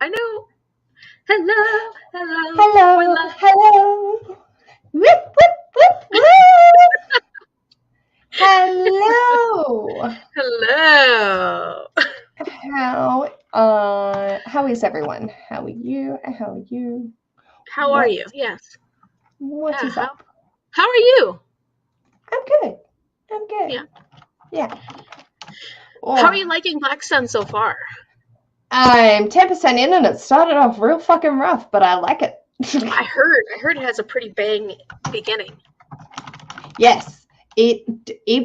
I know. Hello, hello. We Hello, love hello. Whoop, whoop, whoop, whoop. Hello. hello. How is everyone? How are you? How are you? How are What you? Yes. what Yeah, is up? how are you? I'm good. I'm good. Yeah. Yeah. How are Oh, you liking Black Sun so far? I'm 10% in and it started off real fucking rough, but I like it. I heard it has a pretty bang beginning. Yes. It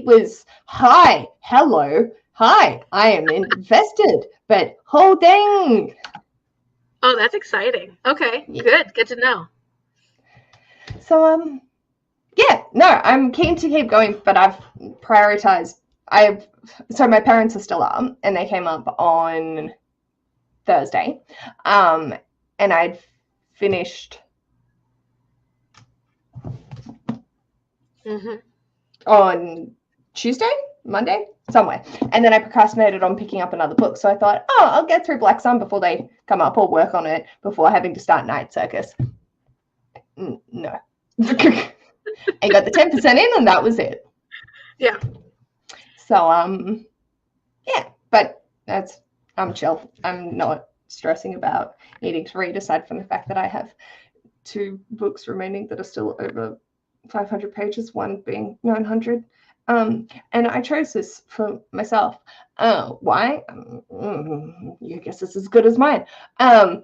was hello, hi, I am invested, but holding. Oh, that's exciting. Okay, Yeah. good to know. So yeah, no, I'm keen to keep going, but I've prioritized. So my parents are still up, and they came up on Thursday, and I'd finished Hmm. on Tuesday, Monday, somewhere, and then I procrastinated on picking up another book. So I thought, oh, I'll get through Black Sun before they come up, or work on it before having to start Night Circus. No. I got the 10% in, and that was it. Yeah. So yeah, but I'm chill. I'm not stressing about needing to read, aside from the fact that I have 2 books remaining that are still over 500 pages, one being 900. And I chose this for myself. Why? I guess it's as good as mine. Yeah.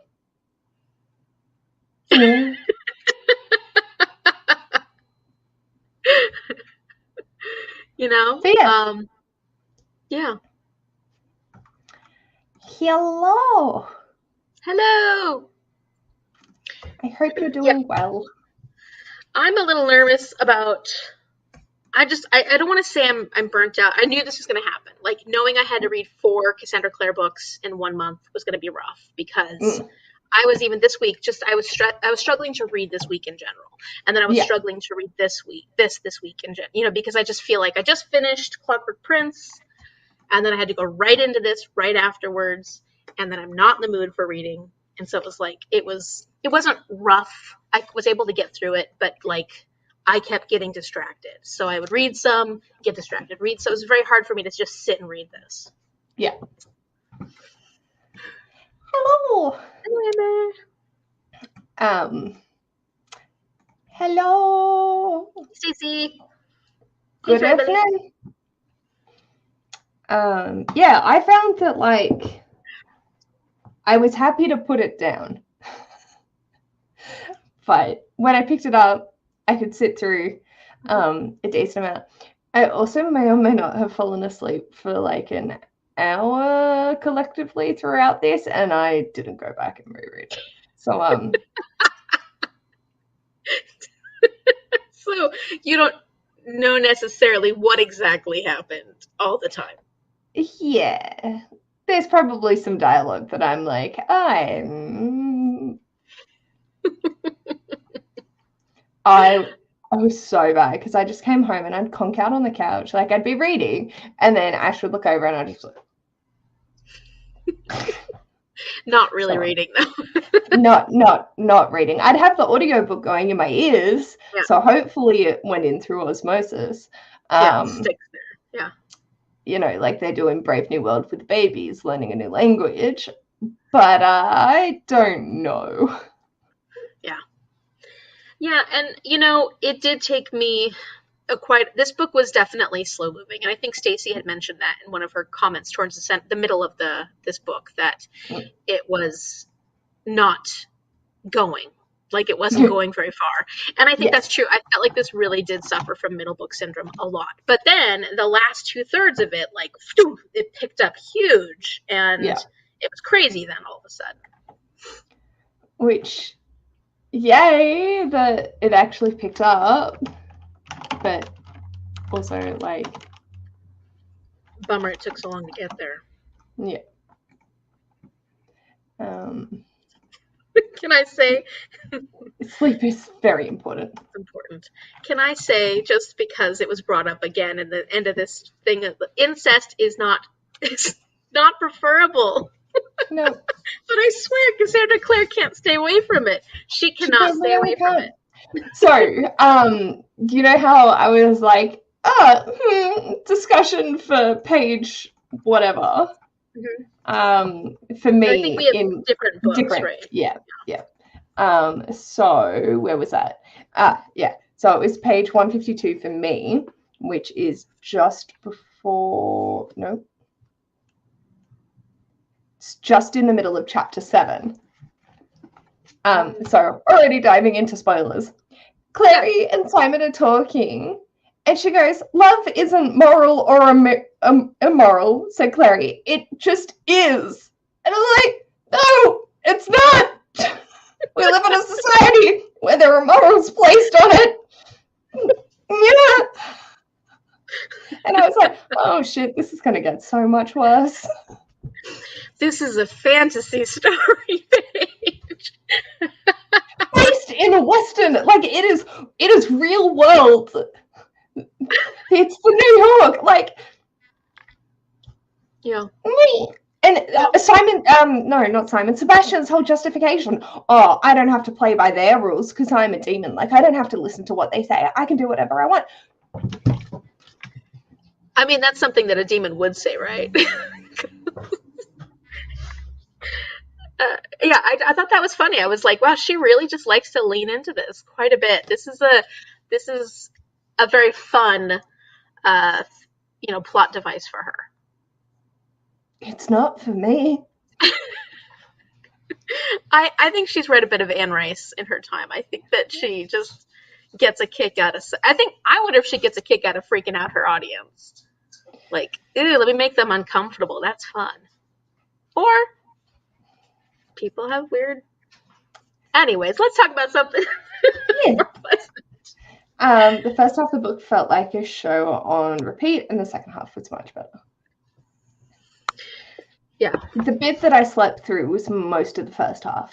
You know? So yeah. Yeah. Hello. Hello. I hope you're Yeah. doing well. I'm a little nervous about I don't want to say I'm burnt out. I knew this was going to happen. Like knowing I had to read 4 Cassandra Clare books in 1 month was going to be rough because I was even this week I was struggling to read this week in general, and then I was Yeah. struggling to read this week in general. Because I just feel like I just finished Clockwork Prince, and then I had to go right into this right afterwards, and then I'm not in the mood for reading, and so it was like it wasn't rough. I was able to get through it, but like I kept getting distracted. So I would read some, get distracted, read. So it was very hard for me to just sit and read this. Yeah. Hello. Hello. Stacey. Hey, Good Tribbles. afternoon. Yeah, I found that like I was happy to put it down, but when I picked it up, I could sit through a decent amount. I also may or may not have fallen asleep for like an hour collectively throughout this, and I didn't go back and reread it. So So you don't know necessarily what exactly happened all the time. yeah, there's probably some dialogue that I'm like, I was so bad because I just came home and I'd conk out on the couch. Like I'd be reading and then Ash would look over and I'd just like Not really reading though. not reading. I'd have the audiobook going in my ears, Yeah. so hopefully it went in through osmosis. Sticks there. Yeah. You know, like they do in Brave New World with babies learning a new language. But I don't know. Yeah. Yeah, and it did take me this book was definitely slow moving, and I think Stacey had mentioned that in one of her comments towards the middle of this book, that it was not going, like it wasn't going very far. And I think that's true. I felt like this really did suffer from middle book syndrome a lot. But then the last 2/3 of it, like, it picked up huge, and it was crazy then all of a sudden. Which, yay that it actually picked up, but also like bummer it took so long to get there. Yeah. Can I say sleep is very important. it's important? Can I say, just because it was brought up again in the end of this thing, that incest is not preferable. No, But I swear Cassandra Clare can't stay away from it. She she cannot stay really away from can't. it. So, you know how I was like, discussion for page whatever. For I think we me have in different books, different, right? yeah. So where was that? Yeah. So it was page 152 for me, which is just before, no, it's just in the middle of chapter 7. So already diving into spoilers. Clary and Simon are talking, and she goes, "Love isn't moral or immoral," said Clary. "It just is." And I'm like, "No, it's not. We live in a society where there are morals placed on it." Yeah. And I was like, "Oh shit, this is going to get so much worse." This is a fantasy story page. Based in a Western, like it is real world. It's the New York, like. Yeah. And Simon, no, not Simon, Sebastian's whole justification, "Oh, I don't have to play by their rules because I'm a demon. Like, I don't have to listen to what they say. I can do whatever I want." I mean, that's something that a demon would say, right? Yeah, I thought that was funny. I was like, wow, she really just likes to lean into this quite a bit. This is a very fun, plot device for her. It's not for me. I think she's read a bit of Anne Rice in her time. I think that she just gets a kick out of. I wonder if she gets a kick out of freaking out her audience. Like, ew, let me make them uncomfortable. That's fun. Or people have weird. Anyways, let's talk about something Yeah. more pleasant. The first half of the book felt like a show on repeat, and the second half was much better. Yeah. The bit that I slept through was most of the first half.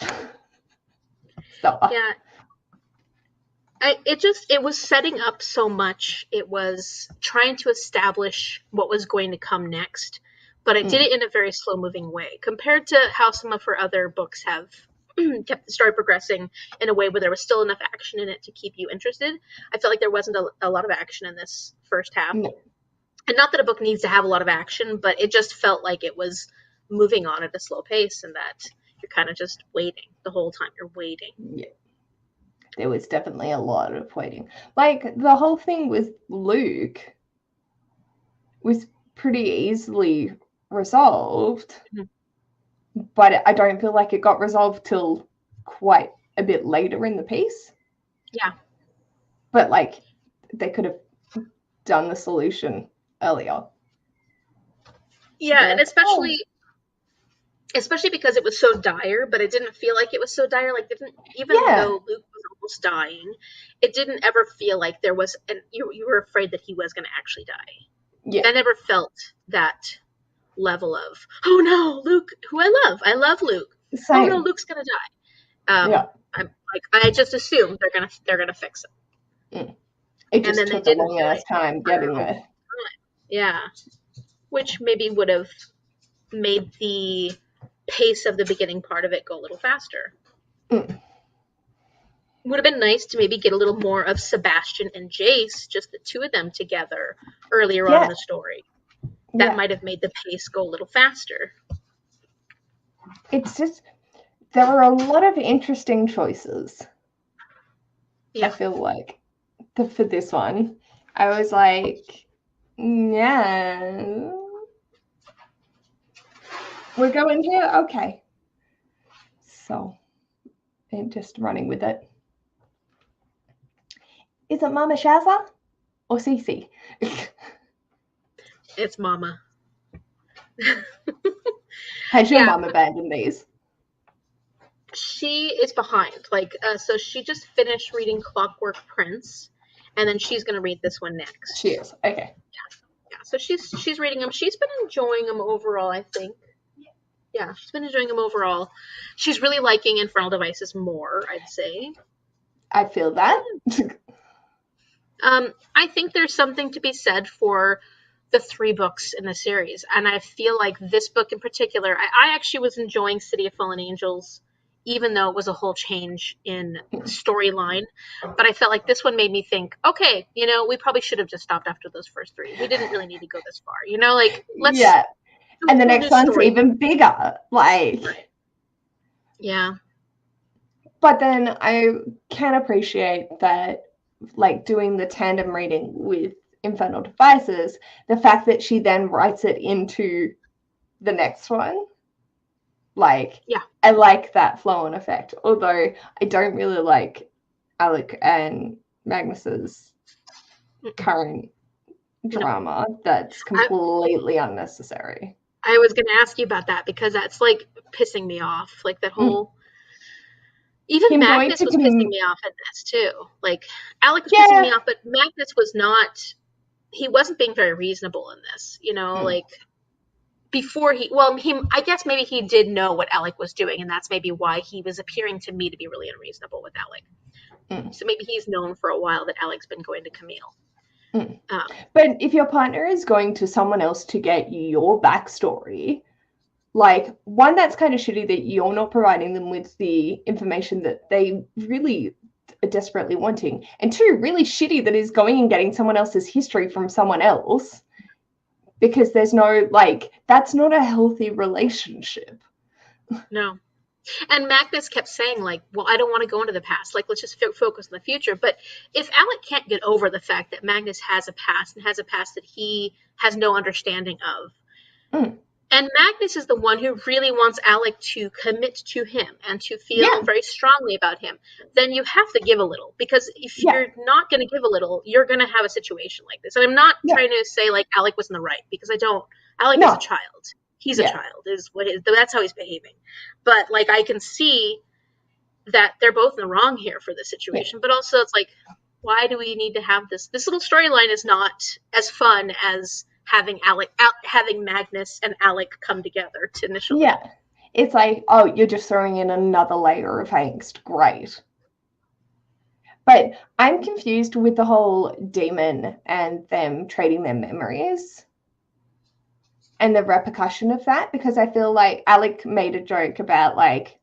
So. Yeah. It was setting up so much. It was trying to establish what was going to come next, but it did it in a very slow moving way compared to how some of her other books have kept the story progressing in a way where there was still enough action in it to keep you interested. I felt like there wasn't a lot of action in this first half. No. And not that a book needs to have a lot of action, but it just felt like it was moving on at a slow pace and that you're kind of just waiting the whole time. You're waiting. Yeah. There was definitely a lot of waiting. Like, the whole thing with Luke was pretty easily resolved, but I don't feel like it got resolved till quite a bit later in the piece. Yeah. But, like, they could have done the solution earlier. Yeah, and especially because it was so dire, but it didn't feel like it was so dire. Like, though Luke was almost dying, it didn't ever feel like there was, and you were afraid that he was going to actually die. Yeah. I never felt that level of, oh no, Luke, who I love Luke. Same. Oh no, Luke's going to die. Yeah. I just assumed they're gonna fix it. It just took a long ass time getting there. Yeah, which maybe would have made the pace of the beginning part of it go a little faster. Would have been nice to maybe get a little more of Sebastian and Jace, just the two of them together earlier on in the story. That might have made the pace go a little faster. It's just, there were a lot of interesting choices. Yeah. I feel like for this one, I was like, yeah, we're going here? Okay. So, and just running with it. Is it Mama Shazza or Cece? It's Mama. Has your mom abandoned these? She is behind. So she just finished reading Clockwork Prince, and then she's going to read this one next. She is. Okay. Yeah. So she's reading them. She's been enjoying them overall, I think. Yeah, she's been enjoying them overall. She's really liking Infernal Devices more, I'd say. I feel that. I think there's something to be said for the 3 books in the series, and I feel like this book in particular, I actually was enjoying City of Fallen Angels, even though it was a whole change in storyline. But I felt like this one made me think, okay, we probably should have just stopped after those first 3. We didn't really need to go this far, like let's Yeah. And the do a next new one's story. even bigger. Like, Yeah. but then I can appreciate that, like, doing the tandem reading with Infernal Devices, the fact that she then writes it into the next one. Like, Yeah. I like that flow on effect, although I don't really like Alec and Magnus's current drama. That's completely unnecessary. I was going to ask you about that, because that's like pissing me off. Like that whole, even Him going Magnus to was pissing me off in this too. Like Alec was pissing me off, but Magnus was not. He wasn't being very reasonable in this. Like before I guess maybe he did know what Alec was doing, and that's maybe why he was appearing to me to be really unreasonable with Alec. So maybe he's known for a while that Alec's been going to Camille. But if your partner is going to someone else to get your backstory, like, one, that's kind of shitty that you're not providing them with the information that they really are desperately wanting. And 2, really shitty that is going and getting someone else's history from someone else, because there's no, like, that's not a healthy relationship. No. And Magnus kept saying, like, well, I don't want to go into the past. Like, let's just focus on the future. But if Alec can't get over the fact that Magnus has a past, and has a past that he has no understanding of, and Magnus is the one who really wants Alec to commit to him and to feel very strongly about him, then you have to give a little. Because if you're not going to give a little, you're going to have a situation like this. And I'm not trying to say, like, Alec was in the right, because I don't. Alec is a child. He's a child, that's how he's behaving. But, like, I can see that they're both in the wrong here for this situation. But also, it's like, why do we need to have this? This little storyline is not as fun as having Magnus and Alec come together to initially. Yeah. It's like, oh, you're just throwing in another layer of angst. Great. But I'm confused with the whole demon and them trading their memories and the repercussion of that, because I feel like Alec made a joke about, like,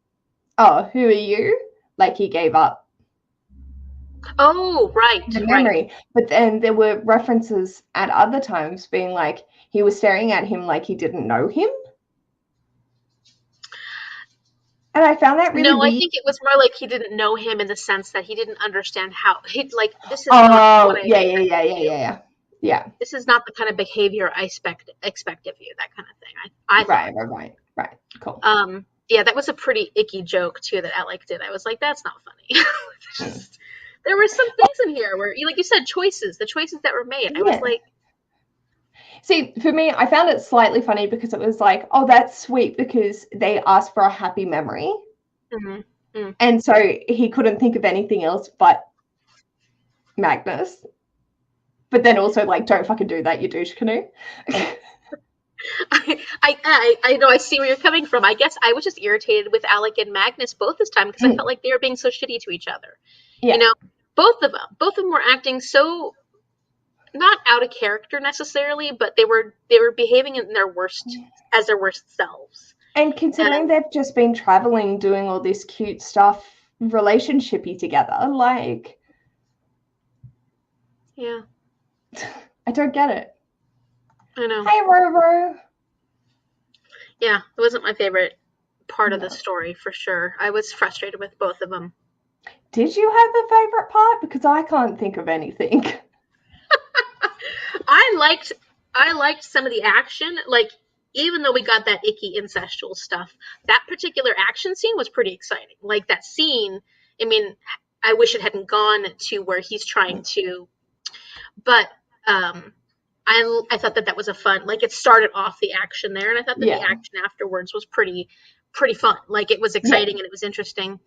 oh, who are you? Like, he gave up. Oh, right. The memory. Right. But then there were references at other times being like, he was staring at him like he didn't know him. And I found that really weird. I think it was more like he didn't know him in the sense that he didn't understand how he'd, like, this is not what I Yeah. This is not the kind of behavior I expect of you, that kind of thing. I thought. Right. Cool. Yeah, that was a pretty icky joke too that Alec did. I was like, that's not funny. There were some things in here where, like you said, the choices that were made. I was like, see, for me, I found it slightly funny because it was like, oh, that's sweet, because they asked for a happy memory. And so he couldn't think of anything else but Magnus. But then also, like, don't fucking do that, you douche canoe. I know, I see where you're coming from. I guess I was just irritated with Alec and Magnus both this time, because I felt like they were being so shitty to each other. Both of them were acting so not out of character necessarily, but they were behaving in their worst selves. And considering they've just been traveling, doing all this cute stuff, relationshipy together, like, yeah, I don't get it. I know. Hey, Roro. Yeah, it wasn't my favorite part of the story, for sure. I was frustrated with both of them. Did you have a favorite part? Because I can't think of anything. I liked some of the action. Like, even though we got that icky incestual stuff, that particular action scene was pretty exciting. Like, that scene, I mean, I wish it hadn't gone to where he's trying to, but I thought that was a fun, like, it started off the action there, and I thought that the action afterwards was pretty fun. Like, it was exciting and it was interesting.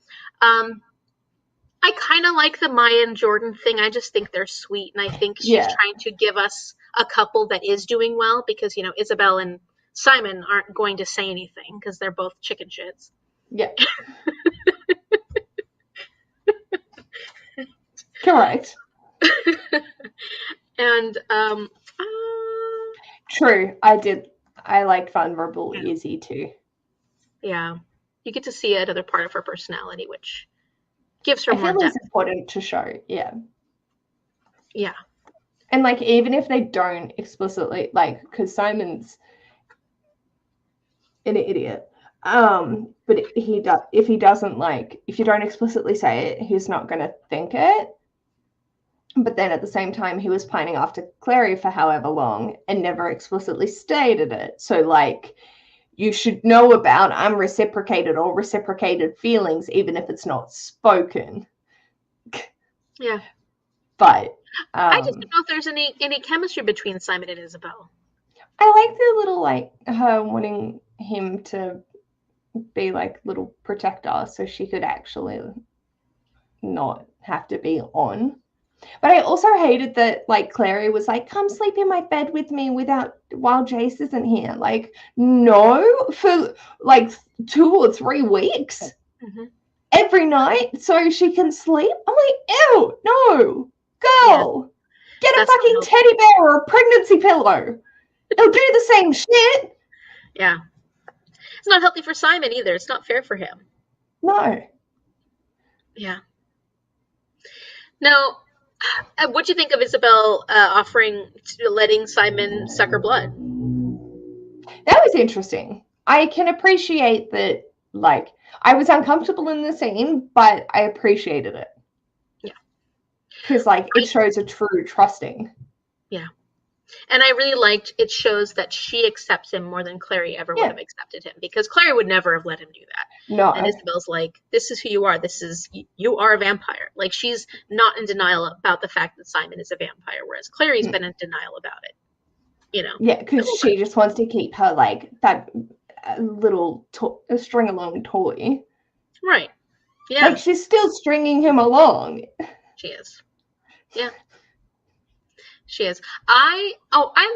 I kind of like the Maya and Jordan thing. I just think they're sweet, and I think she's trying to give us a couple that is doing well, because, Isabel and Simon aren't going to say anything because they're both chicken shits. Yeah. Correct. And True. I liked vulnerable Izzy too. Yeah. You get to see another part of her personality, which gives her I more feel it's depth. important to show, yeah. Yeah. And like, even if they don't explicitly, like, because Simon's an idiot. But if he doesn't, like, if you don't explicitly say it, he's not gonna think it. But then at the same time, he was pining after Clary for however long and never explicitly stated it. So like, you should know about unreciprocated or reciprocated feelings, even if it's not spoken. Yeah. But I just don't know if there's any chemistry between Simon and Isabel. I like the little, like, her wanting him to be like little protector so she could actually not have to be on. But I also hated that, like, Clary was like, come sleep in my bed with me while Jace isn't here. Like, no, for like 2 or 3 weeks. Mm-hmm. Every night so she can sleep. I'm like, ew, no, girl, get a fucking teddy bear or a pregnancy pillow. It'll do the same shit. Yeah. It's not healthy for Simon either. It's not fair for him. No. Yeah. Now, what do you think of Isabel letting Simon suck her blood? That was interesting. I can appreciate that, like, I was uncomfortable in the scene, but I appreciated it. Yeah. Because, like, it shows a true trusting. Yeah. And I really liked it shows that she accepts him more than Clary ever would have accepted him, because Clary would never have let him do that. No. And Isabel's like, this is who you are. You are a vampire. Like, she's not in denial about the fact that Simon is a vampire, whereas Clary's been in denial about it. You know? Yeah, because she just wants to keep her, like, that little string along toy. Right. Yeah. Like, she's still stringing him along. She is. Yeah. She is. I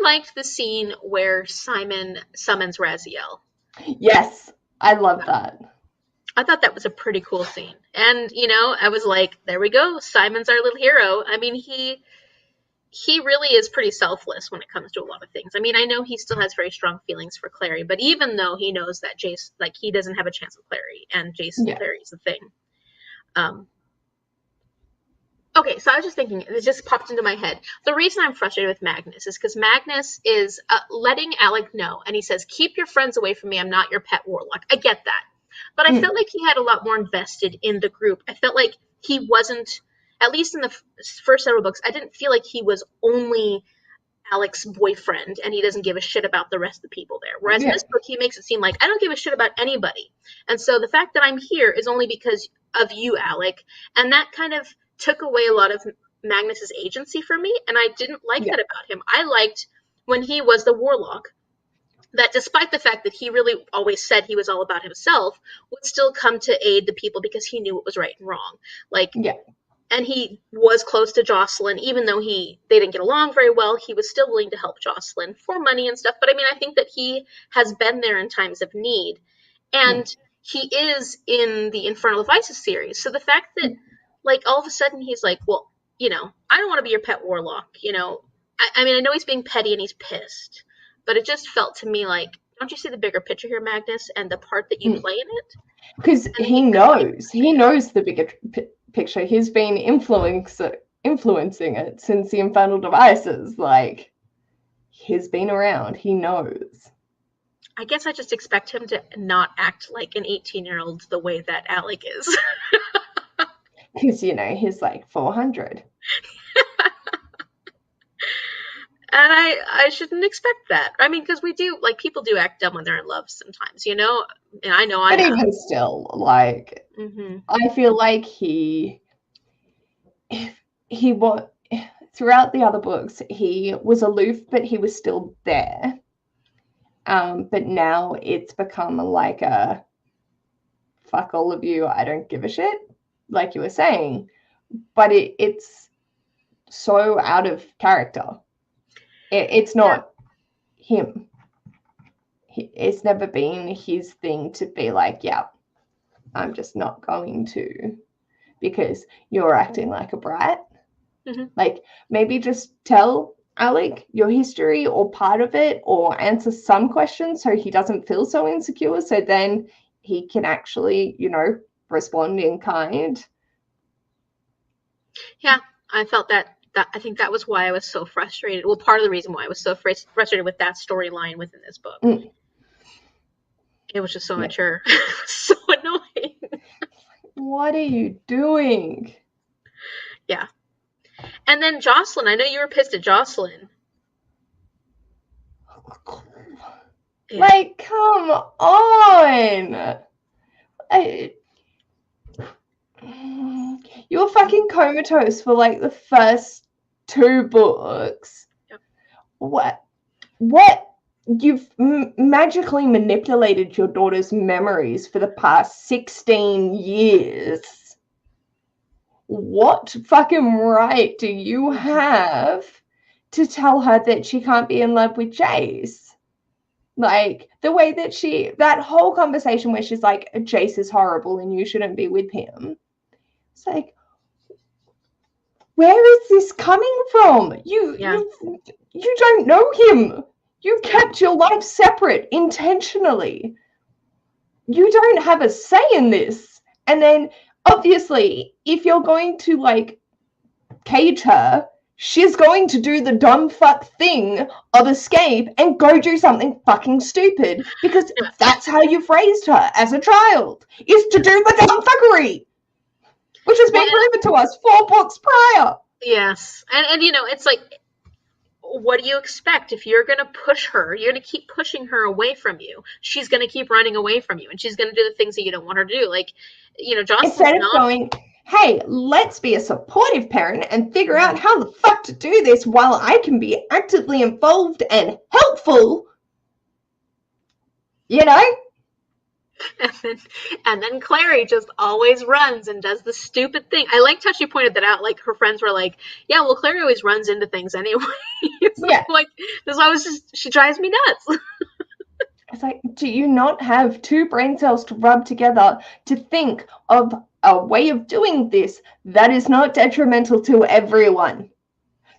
liked the scene where Simon summons Raziel. Yes, I love that. I thought that was a pretty cool scene. And, I was like, there we go. Simon's our little hero. I mean, he really is pretty selfless when it comes to a lot of things. I mean, I know he still has very strong feelings for Clary, but even though he knows that Jace, like, he doesn't have a chance with Clary, and Jace and Clary is the thing. Okay, so I was just thinking, it just popped into my head. The reason I'm frustrated with Magnus is because Magnus is letting Alec know, and he says, keep your friends away from me, I'm not your pet warlock. I get that. But I felt like he had a lot more invested in the group. I felt like he wasn't, at least in the first several books, I didn't feel like he was only Alec's boyfriend, and he doesn't give a shit about the rest of the people there. Whereas in this book, he makes it seem like, I don't give a shit about anybody. And so the fact that I'm here is only because of you, Alec. And that kind of took away a lot of Magnus's agency for me, and I didn't like that about him. I liked when he was the warlock, that despite the fact that he really always said he was all about himself, would still come to aid the people because he knew what was right and wrong. Like, and he was close to Jocelyn, even though they didn't get along very well. He was still willing to help Jocelyn for money and stuff. But I mean, I think that he has been there in times of need, and he is in the Infernal Vices series. So the fact that, like, all of a sudden he's like, well, I don't want to be your pet warlock. I mean, I know he's being petty and he's pissed, but it just felt to me like, don't you see the bigger picture here, Magnus, and the part that you play in it? Because he knows the bigger picture. He's been influencing it since the Infernal Devices. Like, he's been around. He knows. I guess I just expect him to not act like an 18-year-old the way that Alec is. Because, he's like 400. And I shouldn't expect that. I mean, because people do act dumb when they're in love sometimes, and I know I have. But even still, like, I feel like he was, throughout the other books, he was aloof, but he was still there. But now it's become like a, fuck all of you, I don't give a shit, like you were saying. But it's so out of character. It's not him. It's never been his thing to be like, yeah, I'm just not going to, because you're acting like a brat. Like, maybe just tell Alec your history or part of it, or answer some questions so he doesn't feel so insecure, so then he can actually, respond in kind. Yeah, I felt that. I think that was why I was so frustrated. Well, part of the reason why I was so frustrated with that storyline within this book. Mm. It was just so Yeah. mature. It was so annoying. What are you doing? Yeah. And then Jocelyn, I know you were pissed at Jocelyn. Yeah. Like, come on. You were fucking comatose for like the first 2 books. Yep. What? You've magically manipulated your daughter's memories for the past 16 years. What fucking right do you have to tell her that she can't be in love with Jace? Like, the way that whole conversation where she's like, Jace is horrible and you shouldn't be with him. It's like, where is this coming from? You don't know him. You kept your life separate intentionally. You don't have a say in this. And then, obviously, if you're going to, like, cage her, she's going to do the dumb fuck thing of escape and go do something fucking stupid, because that's how you've raised her as a child, is to do the dumb fuckery, which has been proven to us 4 books prior. Yes. And it's like, what do you expect? If you're going to push her, you're going to keep pushing her away from you. She's going to keep running away from you, and she's going to do the things that you don't want her to do. Like, Jocelyn's instead of going, hey, let's be a supportive parent and figure out how the fuck to do this while I can be actively involved and helpful, And then Clary just always runs and does the stupid thing. I liked how she pointed that out. Like, her friends were like, yeah, well, Clary always runs into things anyway. Like, this always she drives me nuts. It's like, do you not have 2 brain cells to rub together to think of a way of doing this that is not detrimental to everyone?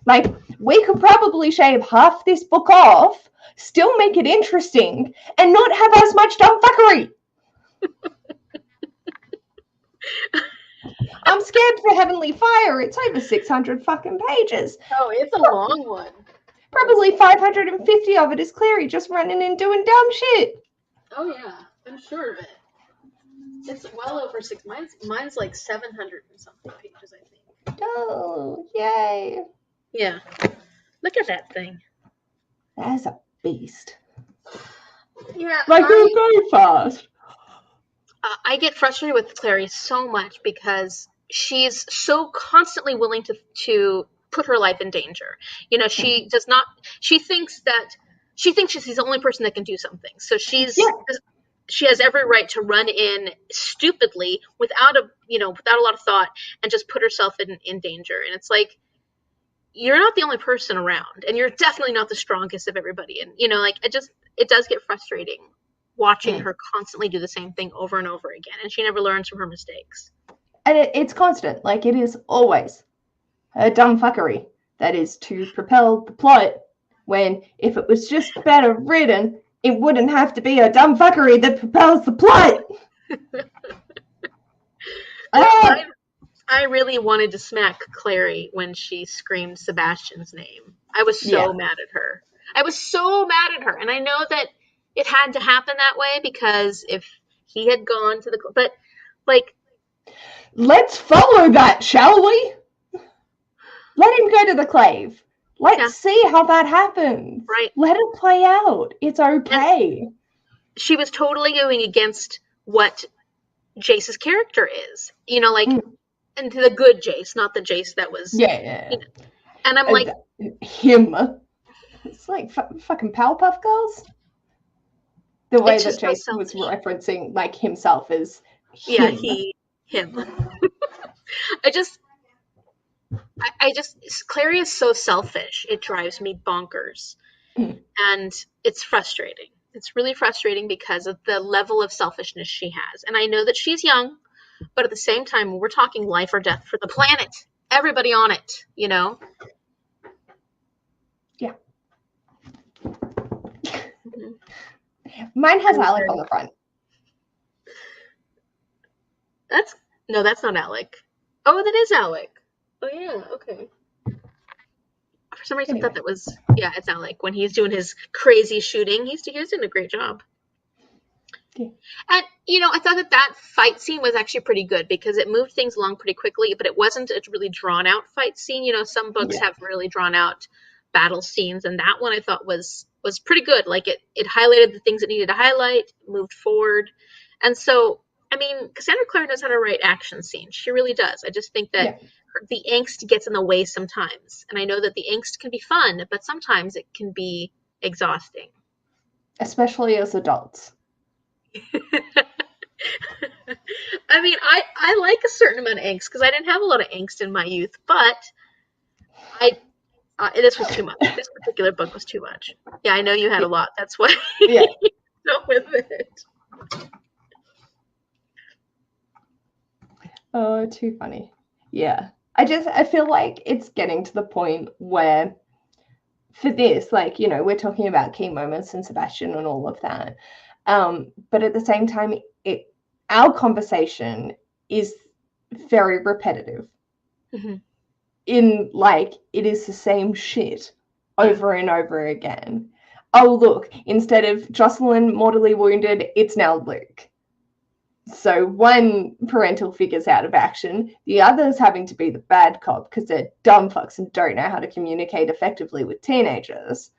Like, we could probably shave half this book off, still make it interesting, and not have as much dumb fuckery. I'm scared for Heavenly Fire. It's over 600 fucking pages. Oh, it's a long one. Probably 550 of it is Clary just running and doing dumb shit. Oh yeah, I'm sure of it. It's well over 6. Mine's like 700 and something pages, I think. Oh, yay. Yeah. Look at that thing. That is a beast. Yeah. Like, it'll go fast. I get frustrated with Clary so much because she's so constantly willing to put her life in danger. She does not. She thinks she's the only person that can do something. So she has every right to run in stupidly without a lot of thought and just put herself in danger. And it's like, you're not the only person around, and you're definitely not the strongest of everybody. And it does get frustrating watching her constantly do the same thing over and over again, and she never learns from her mistakes. And it's constant. Like, it is always a dumb fuckery that is to propel the plot, when if it was just better written, it wouldn't have to be a dumb fuckery that propels the plot. I really wanted to smack Clary when she screamed Sebastian's name. I was so mad at her. And I know that it had to happen that way, because if he had gone to but like, let's follow that, shall we? Let him go to the clave. Let's see how that happens. Right. Let it play out. It's okay. And she was totally going against what Jace's character is. And the good Jace, not the Jace that was. Yeah. And I'm like, him. It's like fucking Powerpuff Girls. The way that Jace was referencing, like, himself as him. Yeah, him. Clary is so selfish. It drives me bonkers. And it's frustrating. It's really frustrating because of the level of selfishness she has. And I know that she's young, but at the same time, we're talking life or death for the planet. Everybody on it, Mhm. Mine has And Alec on then the front. that's no, that's not Alec. Oh, that is Alec. Oh yeah, okay. For some reason, I thought Anyway, that was yeah, it's Alec when he's doing his crazy shooting. He's doing a great job. yeah, And I thought that fight scene was actually pretty good because it moved things along pretty quickly, but it wasn't a really drawn out fight scene. Some books yeah, have really drawn out battle scenes, and that one I thought was pretty good. Like it highlighted the things it needed to highlight, moved forward, and so I mean, Cassandra Clare knows how to write action scenes. She really does. I just think that yeah. the angst gets in the way sometimes, and I know that the angst can be fun, but sometimes it can be exhausting. Especially as adults. I mean, I like a certain amount of angst because I didn't have a lot of angst in my youth, but I this was too much. This particular book was too much. Yeah, I know you had Yeah, a lot. That's why yeah. go with it. Oh, too funny. Yeah. I feel like it's getting to the point where for this, like, we're talking about key moments and Sebastian and all of that. But at the same time, our conversation is very repetitive Hmm. in like it is the same shit Yeah, over and over again. Oh, look, instead of Jocelyn mortally wounded, it's now Luke. So one parental figure's out of action, the other's having to be the bad cop because they're dumb fucks and don't know how to communicate effectively with teenagers.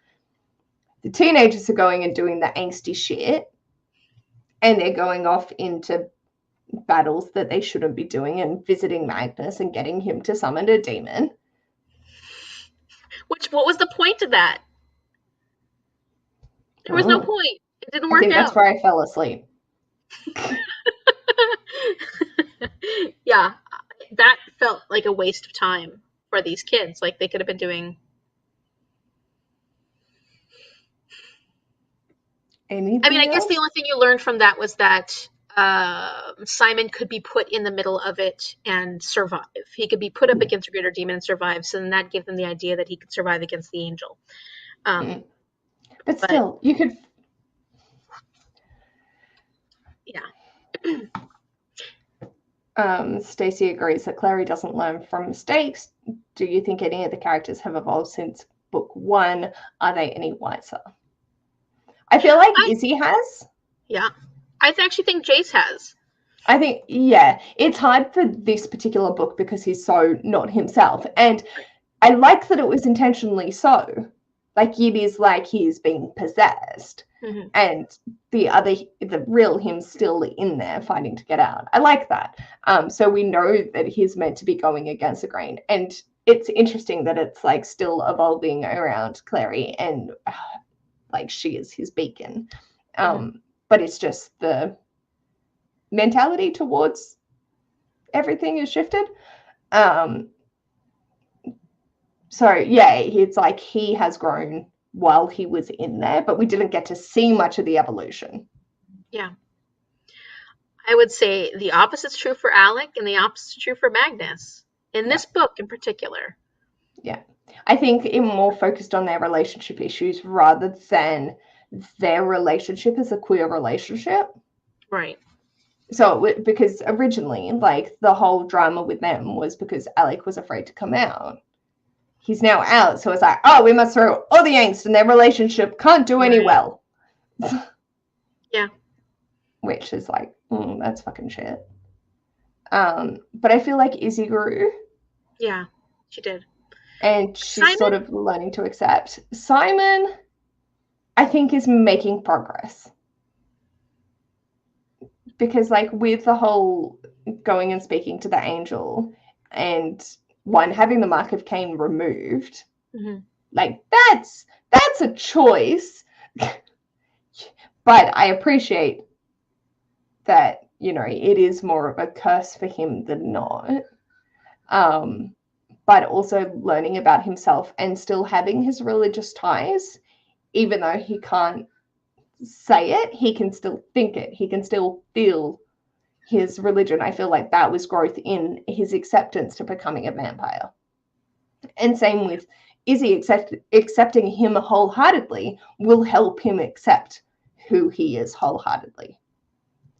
The teenagers are going and doing the angsty shit, and they're going off into battles that they shouldn't be doing and visiting Magnus and getting him to summon a demon. what was the point of that? There was no Oh, point. It didn't I work think that's out. where I fell asleep. Yeah, that felt like a waste of time for these kids. Like they could have been doing. I mean, I Anything guess the else? only thing you learned from that was that Simon could be put in the middle of it and survive. He could be put up against a greater demon and survive. So then that gave them the idea that he could survive against the angel. Um, Mm. But but still, you could. yeah, Stacey agrees that Clary doesn't learn from mistakes. Do you think any of the characters have evolved since book one? Are they any wiser? I feel like I Izzy has. yeah, I actually think Jace has. I think, yeah, it's hard for this particular book because he's so not himself. And I like that it was intentionally so. Like, it is like he's being possessed. Mm-hmm. And the real him's still in there fighting to get out. I like that. So we know that he's meant to be going against the grain. And it's interesting that it's like still evolving around Clary and like she is his beacon. Mm-hmm. But it's just the mentality towards everything is shifted. Um, so yeah, it's like he has grown while he was in there, but we didn't get to see much of the evolution. Yeah, I would say the opposite's true for Alec, and the opposite's true for Magnus in Yeah, this book in particular. yeah. I think it more focused on their relationship issues rather than their relationship as a queer relationship. Right. So because originally, like the whole drama with them was because Alec was afraid to come out. He's now out, so it's like, oh, we must throw all the angst in their relationship. Can't do any Right. well. Yeah. Which is like, that's fucking shit. But I feel like Izzy grew, Yeah. She did. and she's Simon. sort of learning to accept. Simon, I think, is making progress because, like, with the whole going and speaking to the angel, and one having the mark of Cain removed, Mm-hmm. like that's a choice. But I appreciate that it is more of a curse for him than not. Um, but also learning about himself and still having his religious ties, even though he can't say it, he can still think it. He can still feel his religion. I feel like that was growth in his acceptance to becoming a vampire. And same with Izzy accepting him wholeheartedly will help him accept who he is wholeheartedly.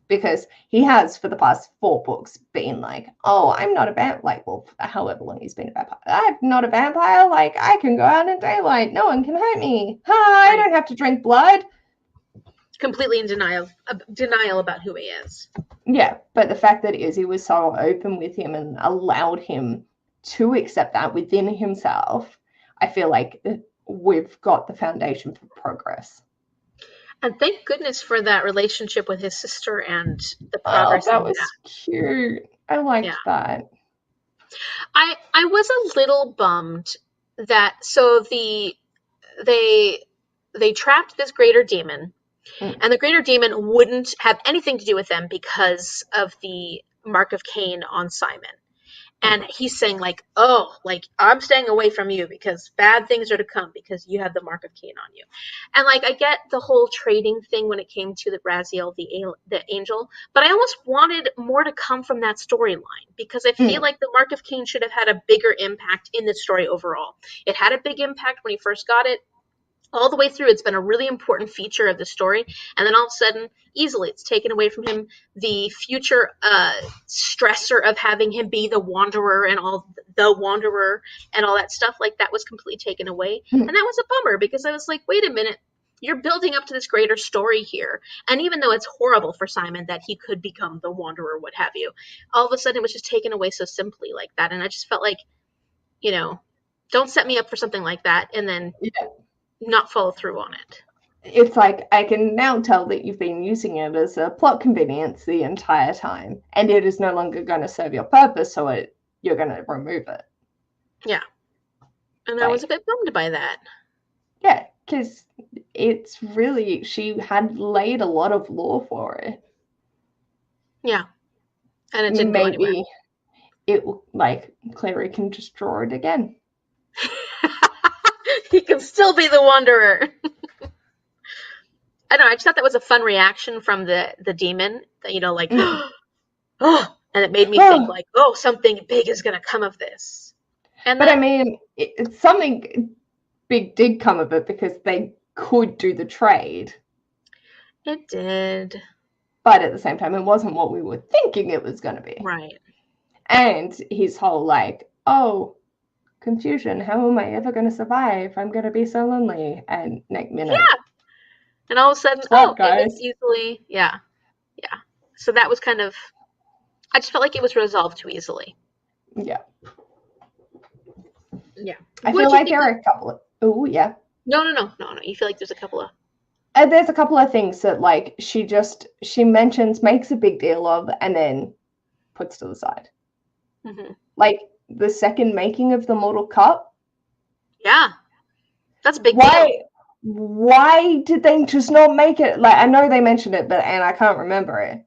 Because he has, for the past 4 books, been like, oh, I'm not a vampire. Like, well, however long he's been a vampire. I'm not a vampire. Like, I can go out in daylight. No one can hurt me. I don't have to drink blood. Completely in denial about who he is. Yeah, but the fact that Izzy was so open with him and allowed him to accept that within himself, I feel like we've got the foundation for progress. And thank goodness for that relationship with his sister and the progress. Oh, that was cute. I liked that. I was a little bummed that they trapped this greater demon, and the greater demon wouldn't have anything to do with them because of the mark of Cain on Simon. And he's saying like, oh, like I'm staying away from you because bad things are to come because you have the mark of Cain on you. And like I get the whole trading thing when it came to the Raziel, the angel, but I almost wanted more to come from that storyline because I feel like the mark of Cain should have had a bigger impact in the story overall. It had a big impact when he first got it. All the way through, it's been a really important feature of the story, and then all of a sudden, easily, it's taken away from him. The future stressor of having him be the wanderer and all that stuff, like that was completely taken away, and that was a bummer because I was like, wait a minute, you're building up to this greater story here, and even though it's horrible for Simon that he could become the wanderer, what have you, all of a sudden it was just taken away so simply like that, and I just felt like, don't set me up for something like that, and then not follow through on it. It's like, I can now tell that you've been using it as a plot convenience the entire time, and it is no longer going to serve your purpose, so you're going to remove it. Yeah. And I was a bit bummed by that. Yeah, because it's really, she had laid a lot of lore for it. Yeah. And it didn't go anywhere. Maybe it, like, Clary can just draw it again. He can still be the wanderer. I don't know, I just thought that was a fun reaction from the demon, that, like, oh, and it made me think like, oh, something big is going to come of this. But I mean, something big did come of it because they could do the trade. It did. But at the same time, it wasn't what we were thinking it was going to be. Right. And his whole like, oh, confusion, how am I ever going to survive? I'm going to be so lonely. And next minute. Yeah. And all of a sudden, it was easily, yeah. So that was kind of, I just felt like it was resolved too easily. Yeah. Yeah. I feel like there are a couple of, No. You feel like there's a couple of. There's a couple of things that like she mentions, makes a big deal of, and then puts to the side. Mm-hmm. Like the second making of the Mortal Cup. Yeah. That's a big deal. Why did they just not make it? Like, I know they mentioned it, and I can't remember it.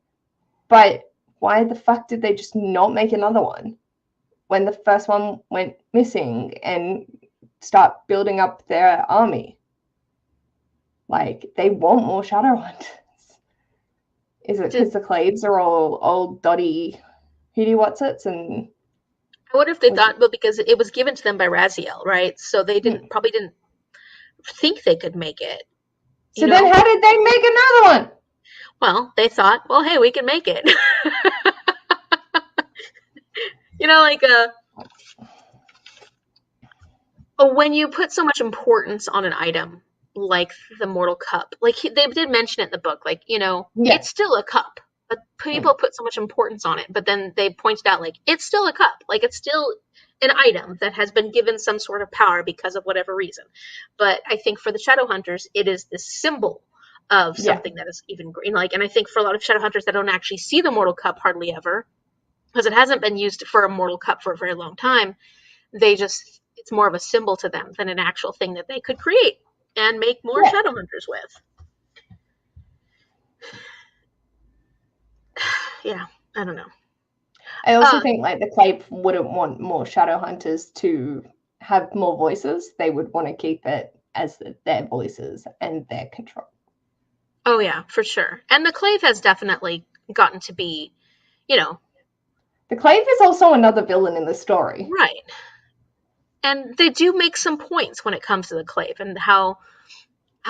But why the fuck did they just not make another one when the first one went missing and start building up their army? Like, they want more Shadowhunters. Is it because the Claves are all old, dotty, what's-its? And I wonder if they thought, well, because it was given to them by Raziel, right? So they probably didn't think they could make it. So then how did they make another one? Well, they thought, well, hey, we can make it. When you put so much importance on an item, like the Mortal Cup, like they did mention it in the book, like, it's still a cup, but people put so much importance on it, but then they pointed out, like, it's still a cup, like, it's still an item that has been given some sort of power because of whatever reason. But I think for the Shadowhunters, it is this symbol of something that is even green. Like, and I think for a lot of Shadowhunters that don't actually see the Mortal Cup hardly ever, because it hasn't been used for a Mortal Cup for a very long time, it's more of a symbol to them than an actual thing that they could create and make more Shadowhunters with. Yeah, I don't know. I also think like the Clave wouldn't want more Shadowhunters to have more voices. They would want to keep it as their voices and their control. Oh yeah, for sure. And the Clave has definitely gotten to be, The Clave is also another villain in the story. Right. And they do make some points when it comes to the Clave and how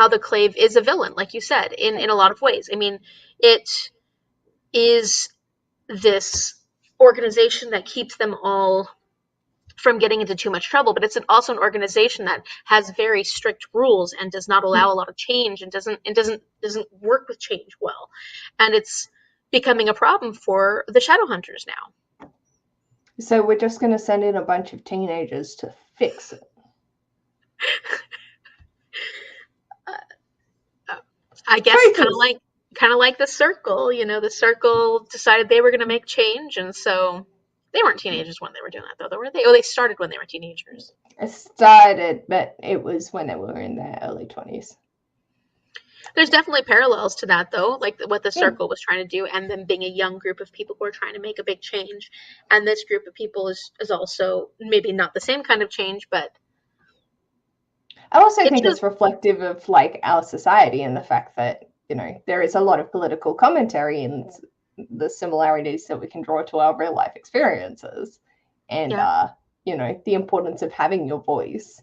the Clave is a villain, like you said, in a lot of ways. I mean, it is this organization that keeps them all from getting into too much trouble, but it's also an organization that has very strict rules and does not allow a lot of change and doesn't work with change well. And it's becoming a problem for the Shadowhunters now. So we're just going to send in a bunch of teenagers to fix it. I guess kind of like the Circle. The Circle decided they were going to make change, and so they weren't teenagers when they were doing that, though, were they? Oh, they started when they were teenagers. It started, but it was when they were in their early 20s. There's definitely parallels to that, though, like what the Circle was trying to do, and them being a young group of people who are trying to make a big change. And this group of people is also maybe not the same kind of change, but I also think it's reflective of like our society and the fact that, there is a lot of political commentary in the similarities that we can draw to our real life experiences, and the importance of having your voice,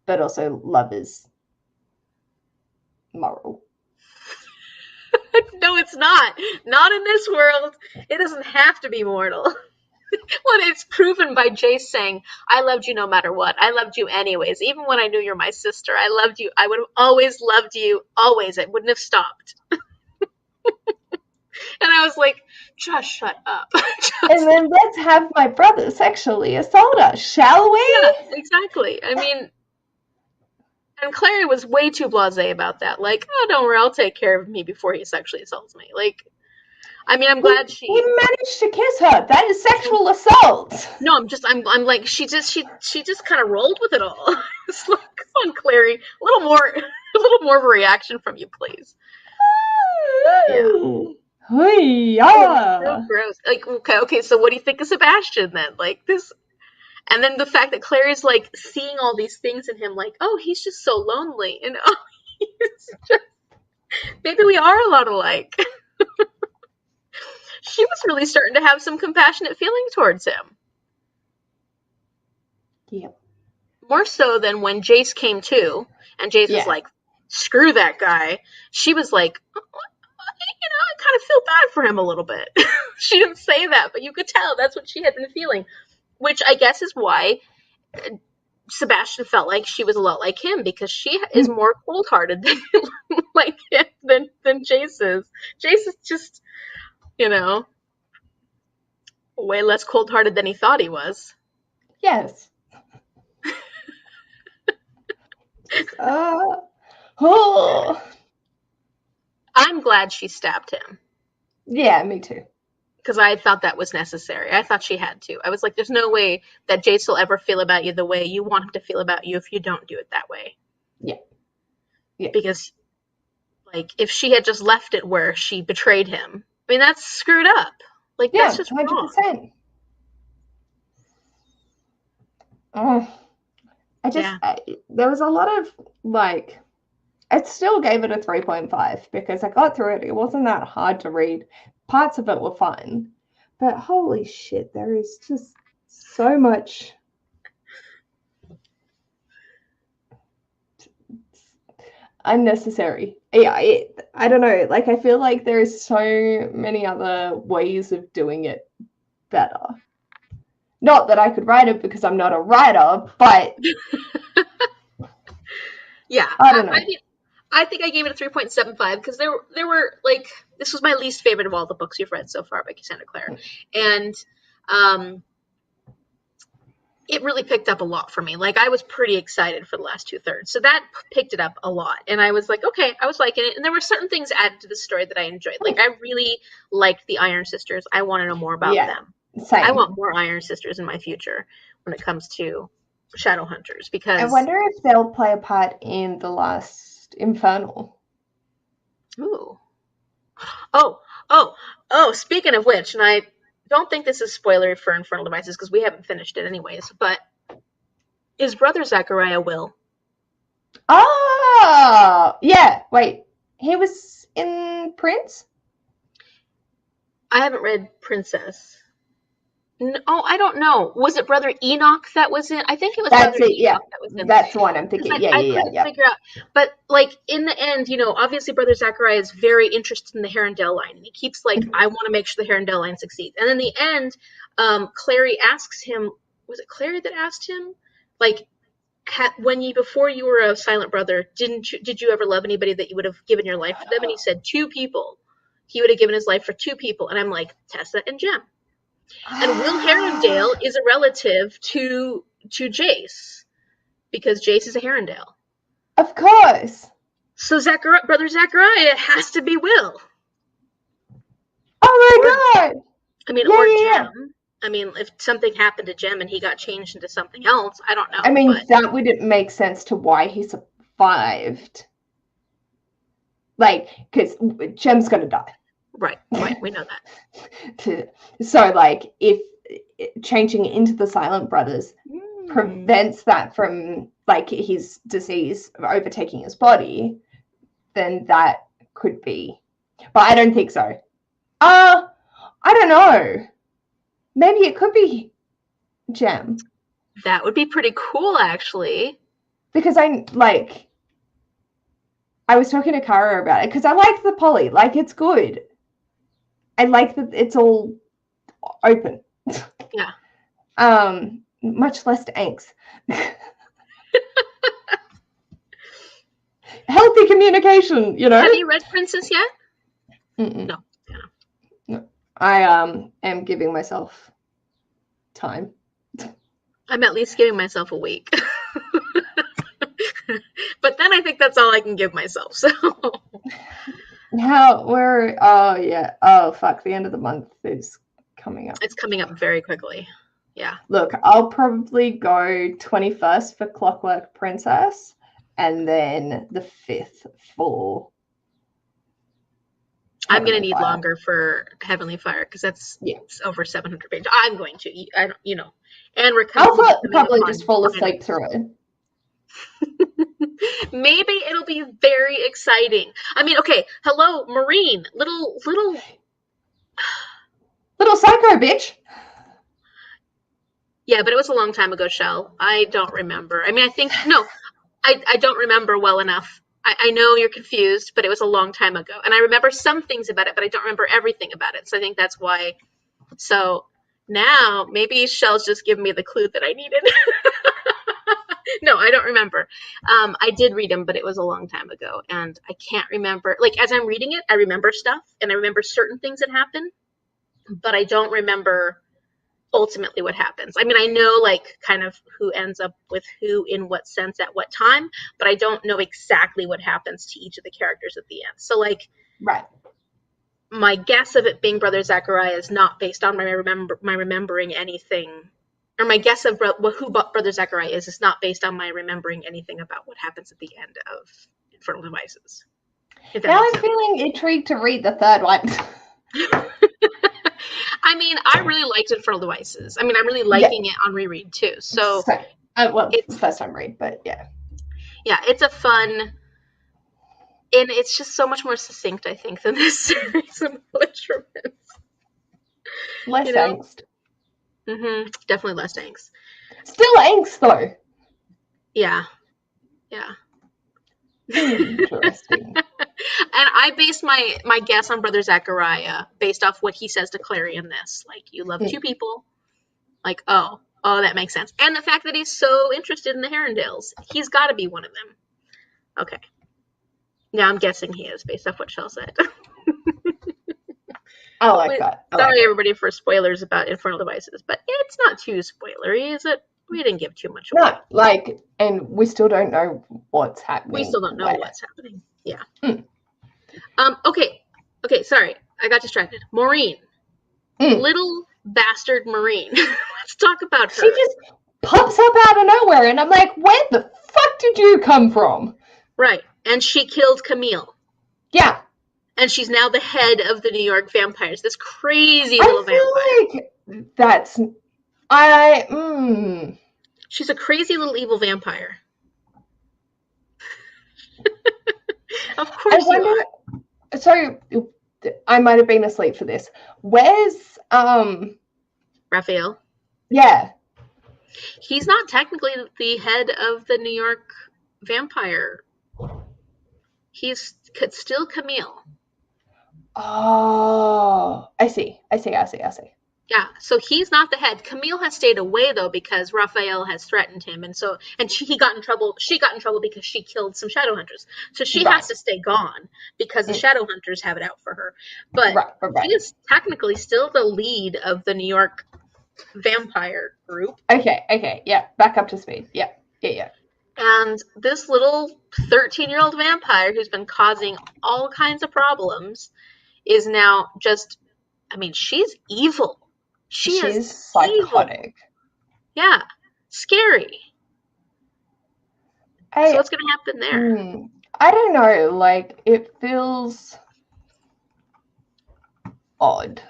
but also love is moral. No, it's not in this world. It doesn't have to be mortal. Well, it's proven by Jace saying, I loved you no matter what. I loved you anyways. Even when I knew you're my sister, I loved you. I would have always loved you. Always. I wouldn't have stopped. And I was like, just shut up. And then let's have my brother sexually assault us, shall we? Yeah, exactly. I mean, and Clary was way too blasé about that. Like, oh, don't worry, I'll take care of me before he sexually assaults me. Like, I mean, I'm glad she managed to kiss her. That is sexual assault. No, I'm like, she just kind of rolled with it all. It's like, come on, Clary, a little more of a reaction from you, please. Yeah. So gross. Like, okay, so what do you think of Sebastian then? Like this, and then the fact that Clary's like seeing all these things in him, like, oh, he's just so lonely, and oh, he's just, maybe we are a lot alike. She was really starting to have some compassionate feeling towards him. Yep. More so than when Jace came to, and Jace was like, screw that guy. She was like, I kind of feel bad for him a little bit. She didn't say that, but you could tell that's what she had been feeling, which I guess is why Sebastian felt like she was a lot like him, because she is more cold-hearted than like him than Jace is. Jace is just, way less cold-hearted than he thought he was. Yes. I'm glad she stabbed him. Yeah, me too. Because I thought that was necessary. I thought she had to. I was like, there's no way that Jace will ever feel about you the way you want him to feel about you if you don't do it that way. Yeah. Because, like, if she had just left it where she betrayed him, I mean, that's screwed up. Like, that's just 100%. Wrong. There was a lot of, like, I still gave it a 3.5 because I got through it. It wasn't that hard to read. Parts of it were fun. But holy shit, there is just so much unnecessary. Yeah, I don't know. Like, I feel like there's so many other ways of doing it better. Not that I could write it because I'm not a writer, but yeah, I don't know. I think I gave it a 3.75 because there were, like, this was my least favorite of all the books you've read so far by Cassandra Clare, and it really picked up a lot for me. Like, I was pretty excited for the last 2/3, so that picked it up a lot, and I was like, okay, I was liking it, and there were certain things added to the story that I enjoyed. Like, I really liked the Iron Sisters. I want to know more about them. Same. I want more Iron Sisters in my future when it comes to Shadowhunters, because I wonder if they'll play a part in the last Infernal. Ooh. Oh, speaking of which, and I don't think this is spoilery for Infernal Devices because we haven't finished it anyways, but is Brother Zachariah Will? Oh, yeah, wait. He was in Prince? I haven't read Princess. Oh, I don't know. Was it Brother Enoch that was in? I think it was Brother That's it. Yeah, Enoch that was in. that's the one I'm Because thinking. Yeah, I yeah, yeah, couldn't yeah. figure out. But like in the end, obviously Brother Zachariah is very interested in the Herondale line, and he keeps like, I want to make sure the Herondale line succeeds. And in the end, Clary asks him. Was it Clary that asked him, like, before you were a silent brother, did you ever love anybody that you would have given your life for them? And he said two people. He would have given his life for two people. And I'm like, Tessa and Jem. And Will Herondale is a relative to Jace because Jace is a Herondale. Of course. So Brother Zachariah has to be Will. Oh Or, my god. I mean, Yeah, or yeah, yeah. Jem. I mean, if something happened to Jem and he got changed into something else, I don't I know. mean, But that wouldn't make sense to why he survived. Like, because Jem's gonna die. right, we know that. So, like, if changing into the Silent Brothers prevents that from, like, his disease overtaking his body, then that could be. But I don't think so. I don't know. Maybe it could be Jem. That would be pretty cool, actually. Because I was talking to Kara about it because I like the poly. Like, it's good. I like that it's all open. Yeah. Much less angst. Healthy communication, Have you read Princess yet? Mm-mm. No. No. I am giving myself time. I'm at least giving myself a week. But then I think that's all I can give myself. So Oh yeah. Oh fuck, the end of the month is coming up. it's coming up very quickly. Yeah. Look, I'll probably go 21st for Clockwork Princess and then the 5th for I'm going to need Fire. longer for Heavenly Fire because that's over 700 pages. I'm going to, and we're I'll probably just fall asleep through it. Maybe it'll be very exciting. I mean, okay, hello, Marine, little psycho bitch. Yeah, but it was a long time ago, Shell. I don't remember. I mean, I don't remember well enough. I know you're confused, but it was a long time ago. And I remember some things about it, but I don't remember everything about it. So I think that's why. So now maybe Shell's just given me the clue that I needed. No, I don't remember. I did read them, but it was a long time ago. And I can't remember. Like, as I'm reading it, I remember stuff and I remember certain things that happen, but I don't remember ultimately what happens. I mean, I know like kind of who ends up with who in what sense at what time, but I don't know exactly what happens to each of the characters at the end. So like, right. My guess of it being Brother Zachariah is not based on my remembering anything, or my guess of who Brother Zachariah is not based on my remembering anything about what happens at the end of Infernal Devices. Now I'm feeling intrigued to read the third one. I mean, I really liked Infernal Devices. I mean, I'm really liking it on reread too. So well, it's first time read, but yeah. Yeah, it's a fun, and it's just so much more succinct, I think, than this series of illustrations. Less angst. Definitely less angst. Still angst though. Yeah. Interesting. And I based my guess on Brother Zachariah based off what he says to Clary in this. Like, you love two people. Like, oh, that makes sense. And the fact that he's so interested in the Herondales. He's got to be one of them. Okay. Now I'm guessing he is based off what Shell said. I like that. Sorry, everybody, for spoilers about Infernal Devices, but it's not too spoilery, is it? We didn't give too much away. No, and we still don't know what's happening. We still don't know what's happening. Yeah. Okay, sorry. I got distracted. Maureen. Little bastard Maureen. Let's talk about her. She just pops up out of nowhere, and I'm like, where the fuck did you come from? Right. And she killed Camille. Yeah. And she's now the head of the New York Vampires. This crazy little vampire. I feel like that's... She's a crazy little evil vampire. Of course you are. So, I might have been asleep for this. Where's... Right. Raphael. Yeah. He's not technically the head of the New York vampire. He's still Camille. Oh, I see. Yeah, so he's not the head. Camille has stayed away though because Raphael has threatened him, and he got in trouble. She got in trouble because she killed some Shadowhunters. So she has Right. to stay gone because the Mm. Shadowhunters have it out for her. But Right. she is technically still the lead of the New York vampire group. Okay. Yeah. Back up to speed. Yeah. And this little 13-year-old vampire who's been causing all kinds of problems is now just, I mean, she's evil. She is She's evil. psychotic. Yeah. Scary. So what's going to happen there? I don't know. Like, it feels odd.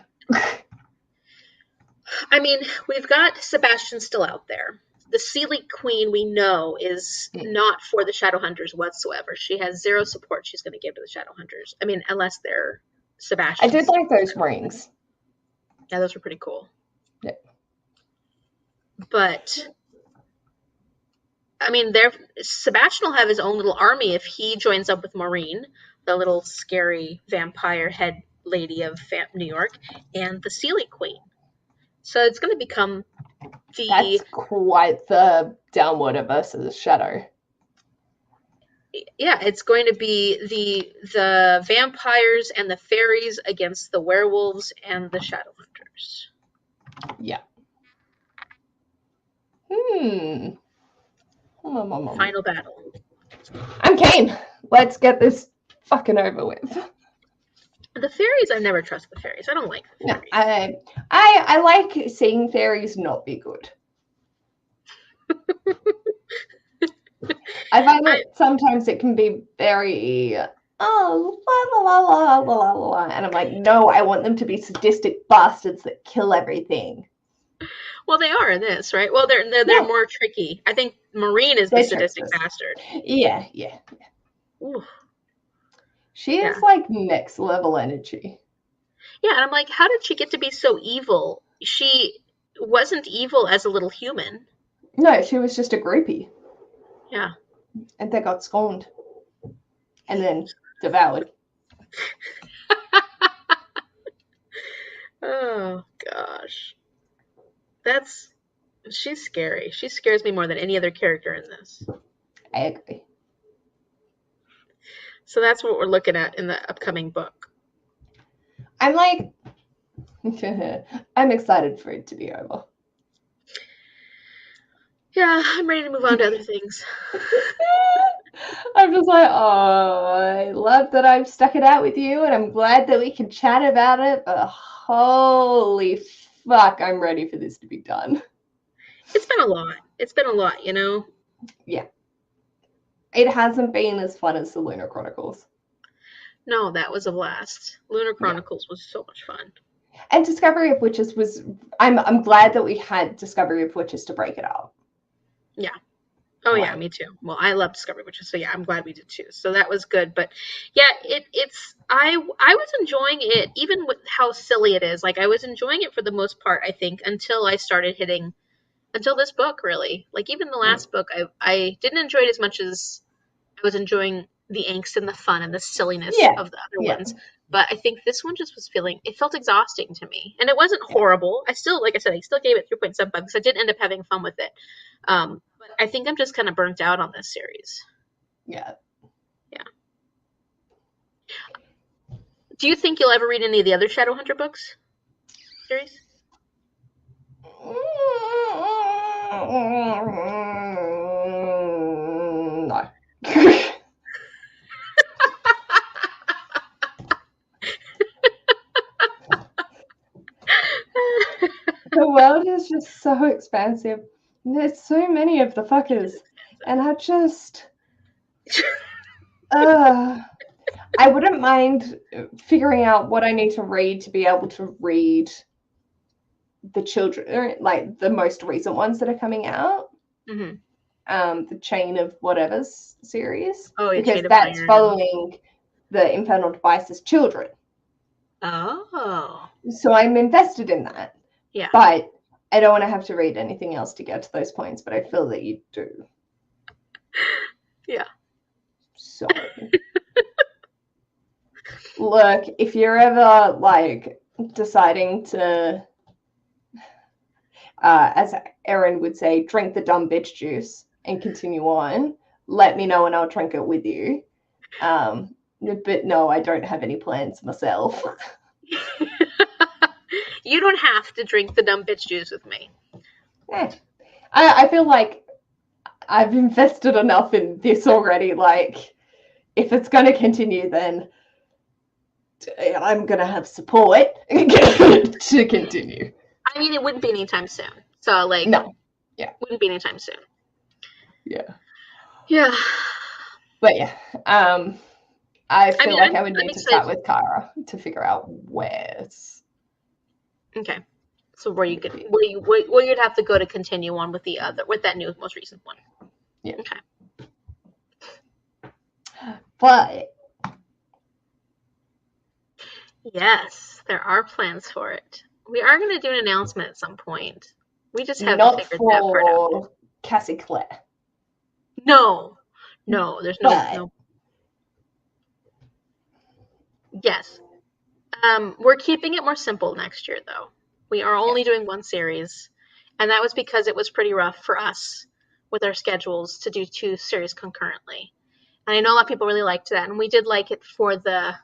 I mean, we've got Sebastian still out there. The Sealy Queen, we know, is not for the Shadowhunters whatsoever. She has zero support she's going to give to the Shadowhunters. I mean, unless they're Sebastian. I did like those rings. Yeah, those were pretty cool. Yeah. But I mean, Sebastian will have his own little army if he joins up with Maureen, the little scary vampire head lady of New York, and the Sealy Queen. So it's going to become That's quite the downward versus shadow. Yeah, it's going to be the vampires and the fairies against the werewolves and the Shadowhunters. Yeah. Final battle. I'm keen. Let's get this fucking over with. The fairies, I never trust the fairies. I don't like the fairies. No, I like seeing fairies not be good. I find that sometimes it can be very and I'm like, no, I want them to be sadistic bastards that kill everything. Well, they are in this, right? Well, they're more tricky. I think Maureen is the sadistic bastard. Yeah. Ooh. She is like next level energy. Yeah, and I'm like, how did she get to be so evil? She wasn't evil as a little human. No, she was just a groupie. Yeah. And they got scorned. And then devoured. Oh, gosh. She's scary. She scares me more than any other character in this. I agree. So that's what we're looking at in the upcoming book. I'm like, I'm excited for it to be over. Yeah, I'm ready to move on to other things. I'm just like, oh, I love that I've stuck it out with you, and I'm glad that we can chat about it, but holy fuck, I'm ready for this to be done. It's been a lot, you know? Yeah. It hasn't been as fun as the Lunar Chronicles. No, that was a blast. Lunar Chronicles was so much fun. And Discovery of Witches was, I'm glad that we had Discovery of Witches to break it up. Yeah. Oh, yeah, me too. Well, I love Discovery of Witches, so yeah, I'm glad we did too. So that was good. But yeah, I was enjoying it, even with how silly it is. Like, I was enjoying it for the most part, I think, until this book, really. Like, even the last book, I didn't enjoy it as much as I was enjoying the angst and the fun and the silliness of the other ones. But I think this one just it felt exhausting to me. And it wasn't horrible. I still, like I said, I still gave it 3.75 because I did end up having fun with it. But I think I'm just kind of burnt out on this series. Yeah. Do you think you'll ever read any of the other Shadowhunter books series? No. The world is just so expansive. There's so many of the fuckers. And I just... I wouldn't mind figuring out what I need to read to be able to read the children, like the most recent ones that are coming out. Mm-hmm. The Chain of Whatever's series. Oh, yeah, because that's following the Infernal Devices children. Oh. So I'm invested in that. Yeah. But I don't want to have to read anything else to get to those points, but I feel that you do. Yeah. So, look, if you're ever like deciding to, as Erin would say, drink the dumb bitch juice and continue on, let me know and I'll drink it with you. But no, I don't have any plans myself. You don't have to drink the dumb bitch juice with me. I feel like I've invested enough in this already. Like, if it's going to continue, then I'm going to have support to continue. I mean, it wouldn't be anytime soon. So, like, no. Yeah. Wouldn't be anytime soon. Yeah. Yeah. But yeah, I feel like I would need to chat with Kara to figure out where's. Okay. So where you'd have to go to continue on with that new most recent one. Yeah. Okay. But yes, there are plans for it. We are going to do an announcement at some point. We just haven't figured that part out. Not for Cassandra Clare. No, there's no. Yes. We're keeping it more simple next year, though. We are only doing one series, and that was because it was pretty rough for us with our schedules to do 2 series concurrently. And I know a lot of people really liked that, and we did like it for the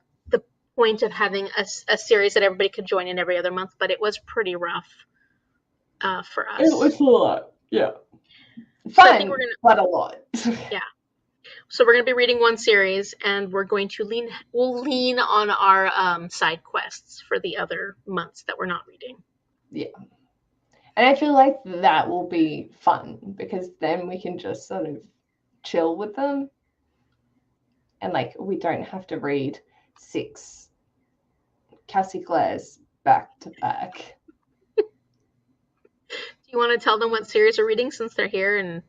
point of having a series that everybody could join in every other month, but it was pretty rough for us. It was a lot, yeah. Fun, so I think but a lot. Yeah. So we're going to be reading one series, and we're going to lean on our side quests for the other months that we're not reading. Yeah. And I feel like that will be fun, because then we can just sort of chill with them. And, like, we don't have to read 6 Cassie Clares back to back. Do you want to tell them what series we're reading since they're here? And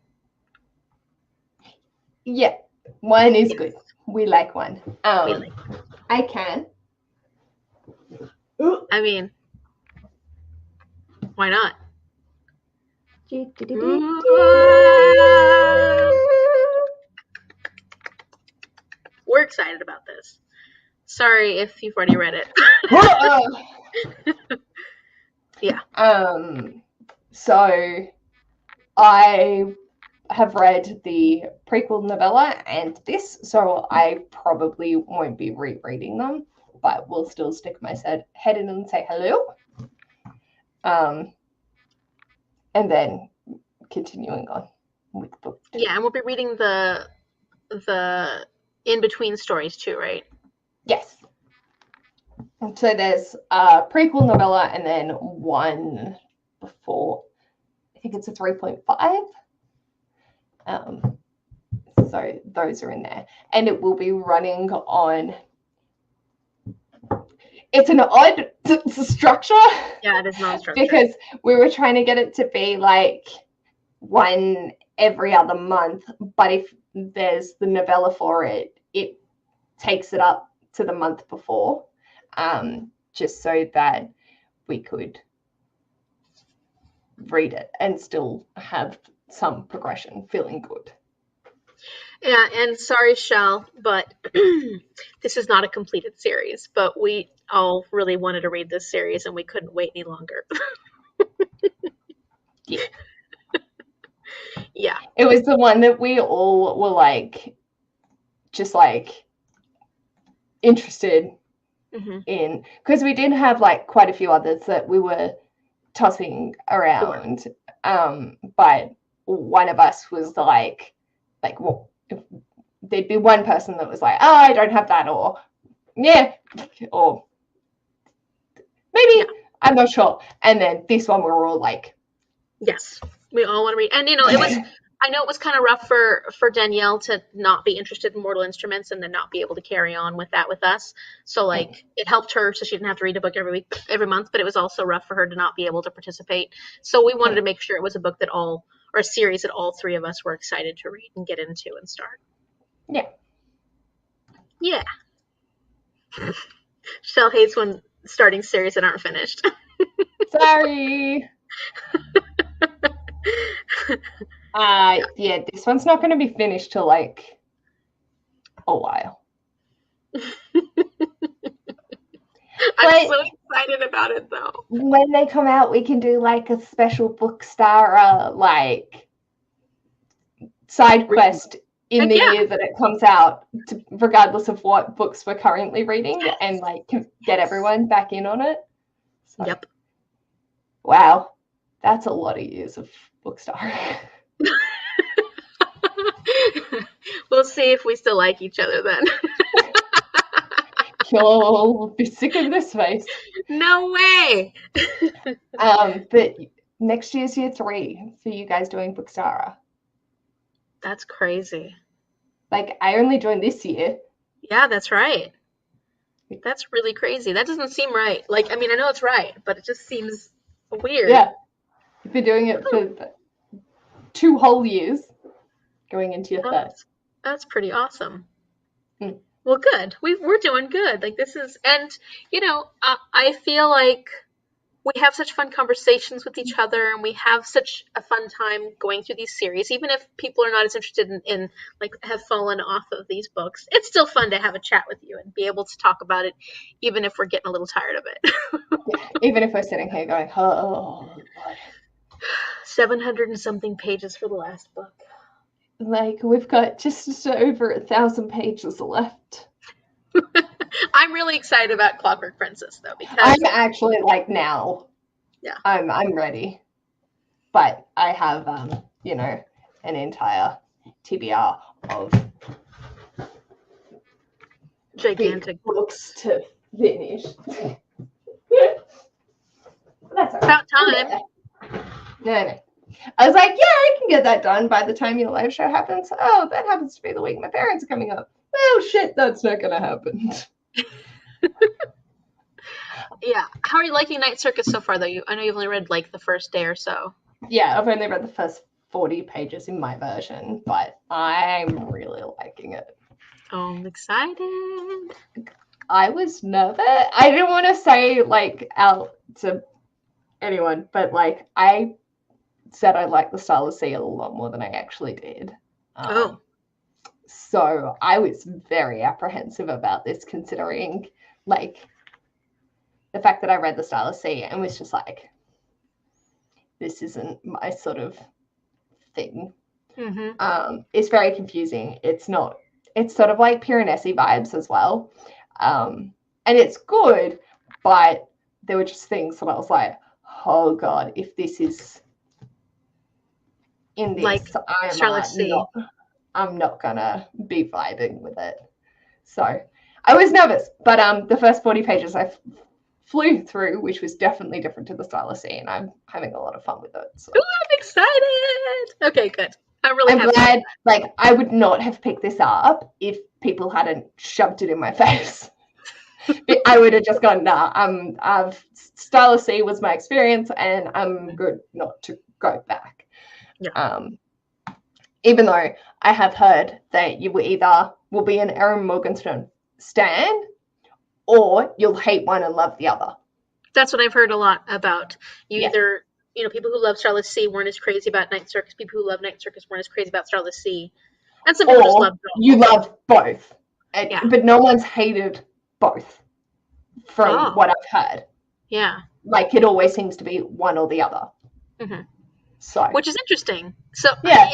yeah, one is good. We like one. I can. I mean, why not? We're excited about this. Sorry if you've already read it. Yeah. So I have read the prequel novella and this, so I probably won't be rereading them, but will still stick my head in and say hello. And then continuing on with book 2. Yeah, and we'll be reading the in-between stories too, right? Yes. So there's a prequel novella and then one before. I think it's a 3.5. So those are in there. And it will be running on... It's an odd structure. Yeah, it is non-structured. Because we were trying to get it to be like one every other month. But if there's the novella for it, it takes it up to the month before. Just so that we could read it and still have some progression, feeling good. Yeah, and sorry, Shell, but this is not a completed series, but we all really wanted to read this series and we couldn't wait any longer. Yeah. Yeah. It was the one that we all were like, just like interested in, because we did have like quite a few others that we were tossing around. Sure. But one of us was like, well, there'd be one person that was like, oh, I don't have that, or yeah, or maybe, I'm not sure. And then this one we were all like, yes, we all want to read. And it was, I know it was kind of rough for Danielle to not be interested in Mortal Instruments and then not be able to carry on with that with us. So like it helped her so she didn't have to read a book every month, but it was also rough for her to not be able to participate. So we wanted to make sure it was a book or a series that all 3 of us were excited to read and get into and start. Yeah. Yeah. Shell hates when starting series that aren't finished. Sorry. Yeah, this one's not going to be finished till like a while. I'm But so excited about it, though. when they come out, we can do like a special BookStara like side quest in the Yeah. year that it comes out, regardless of what books we're currently reading, and like get everyone back in on it. So, Yep. wow, that's a lot of years of BookStara. We'll see if we still like each other then. You'll be sick of this face. No way. But next year's year 3 for you guys doing BookStara. That's crazy. Like, I only joined this year. Yeah, that's right. That's really crazy. That doesn't seem right. Like, I mean, I know it's right, but it just seems weird. Yeah. You've been doing it for 2 whole years, going into your third. That's pretty awesome. Mm. Well, good. We're doing good. Like, this is, and, you know, I feel like we have such fun conversations with each other, and we have such a fun time going through these series. Even if people are not as interested in like have fallen off of these books, it's still fun to have a chat with you and be able to talk about it, even if we're getting a little tired of it. Yeah, even if we're sitting here going, oh, God. 700 and something pages for the last book. Like, we've got just over 1,000 pages left. I'm really excited about Clockwork Princess, though, because I'm actually like now. Yeah. I'm ready. But I have you know, an entire TBR of gigantic books to finish. That's about time. No. I was like, yeah, I can get that done by the time your live show happens. Oh, that happens to be the week my parents are coming up. Well, shit, that's not gonna happen. Yeah. How are you liking Night Circus so far, though? I know you've only read like the first day or so. Yeah, I've only read the first 40 pages in my version, but I'm really liking it. Oh, I'm excited. I was nervous. I didn't want to say like out to anyone, but like I said I liked the style of sea a lot more than I actually did. So I was very apprehensive about this, considering like the fact that I read the style of sea and was just like, this isn't my sort of thing. Mm-hmm. It's very confusing. It's not. It's sort of like Piranesi vibes as well, and it's good, but there were just things that I was like, oh God, if this is in this, Like I'm not gonna be vibing with it. So I was nervous, but the first 40 pages I flew through, which was definitely different to the style of sea, and I'm having a lot of fun with it. So. Ooh, I'm excited. Okay, good. I'm glad. Like, I would not have picked this up if people hadn't shoved it in my face. I would have just gone, nah. Style of sea was my experience, and I'm good not to go back. Yeah. Even though I have heard that you will be an Erin Morgenstern stan, or you'll hate one and love the other. That's what I've heard a lot about. Either, you know, people who love Starless Sea weren't as crazy about Night Circus. People who love Night Circus weren't as crazy about Starless Sea. And some people just love both. You love both. But no one's hated both from what I've heard. Yeah. Like, it always seems to be one or the other. Mm-hmm. So. Which is interesting. So yeah.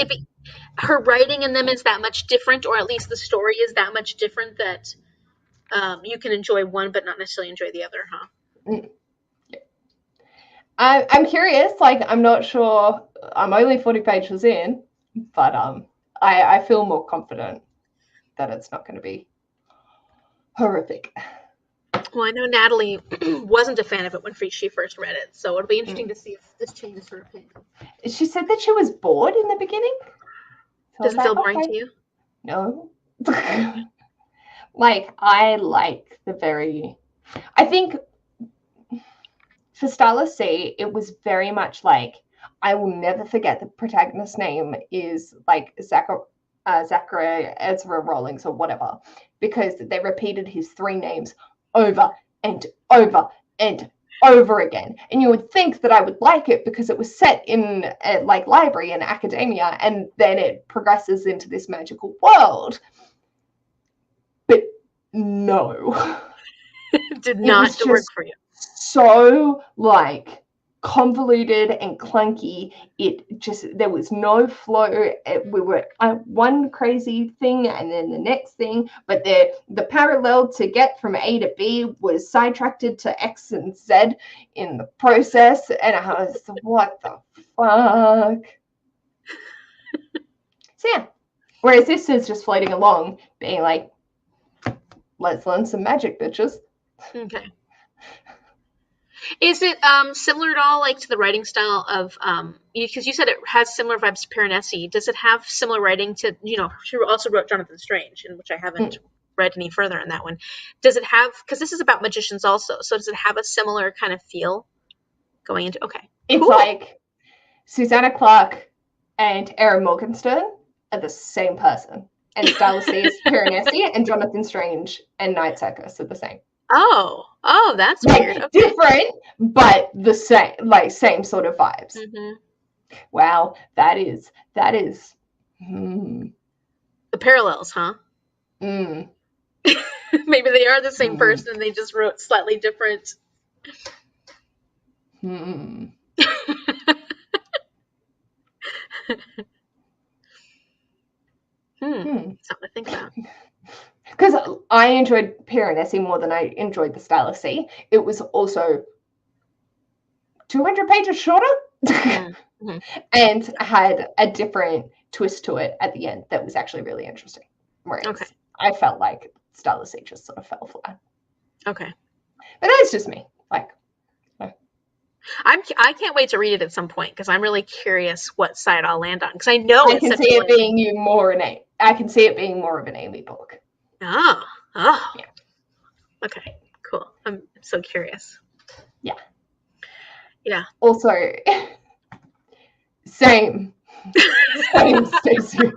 Her writing in them is that much different, or at least the story is that much different that you can enjoy one but not necessarily enjoy the other, huh? Mm. Yeah. I'm curious. Like, I'm not sure. I'm only 40 pages in, but I feel more confident that it's not going to be horrific. Well, I know Natalie wasn't a fan of it when she first read it, so it'll be interesting to see if this changes her opinion. She said that she was bored in the beginning. So does it feel boring to you? No. Like, I like I think for Starless Sea, it was very much like, I will never forget the protagonist's name is like Zachary Ezra Rawlings or whatever, because they repeated his 3 names over and over and over again. And you would think that I would like it because it was set in a, like, library and academia, and then it progresses into this magical world. But no. Did It was not work just for you. so, like, convoluted and clunky. It just, there was no flow. We were one crazy thing and then the next thing, but the parallel to get from A to B was sidetracked to X and Z in the process, and I was, what the fuck? So yeah, whereas this is just floating along, being like, let's learn some magic, bitches. Okay. Is it similar at all, like, to the writing style of because you said it has similar vibes to Piranesi? Does it have similar writing to, she also wrote Jonathan Strange, in which I haven't read any further in that one. Does it have, because this is about magicians also, so does it have a similar kind of feel going into? Okay, It's cool. like Susanna Clarke and Erin Morgenstern are the same person, and Stylistes Piranesi and Jonathan Strange and Night Circus are the same. Oh, that's like, weird. Okay. Different, but the same, like, same sort of vibes. Mm-hmm. Wow, that is. The parallels, huh? Mm. Maybe they are the same person and they just wrote slightly different. Hmm. Something to think about. Because I enjoyed Piranesi more than I enjoyed the Stylistes. It was also 200 pages shorter. Mm-hmm. And had a different twist to it at the end that was actually really interesting. Whereas I felt like Stylistes just sort of fell flat. Okay. But that's just me. Like, I can't wait to read it at some point because I'm really curious what side I'll land on, because I know I can see it being more of an Amy book. Oh. Yeah. Okay, cool. I'm so curious. Yeah. Also, same, Stacey.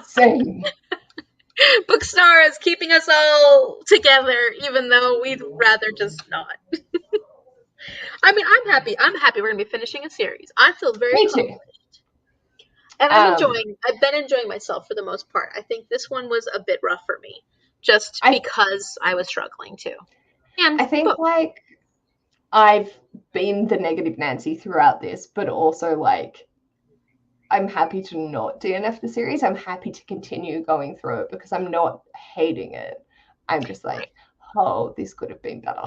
Same. BookStara is keeping us all together, even though we'd rather just not. I mean, I'm happy. We're gonna be finishing a series. I feel very accomplished. And I've been enjoying myself for the most part. I think this one was a bit rough for me, just because I was struggling too. And I think, like, I've been the negative Nancy throughout this, but also, like, I'm happy to not DNF the series. I'm happy to continue going through it because I'm not hating it. I'm just like, oh, this could have been better.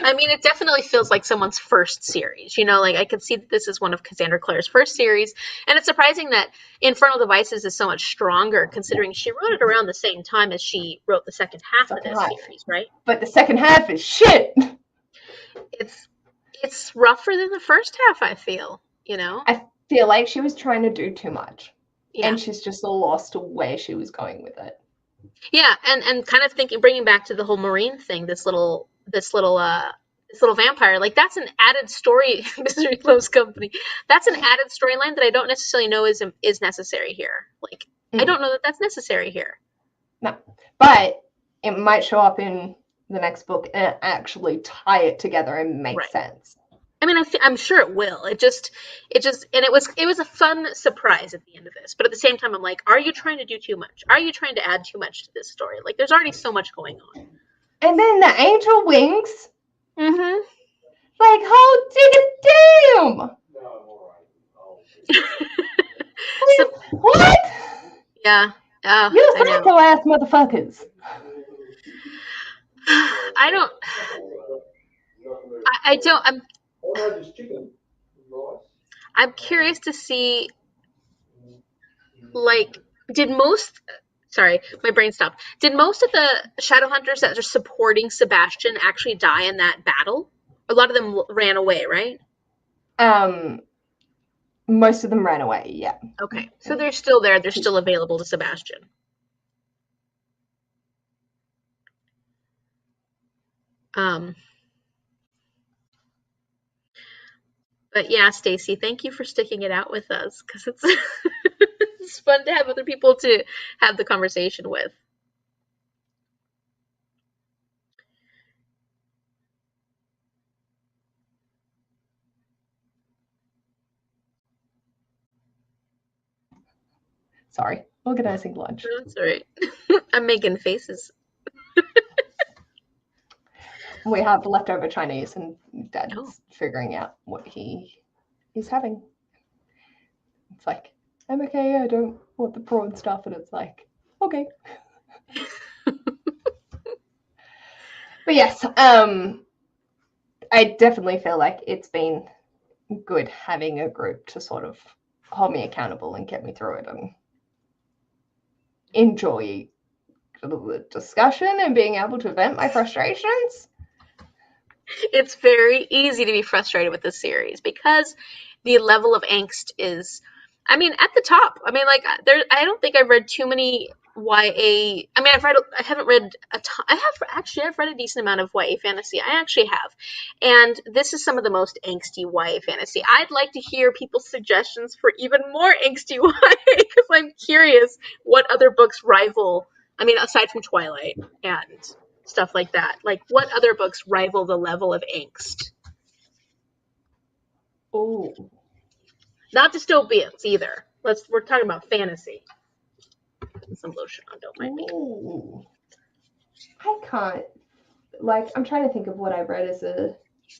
I mean, it definitely feels like someone's first series. Like, I can see that this is one of Cassandra Clare's first series, and it's surprising that Infernal Devices is so much stronger, considering she wrote it around the same time as she wrote the second half of this series, right? But the second half is shit. It's rougher than the first half, I feel. I feel like she was trying to do too much, and Yeah. she's just lost where she was going with it. Yeah, and kind of bringing back to the whole Marine thing, this little vampire, like, that's an added story. Mystery Clothes Company, that's an added storyline that I don't necessarily know is necessary here. Like, I don't know that that's necessary here. No, but it might show up in the next book and actually tie it together and make sense. I mean, I'm sure it will. It just, and it was a fun surprise at the end of this. But at the same time, I'm like, are you trying to do too much? Are you trying to add too much to this story? Like, there's already so much going on. And then the angel wings. Mm-hmm. Like, oh, damn! What? Yeah. You psycho-ass motherfuckers. I don't. I'm curious to see, like, sorry, my brain stopped. Did most of the Shadowhunters that are supporting Sebastian actually die in that battle? A lot of them ran away, right? Most of them ran away, yeah. Okay, so they're still there. They're still available to Sebastian. But yeah, Stacey, thank you for sticking it out with us, because it's it's fun to have other people to have the conversation with. Sorry, organizing lunch. No, that's all right. I'm making faces. We have leftover Chinese, and Oh. Dad's figuring out what he is having. It's like, I'm okay, I don't want the prawn stuff, and it's like, okay. But yes, I definitely feel like it's been good having a group to sort of hold me accountable and get me through it and enjoy the discussion and being able to vent my frustrations. It's very easy to be frustrated with this series because the level of angst is, I mean, at the top. I mean, like, I don't think I've read too many YA. I mean, I haven't read a ton. I've read a decent amount of YA fantasy. I actually have. And this is some of the most angsty YA fantasy. I'd like to hear people's suggestions for even more angsty YA because I'm curious what other books rival, I mean, aside from Twilight and stuff like that. Like, what other books rival the level of angst? Oh. Not dystopians either. We're talking about fantasy. Some lotion on, don't mind me. Ooh. I can't, like, I'm trying to think of what I read as a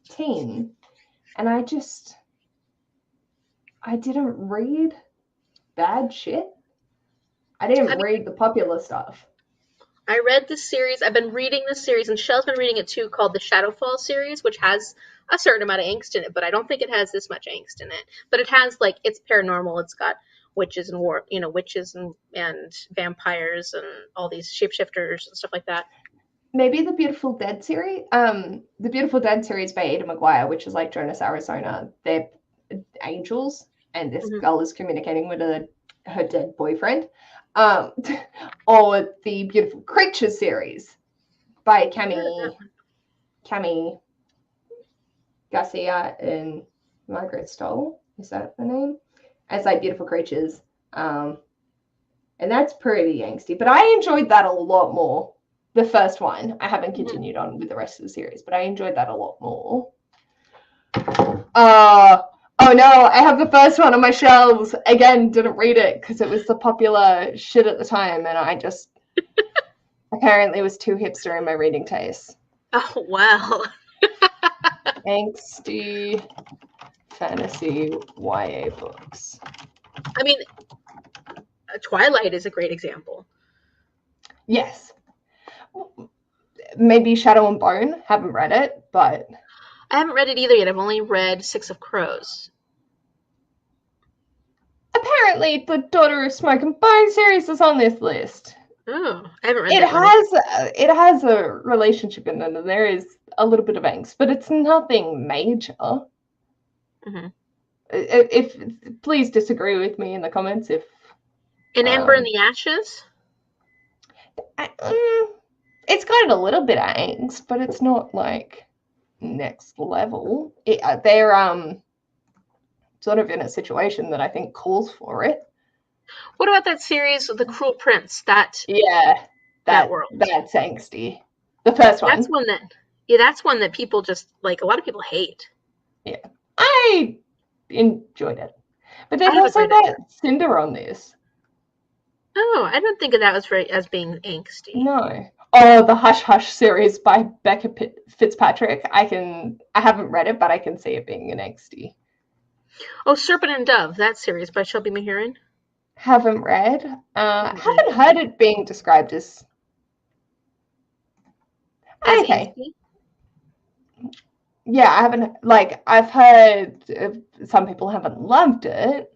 teen, and I didn't read bad shit. I didn't read the popular stuff. I read this series. I've been reading this series, and Shell's been reading it too, called the Shadowfall series, which has a certain amount of angst in it, but I don't think it has this much angst in it. But it has, like, it's paranormal. It's got witches and witches and vampires and all these shapeshifters and stuff like that. Maybe the Beautiful Dead series. The Beautiful Dead series by Ada McGuire, which is like Jonas, Arizona. They're angels, and this girl is communicating with her dead boyfriend. Or the Beautiful Creatures series by Cami Garcia and Margaret Stoll. Is that the name? It's like Beautiful Creatures. And that's pretty angsty. But I enjoyed that a lot more. The first one. I haven't continued on with the rest of the series, but I enjoyed that a lot more. Oh no, I have the first one on my shelves. Again, didn't read it because it was the popular shit at the time, and I just apparently was too hipster in my reading taste. Oh, wow. Angsty fantasy YA books. I mean, Twilight is a great example. Yes. Maybe Shadow and Bone. Haven't read it, but I haven't read it either yet. I've only read Six of Crows. Apparently, the Daughter of Smoke and Bone series is on this list. Oh, I haven't read that. It has a relationship in it, and there is a little bit of angst, but it's nothing major. Mm-hmm. If please disagree with me in the comments. If An Ember in the Ashes. It's got a little bit of angst, but it's not like next level. They're sort of in a situation that I think calls for it. What about that series, The Cruel Prince? That world. That's angsty. The first one. That's one that people just, like, a lot of people hate. Yeah, I enjoyed it, but there's also that Cinder on this. Oh, I don't think of that as being angsty. No. Oh, the Hush Hush series by Becca Fitzpatrick. I haven't read it, but I can see it being an angsty. Oh, Serpent and Dove, that series by Shelby Mahurin. Haven't read. Haven't heard it being described as okay. Angsty? Yeah, I haven't. Like, I've heard some people haven't loved it,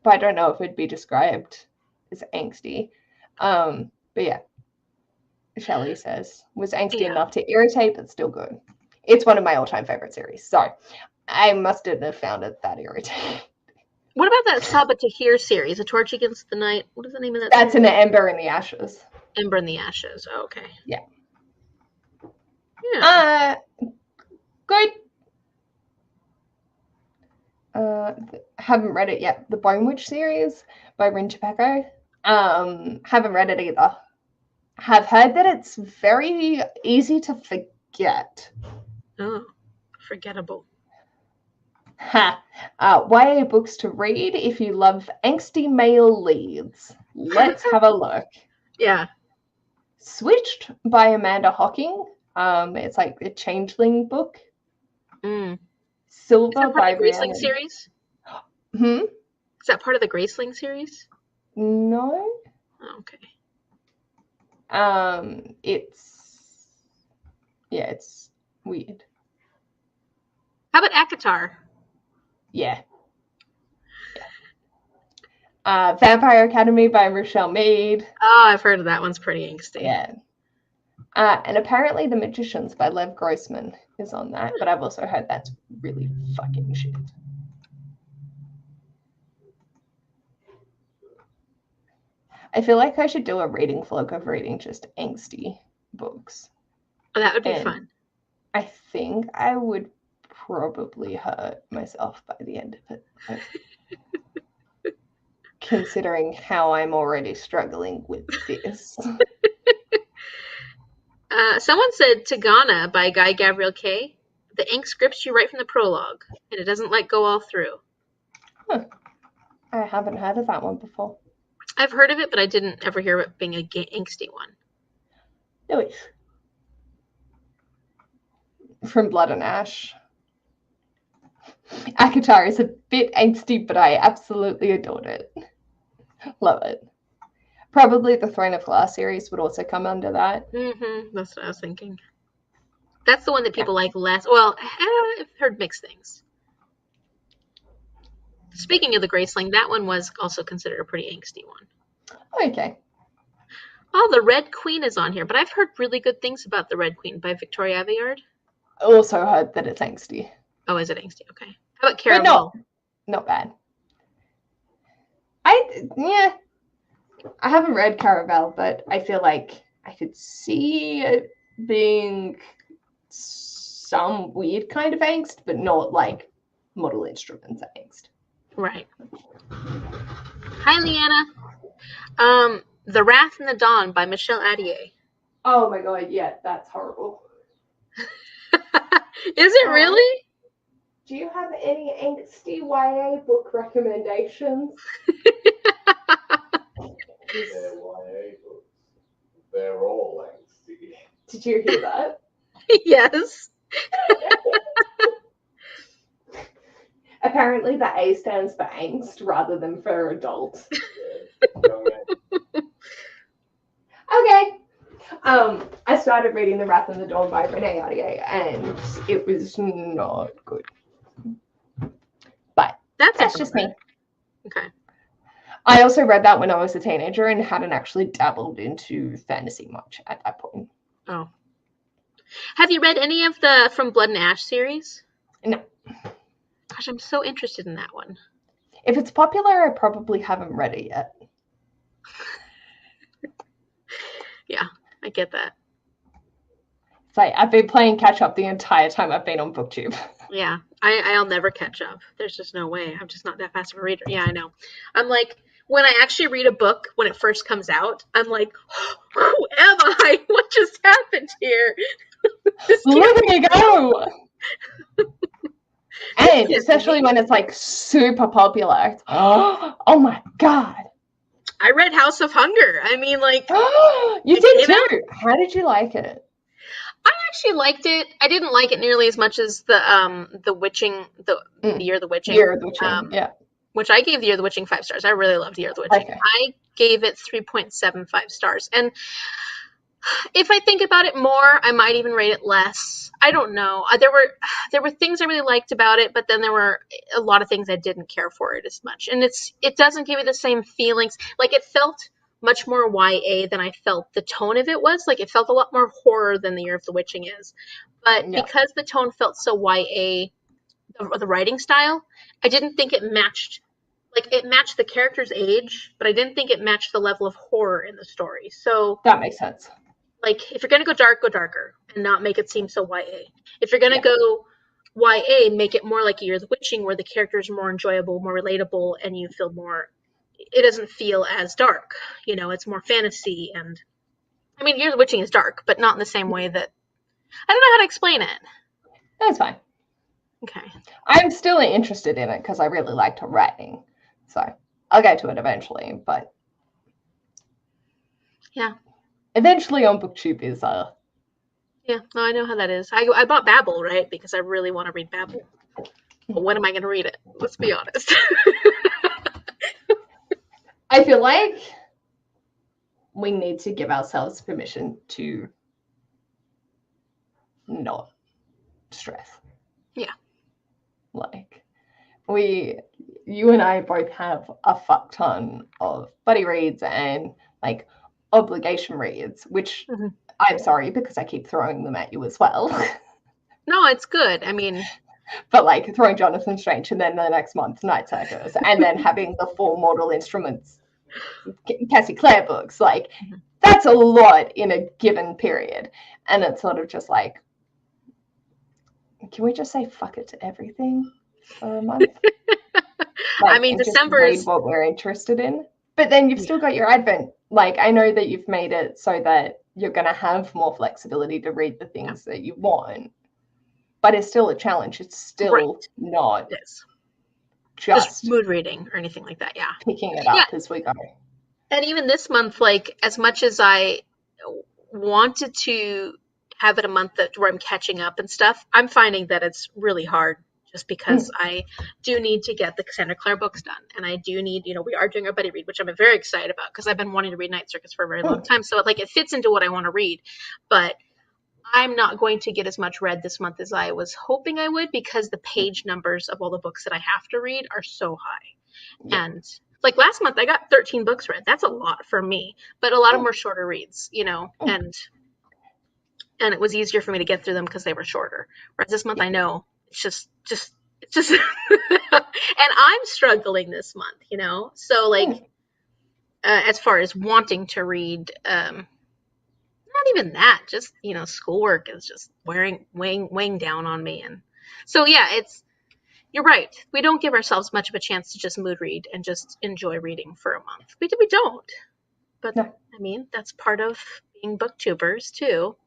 but I don't know if it'd be described as angsty. But yeah, Shelley says was angsty enough to irritate, but still good. It's one of my all-time favorite series. So I mustn't have found it that irritating. What about that Saba Tahir series, A Torch Against the Night? What is the name of that? That's series? An Ember in the Ashes. Ember in the Ashes. Oh, okay. Yeah. Yeah. Good. Haven't read it yet. The Bone Witch series by Rin Chapeko. Haven't read it either. Have heard that it's very easy to forget. Oh, forgettable. YA books to read if you love angsty male leads. Let's have a look. Yeah. Switched by Amanda Hocking. It's like a Changeling book. Mm. Is Silver that part by of the Graceling Rhiannon. series? Hmm? Is that part of the Graceling series? No. Oh, okay. It's weird. How about Akatar? Yeah. Vampire Academy by Rochelle Mead. Oh, I've heard of that one's pretty angsty. Yeah. And apparently The Magicians by Lev Grossman is on that, but I've also heard that's really fucking shit. I feel like I should do a reading vlog of reading just angsty books. Oh, that would be fun. I think I would probably hurt myself by the end of it. Like, considering how I'm already struggling with this. Someone said Tagana by Guy Gabriel Kay. The ink grips you right from the prologue, and it doesn't let go all through. Huh. I haven't heard of that one before. I've heard of it, but I didn't ever hear of it being a angsty one. Nice. From Blood and Ash. Akatar is a bit angsty, but I absolutely adored it. Love it. Probably the Throne of Glass series would also come under that. That's what I was thinking. That's the one that people like less. Well, I've heard mixed things. Speaking of the Graceling, that one was also considered a pretty angsty one. Okay. Oh, the Red Queen is on here, but I've heard really good things about the Red Queen by Victoria Aveyard. I also heard that it's angsty. Oh, is it angsty? Okay. How about Caraval? Not bad. I haven't read Caraval, but I feel like I could see it being some weird kind of angst, but not like Model Instruments angst. Right. Hi, Leanna. The Wrath and the Dawn by Michelle Adier. Oh my god, yeah, that's horrible. Is it really? Do you have any angsty YA book recommendations? They're YA books. They're all angsty. Did you hear that? Yes. Apparently the A stands for angst rather than for adult. Okay. I started reading The Wrath and the Dawn by Renee Ahdieh, and it was not good. But that's just me. Okay. I also read that when I was a teenager and hadn't actually dabbled into fantasy much at that point. Oh. Have you read any of the From Blood and Ash series? No. Gosh, I'm so interested in that one. If it's popular, I probably haven't read it yet. Yeah, I get that. It's like I've been playing catch up the entire time I've been on BookTube. Yeah, I'll never catch up. There's just no way. I'm just not that fast of a reader. Yeah, I know. I'm like, when I actually read a book when it first comes out, I'm like, who am I? What just happened here? Look at me go! And especially when it's like super popular. Oh my god. I read House of Hunger. I mean, like, you did too. How did you like it? I actually liked it. I didn't like it nearly as much as the Witching, the Year of the Witching. Year of the Witching, yeah. Which I gave the Year of the Witching 5 stars. I really loved the Year of the Witching. Okay. I gave it 3.75 stars. And if I think about it more, I might even rate it less. I don't know. There were things I really liked about it, but then there were a lot of things I didn't care for it as much. And it doesn't give me the same feelings. Like, it felt much more YA than I felt the tone of it was. Like, it felt a lot more horror than the Year of the Witching is. But because the tone felt so YA, the writing style, I didn't think it matched. Like, it matched the character's age, but I didn't think it matched the level of horror in the story. So that makes sense. Like, if you're going to go dark, go darker and not make it seem so YA. If you're going to go YA, make it more like Year of the Witching, where the characters are more enjoyable, more relatable, and you feel more, it doesn't feel as dark. You know, it's more fantasy. And I mean, Year of the Witching is dark, but not in the same way that, I don't know how to explain it. That's fine. Okay. I'm still interested in it because I really liked her writing. So I'll get to it eventually, but Yeah. Eventually on BookTube is Yeah, no, I know how that is. I bought Babbel, right? Because I really want to read Babbel. But when am I going to read it? Let's be honest. I feel like we need to give ourselves permission to not stress. Yeah. Like, you and I both have a fuck ton of buddy reads and like obligation reads, which I'm sorry because I keep throwing them at you as well. No, it's good. I mean, but like throwing Jonathan Strange and then the next month Night Circus and then having the 4 Mortal Instruments Cassie Clare books, like that's a lot in a given period. And it's sort of just like, can we just say fuck it to everything for a month? I mean, December is what we're interested in. But then you've still got your Advent. Like, I know that you've made it so that you're going to have more flexibility to read the things that you want. But it's still a challenge. It's still not just mood reading or anything like that. Yeah. Picking it up as we go. And even this month, like, as much as I wanted to have it a month where I'm catching up and stuff, I'm finding that it's really hard just because I do need to get the Cassandra Clare books done. And I do need, we are doing our buddy read, which I'm very excited about because I've been wanting to read Night Circus for a very long time. So it fits into what I want to read. But I'm not going to get as much read this month as I was hoping I would because the page numbers of all the books that I have to read are so high. Yeah. And like last month, I got 13 books read. That's a lot for me, but a lot of them were shorter reads, and it was easier for me to get through them because they were shorter. Whereas this month, I know it's just, and I'm struggling this month, So like, as far as wanting to read, not even that, just, schoolwork is just weighing down on me. And so, yeah, you're right. We don't give ourselves much of a chance to just mood read and just enjoy reading for a month. We don't. But, I mean, that's part of being booktubers, too.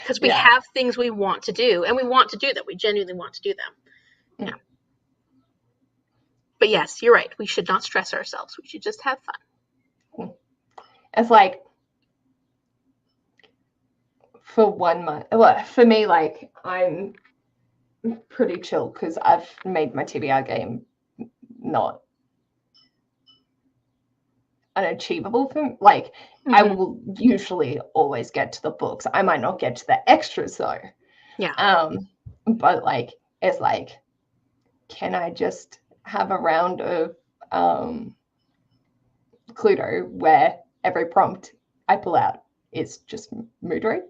Because we have things we want to do, and we want to do them. We genuinely want to do them. Yeah. But, yes, you're right. We should not stress ourselves. We should just have fun. It's like, for 1 month, for me, like, I'm pretty chill because I've made my TBR game not unachievable for me. Like, I will usually always get to the books. I might not get to the extras though. Yeah. But like, it's like, can I just have a round of Cluedo where every prompt I pull out is just mood read?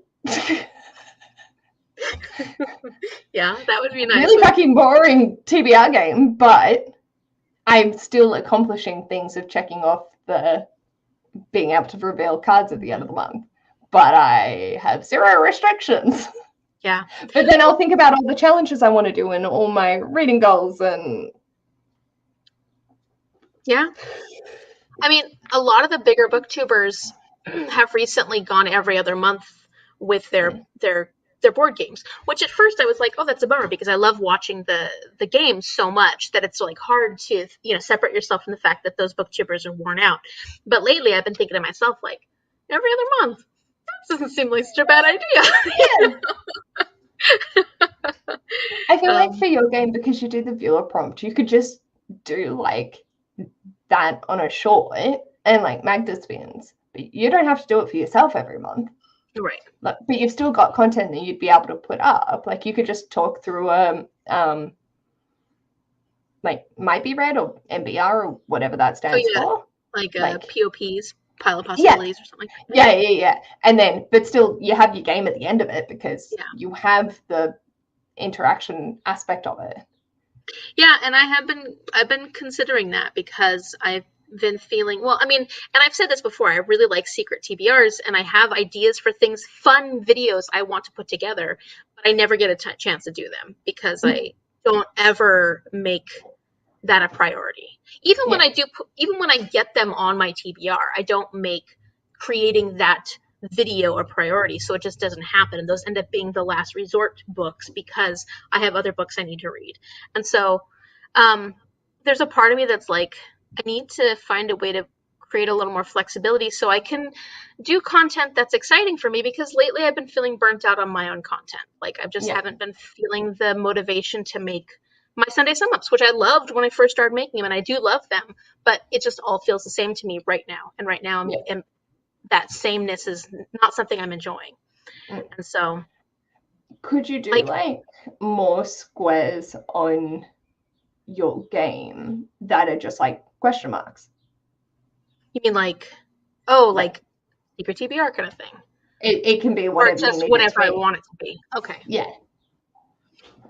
Yeah, that would be nice. Really fucking boring TBR game, but I'm still accomplishing things of checking off the being able to reveal cards at the end of the month. But I have 0 restrictions. Yeah. But then I'll think about all the challenges I want to do and all my reading goals and... Yeah. I mean, a lot of the bigger booktubers have recently gone every other month with their board games, which at first I was like, oh, that's a bummer because I love watching the games so much that it's like hard to, separate yourself from the fact that those booktubers are worn out. But lately I've been thinking to myself, like, every other month, that doesn't seem like such a bad idea. I feel like for your game, because you do the viewer prompt, you could just do like that on a short and like Magda spins. But you don't have to do it for yourself every month. Right. But you've still got content that you'd be able to put up. Like you could just talk through like Might Be Read or MBR or whatever that stands for. Like POPs, Pile of Possibilities or something like that. Yeah. And then, but still you have your game at the end of it because you have the interaction aspect of it. Yeah, and I've been considering that because I've been feeling, well, I mean, and I've said this before, I really like secret TBRs and I have ideas for things, fun videos I want to put together, but I never get a chance to do them because I don't ever make that a priority. Even when I get them on my TBR, I don't make creating that video a priority, so it just doesn't happen, and those end up being the last resort books because I have other books I need to read. And so there's a part of me that's like, I need to find a way to create a little more flexibility so I can do content that's exciting for me, because lately I've been feeling burnt out on my own content. Like I just haven't been feeling the motivation to make my Sunday sum ups, which I loved when I first started making them, and I do love them, but it just all feels the same to me right now. And right now that sameness is not something I'm enjoying. And so could you do like more squares on your game that are just like question marks? You mean like, like secret TBR kind of thing? It can be whatever, or just you need whatever it to be. I want it to be. Okay. Yeah.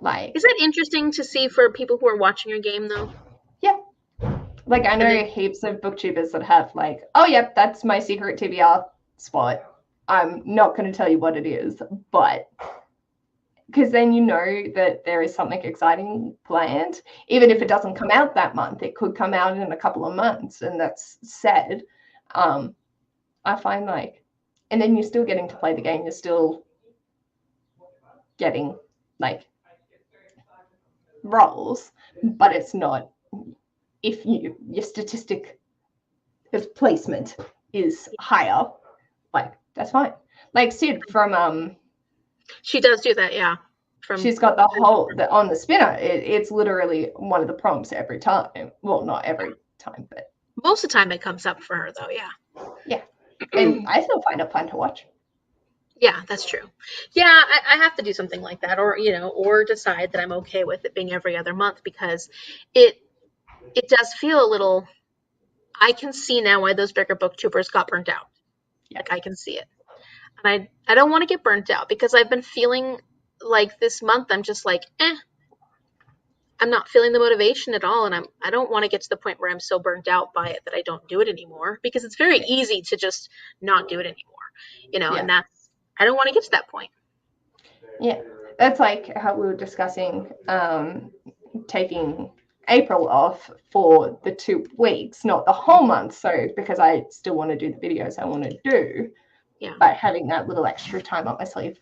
Like, is that interesting to see for people who are watching your game though? Yeah. Like I know heaps of booktubers that have like, oh yep, that's my secret TBR spot. I'm not going to tell you what it is, but because then you know that there is something exciting planned. Even if it doesn't come out that month, it could come out in a couple of months, and that's sad. I find like, and then you're still getting to play the game. You're still getting like roles, but it's not, if your statistic of placement is higher, like that's fine. Like Sid from she does do that, yeah. She's got the whole on the spinner. It's literally one of the prompts every time. Well, not every time, but most of the time it comes up for her though. Yeah, and I still find it fun to watch. Yeah, that's true. Yeah, I have to do something like that, or or decide that I'm okay with it being every other month, because it does feel a little. I can see now why those bigger booktubers got burnt out. Yeah. Like I can see it, and I don't want to get burnt out, because I've been feeling like this month I'm just like, I'm not feeling the motivation at all, and I don't want to get to the point where I'm so burnt out by it that I don't do it anymore, because it's very easy to just not do it anymore, and that's, I don't want to get to that point. Yeah, that's like how we were discussing taking April off for the 2 weeks, not the whole month. So because I still want to do the videos I want to do, but having that little extra time up my sleeve.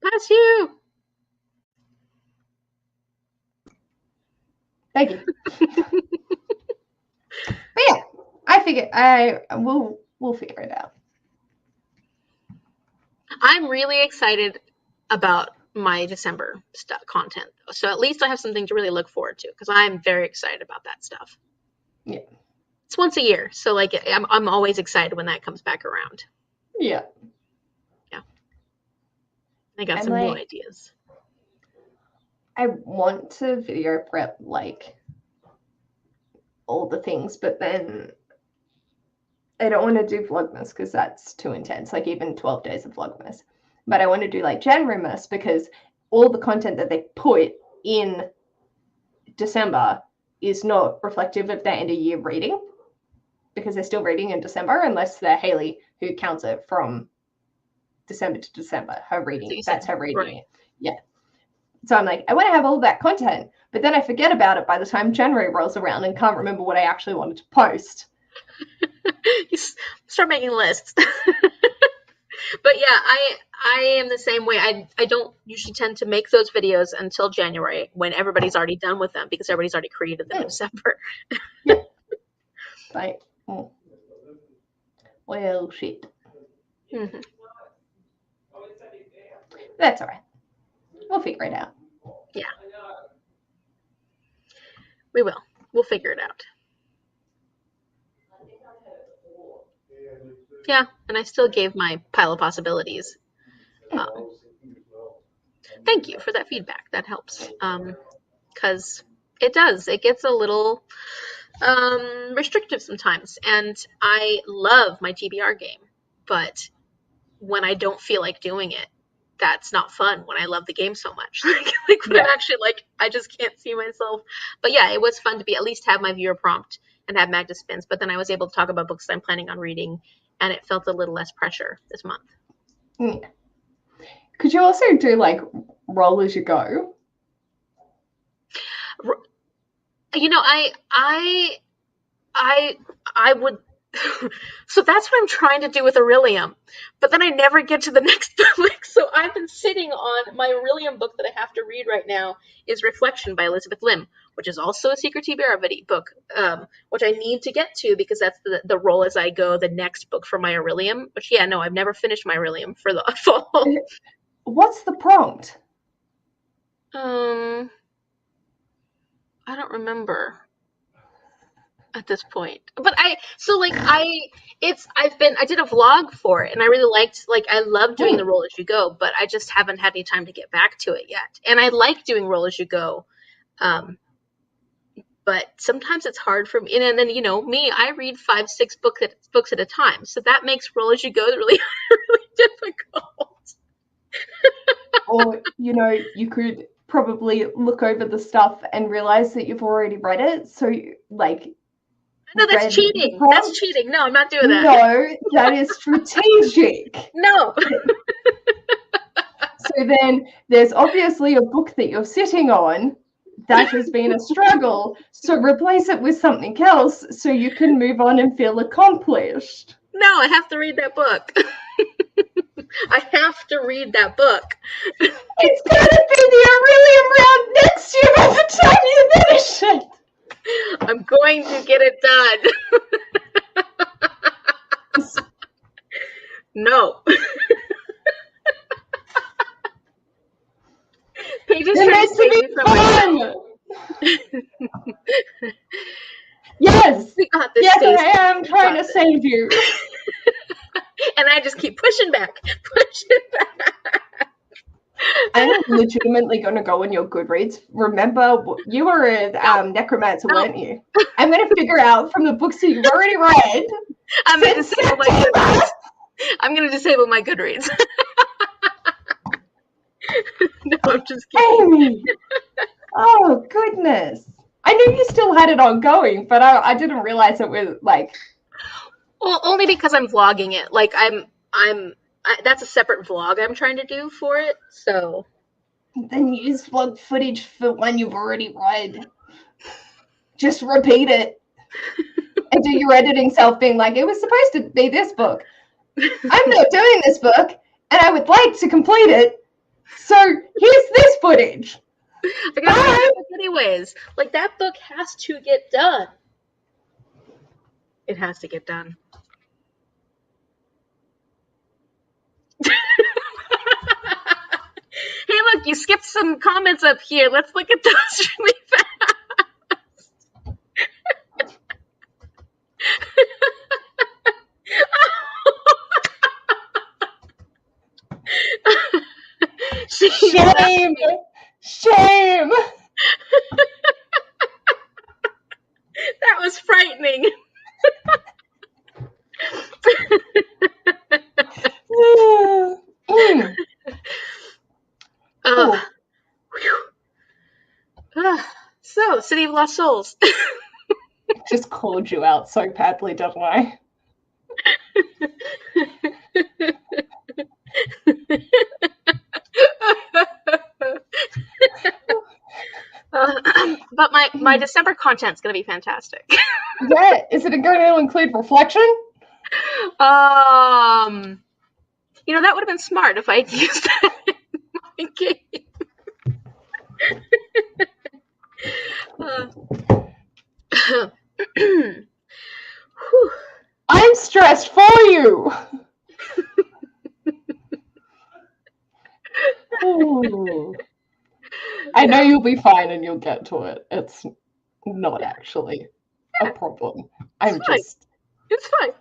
That's you. Thank you. But yeah, I figure we'll figure it out. I'm really excited about my December content, so at least I have something to really look forward to, because I'm very excited about that stuff. Yeah, it's once a year, so like I'm always excited when that comes back around. Yeah. I got some new ideas. I want to video prep like all the things, but then I don't want to do Vlogmas because that's too intense, like even 12 days of Vlogmas. But I want to do like Januarymas, because all the content that they put in December is not reflective of their end of year reading, because they're still reading in December, unless they're Haley, who counts it from December to December, her reading. That's her reading. Right. Yeah. So I'm like, I want to have all that content, but then I forget about it by the time January rolls around and can't remember what I actually wanted to post. You start making lists. But yeah, I am the same way. I don't usually tend to make those videos until January, when everybody's already done with them, because everybody's already created them in December. Yeah. Like, well, shit. Mm-hmm. That's all right. We'll figure it out. Yeah. We will. We'll figure it out. Yeah, and I still gave my pile of possibilities. Thank you for that feedback. That helps. Because it does. It gets a little restrictive sometimes. And I love my TBR game. But when I don't feel like doing it, that's not fun when I love the game so much. like when I'm actually like, I just can't see myself. But yeah, it was fun to at least have my viewer prompt and have Magda spins. But then I was able to talk about books I'm planning on reading, and it felt a little less pressure this month. Yeah. Could you also do like roll as you go? I would. So that's what I'm trying to do with Aurelium, but then I never get to the next book. So I've been sitting on my Aurelium book that I have to read right now is Reflection by Elizabeth Lim, which is also a Secret TBR book, which I need to get to because that's the Roll As I Go, the next book for my Aurelium. Which, yeah, no, I've never finished my Aurelium for the fall. What's the prompt? I don't remember at this point, but I did a vlog for it, and I really liked, I love doing the Roll As You Go, but I just haven't had any time to get back to it yet. And I like doing Roll As You Go, but sometimes it's hard for me. And then, me, I read 5-6 books at a time, so that makes Roll As You Go really really difficult. Or you could probably look over the stuff and realize that you've already read it, so no, that's cheating. That's cheating. No, I'm not doing that. No, that is strategic. No. So then there's obviously a book that you're sitting on that has been a struggle. So replace it with something else so you can move on and feel accomplished. No, I have to read that book. I have to read that book. It's going to be the Aurelium round next year by the time you finish it. I'm going to get it done. No. Paige's trying to save me from myself. Yes. We got this, yes, Stacey. I am trying to save you. And I just keep pushing back. I'm legitimately going to go on your Goodreads. Remember, you were a necromancer, weren't you? I'm going to figure out from the books that you've already read. I'm going to disable my Goodreads. I'm going to disable my Goodreads. No, I'm just kidding. Amy! Oh, goodness. I knew you still had it ongoing, but I didn't realize it was Well, only because I'm vlogging it. That's a separate vlog I'm trying to do for it, so. Then use vlog footage for one you've already read. Just repeat it. And do your editing self being like, it was supposed to be this book. I'm not doing this book, and I would like to complete it. So here's this footage. I gotta read the book anyways. That book has to get done. It has to get done. Hey, look, you skipped some comments up here. Let's look at those really fast. Shame! Shame! That was frightening. So, City of Lost Souls. Just called you out so badly, don't I? But my December content's going to be fantastic. Yeah, is it going to include reflection? That would have been smart if I'd used that in my game. I'm stressed for you. I know you'll be fine and you'll get to it. It's not actually a problem. It's fine.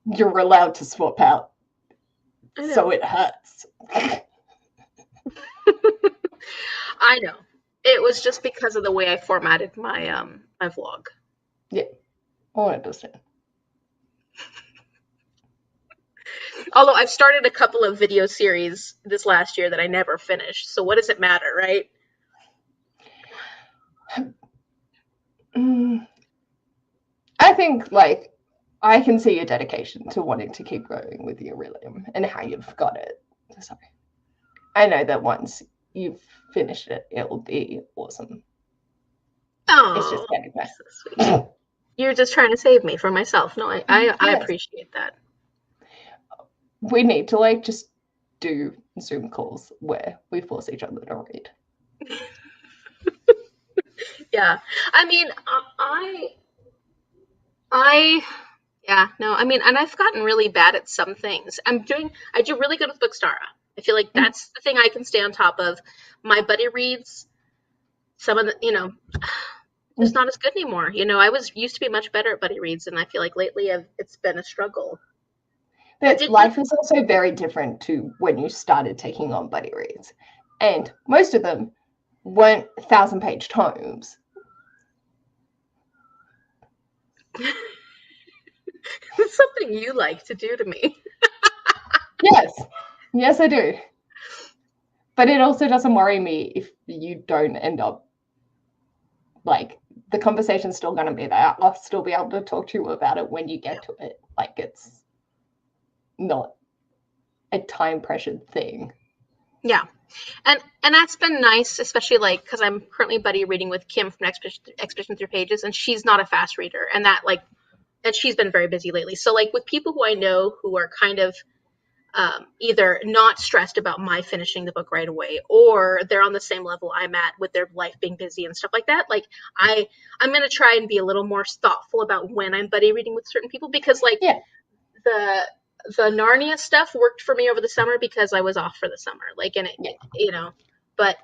You're allowed to swap out. So it hurts. I know. It was just because of the way I formatted my my vlog. Yeah. Oh, I understand. Although I've started a couple of video series this last year that I never finished. So what does it matter, right? I think I can see your dedication to wanting to keep going with your Aurelium and how you've got it. So I know that once you've finished it, it will be awesome. Oh, it's just getting there. So sweet. You're just trying to save me from myself. No, I appreciate that. We need to just do Zoom calls where we force each other to read. Yeah. I mean, I, yeah, no, I mean, and I've gotten really bad at some things. I do really good with BookStara. I feel like that's the thing I can stay on top of. My buddy reads some of the, just not as good anymore. I used to be much better at buddy reads, and I feel like lately it's been a struggle. But life is also very different to when you started taking on buddy reads. And most of them weren't 1,000-page tomes. It's something you like to do to me. Yes, I do. But it also doesn't worry me if you don't end up, like, the conversation's still going to be there. I'll still be able to talk to you about it when you get to it. Like, it's not a time-pressured thing. Yeah. And that's been nice, especially, like, because I'm currently buddy reading with Kim from Expedition Through Pages, and she's not a fast reader, and she's been very busy lately. So, like, with people who I know who are kind of either not stressed about my finishing the book right away, or they're on the same level I'm at with their life being busy and stuff like that, like, I'm going to try and be a little more thoughtful about when I'm buddy reading with certain people, because, like, the Narnia stuff worked for me over the summer because I was off for the summer, like, and but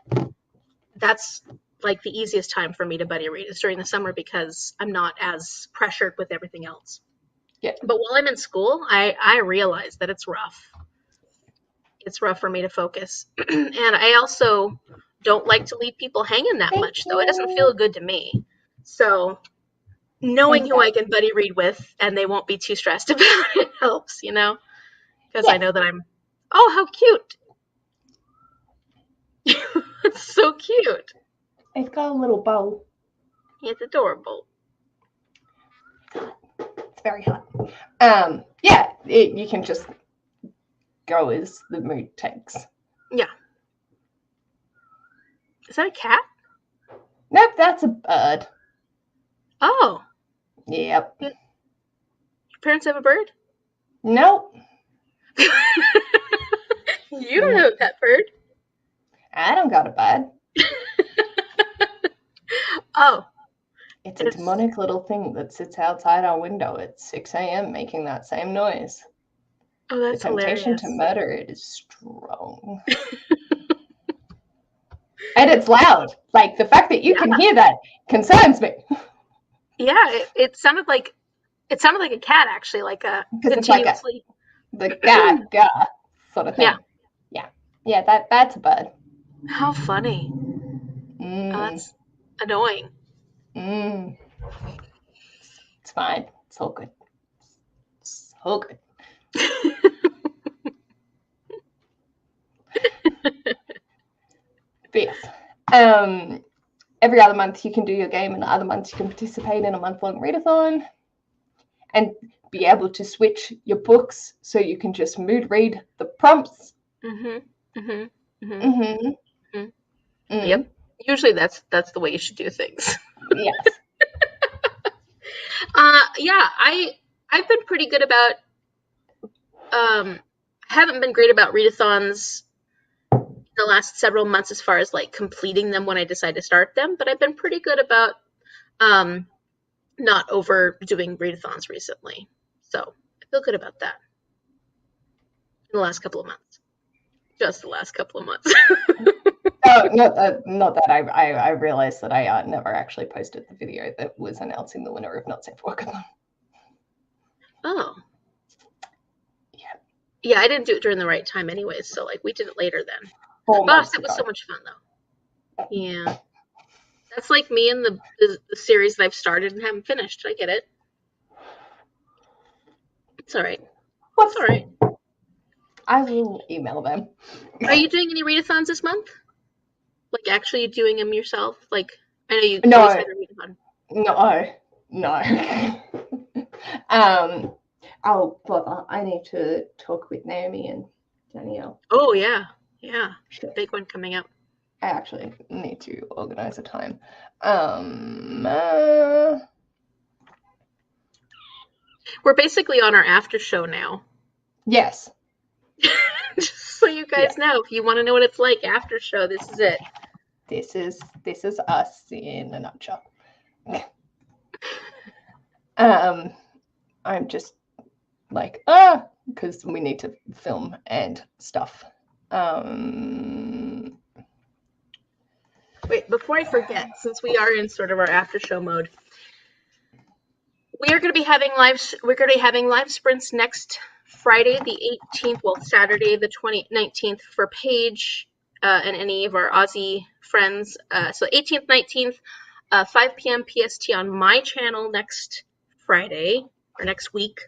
that's, like, the easiest time for me to buddy read is during the summer because I'm not as pressured with everything else. Yeah. But while I'm in school, I realize that it's rough. It's rough for me to focus. And I also don't like to leave people hanging that much, so it doesn't feel good to me. So knowing who I can buddy read with and they won't be too stressed about it helps, because I know that how cute. It's so cute. It's got a little bow. It's adorable. It's very hot. You can just go as the mood takes. Yeah. Is that a cat? Nope, that's a bird. Oh. Yep. Your parents have a bird? Nope. You don't have a pet bird. I don't got a bird. Oh. It's a demonic little thing that sits outside our window at 6 a.m. making that same noise. Oh, that's hilarious. The temptation to murder it is strong. And it's loud. Like, the fact that you can hear that concerns me. Yeah, it sounded like a cat, actually, like a continuously. Like the gah sort of thing. Yeah, that's a bird. How funny. Oh, that's annoying. It's fine. It's all good. So good. But yes. Every other month you can do your game, and other months you can participate in a month-long readathon and be able to switch your books so you can just mood read the prompts. Yep. Usually that's the way you should do things. Yes. I've been pretty good about I haven't been great about readathons the last several months as far as, like, completing them when I decide to start them, but I've been pretty good about not overdoing readathons recently. So I feel good about that in the last couple of months. Just the last couple of months. Oh, not that I realized that I never actually posted the video that was announcing the winner of Not Safe for Workathon. Oh. Yeah. Yeah, I didn't do it during the right time anyways, so, like, we did it later then. 4 months ago. It was so much fun, though. Yeah. That's like me and the series that I've started and haven't finished. I get it. It's all right. It's all right. I will email them. Are you doing any readathons this month? Like, actually doing them yourself? Like, I know you No. always had a readathon. No. Oh, bother. I need to talk with Naomi and Danielle. Oh, yeah. Yeah. Big one coming up. I actually need to organize a time. We're basically on our after show now. Yes. Just so you guys know, if you want to know what it's like after show, this is it. this is us in a nutshell. I'm just like, because we need to film and stuff. Wait, before I forget, since we are in sort of our after show mode, we're going to be having live sprints next Friday the 18th, well, Saturday the 19th for Paige and any of our Aussie friends. So 18th, 19th, 5 p.m. PST on my channel next Friday or next week.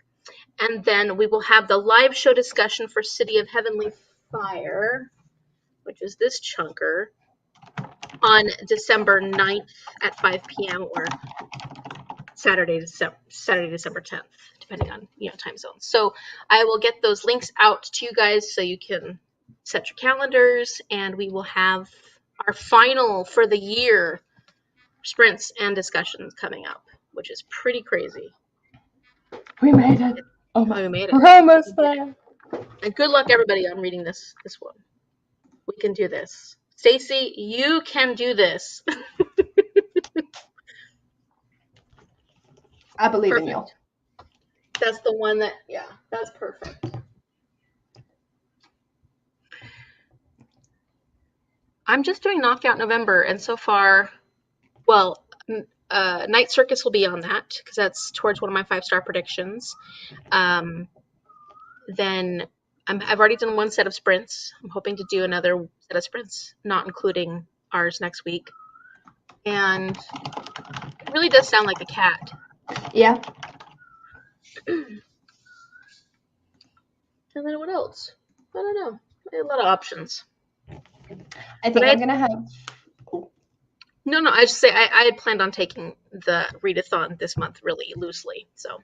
And then we will have the live show discussion for City of Heavenly Fire, which is this chunker, on December 9th at 5 p.m. or Saturday, December 10th, depending on time zones. So I will get those links out to you guys so you can set your calendars, and we will have our final for the year sprints and discussions coming up, which is pretty crazy. We made it. Oh my! We made it. We're almost there. And good luck, everybody, on reading this one. We can do this. Stacy, you can do this. I believe in you. That's the one that, that's perfect. I'm just doing Knockout November, and so far, well, Night Circus will be on that, because that's towards one of my 5-star predictions. Then I've already done one set of sprints. I'm hoping to do another set of sprints, not including ours next week. And it really does sound like a cat. Yeah. And then what else? I don't know. I have a lot of options. I think I'm going to have... No, I just say I had planned on taking the readathon this month really loosely. So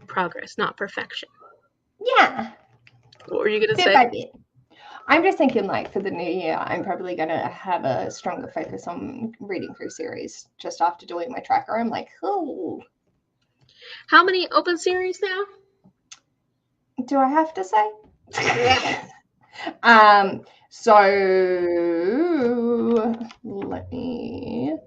progress, not perfection. Yeah. What were you going to Bit say? by bit. I'm just thinking, like, for the new year, I'm probably going to have a stronger focus on reading through series. Just after doing my tracker, I'm like, oh. How many open series now? Do I have to say? So let me.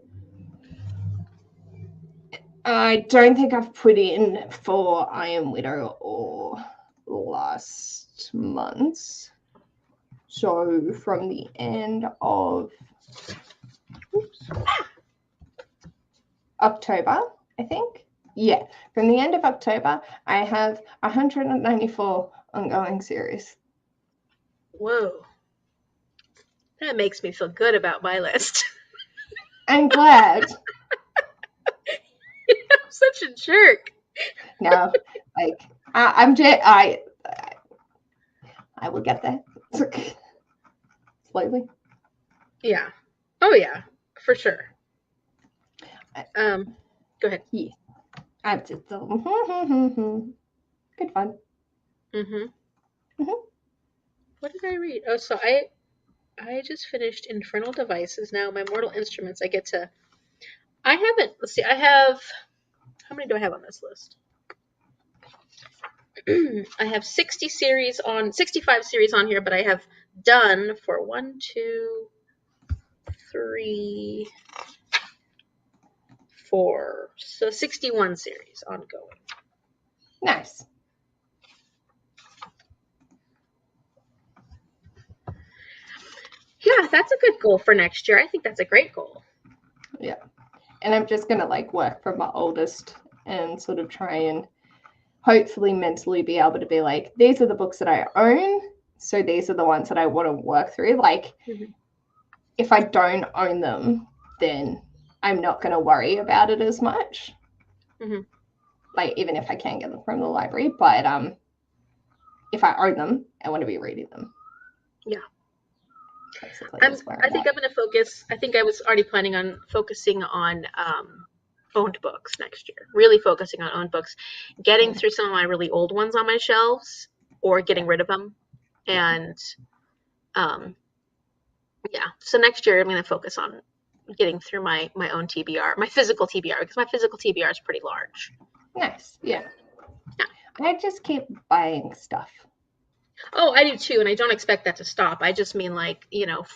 I don't think I've put in for Iron Widow or last month. So from the end of October, I think. Yeah, from the end of October, I have 194 ongoing series. Whoa. That makes me feel good about my list. I'm glad. I'm such a jerk. No, like I will get there. Slowly. Yeah. Oh yeah, for sure. Go ahead. Yeah. I'm just good fun. What did I read? Oh, so I just finished Infernal Devices. Now my Mortal Instruments. I haven't. Let's see. I have. How many do I have on this list? I have 65 series on here, but I have done for 1, 2, 3, 4. So 61 series ongoing. Nice. Yeah, that's a good goal for next year. I think that's a great goal. Yeah. And I'm just going to like work from my oldest and sort of try and hopefully mentally be able to be like, these are the books that I own. So these are the ones that I want to work through. Like, if I don't own them, then I'm not going to worry about it as much. Like, even if I can get them from the library. But if I own them, I want to be reading them. Yeah. I think I'm going to focus. I think I was already planning on focusing on owned books next year. Really focusing on owned books, getting through some of my really old ones on my shelves, or getting rid of them. And so next year I'm going to focus on getting through my own TBR, my physical TBR, because my physical TBR is pretty large. Nice. Yeah. I just keep buying stuff. Oh, I do too, and I don't expect that to stop. I just mean like,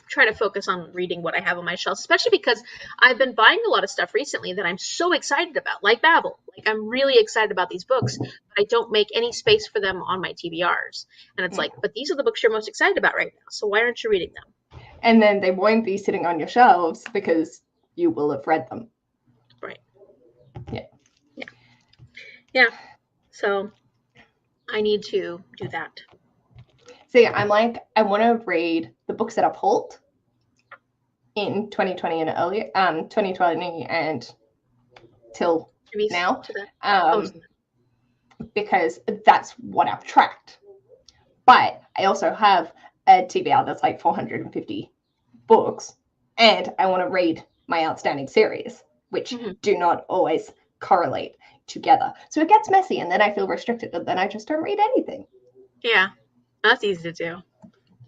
try to focus on reading what I have on my shelf, especially because I've been buying a lot of stuff recently that I'm so excited about, like Babel. Like I'm really excited about these books, but I don't make any space for them on my TBRs. And it's like, but these are the books you're most excited about right now, so why aren't you reading them? And then they won't be sitting on your shelves because you will have read them. Right. Yeah. Yeah. Yeah. So I need to do that. See, I'm like, I want to read the books that I've hauled in 2020 and earlier, 2020 and till now, because that's what I've tracked. But I also have a TBR that's like 450 books, and I want to read my outstanding series, which do not always correlate together. So it gets messy, and then I feel restricted, and then I just don't read anything. Yeah, that's easy to do.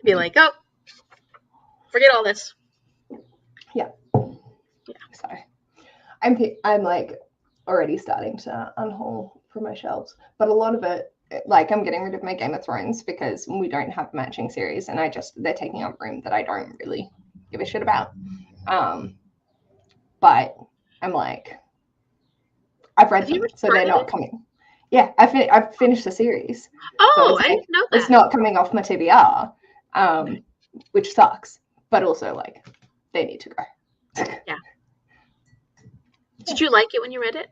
Be like, oh, forget all this. Yeah. So I'm like already starting to unhaul from my shelves, but a lot of it, like I'm getting rid of my Game of Thrones because we don't have matching series, and they're taking up room that I don't really give a shit about. But I'm like, I've read them, so they're not coming. Yeah, I've finished the series. Oh, so I didn't know that. It's not coming off my TBR, which sucks. But also, like, they need to go. Yeah. Did you like it when you read it?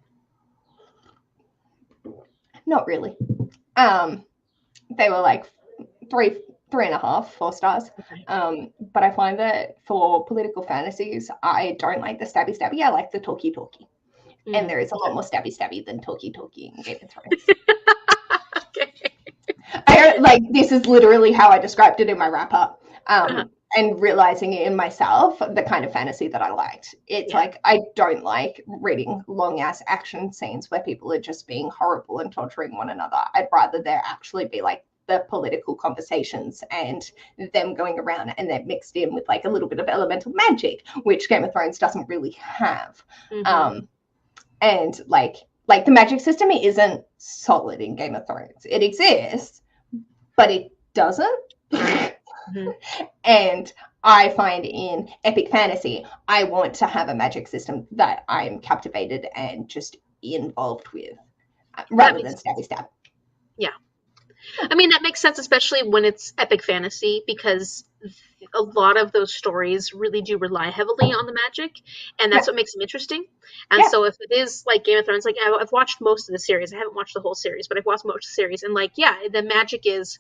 Not really. They were like 3.5, 4 stars. Okay. But I find that for political fantasies, I don't like the stabby. I like the talky. And there is a lot more stabby than talky in Game of Thrones. Okay. This is literally how I described it in my wrap-up. And realizing it in myself, the kind of fantasy that I liked. It's like, I don't like reading long-ass action scenes where people are just being horrible and torturing one another. I'd rather there actually be like the political conversations and them going around, and they're mixed in with like a little bit of elemental magic, which Game of Thrones doesn't really have. And like the magic system isn't solid in Game of Thrones. It exists, but it doesn't. And I find in epic fantasy, I want to have a magic system that I'm captivated and just involved with, rather than stab. Yeah. I mean, that makes sense, especially when it's epic fantasy, because a lot of those stories really do rely heavily on the magic, and that's what makes them interesting. And so if it is like Game of Thrones, like I've watched most of the series. I haven't watched the whole series, but I've watched most of the series, and like, the magic is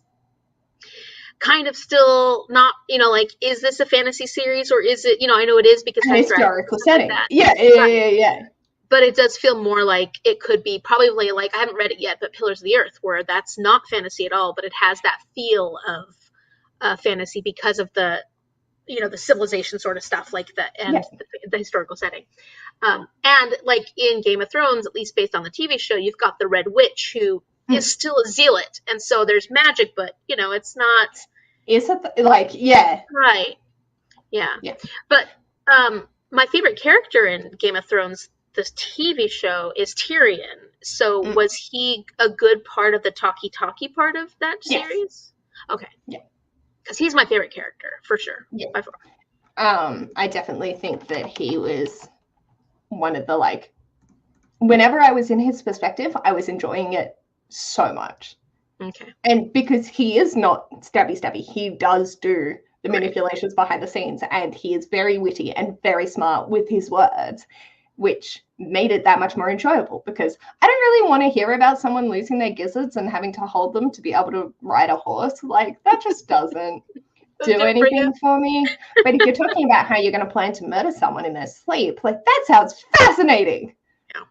kind of still not, like, is this a fantasy series, or is it, I know it is because an historical setting. Like yeah. But it does feel more like it could be probably like, I haven't read it yet, but Pillars of the Earth, where that's not fantasy at all, but it has that feel of fantasy because of the, the civilization sort of stuff, like the historical setting. And like in Game of Thrones, at least based on the TV show, you've got the Red Witch who is still a zealot, and so there's magic, but it's not. Is it right? Yeah. But my favorite character in Game of Thrones, this TV show, is Tyrion. So was he a good part of the talky part of that series? Yes. Okay. Yeah. Because he's my favorite character for sure. Yeah. By far. I definitely think that he was one of the whenever I was in his perspective, I was enjoying it so much. Okay. And because he is not stabby, he does do the manipulations behind the scenes, and he is very witty and very smart with his words, which made it that much more enjoyable, because I don't really want to hear about someone losing their gizzards and having to hold them to be able to ride a horse. Like, that just doesn't do anything for me. But if you're talking about how you're going to plan to murder someone in their sleep, like, that sounds fascinating. Yeah.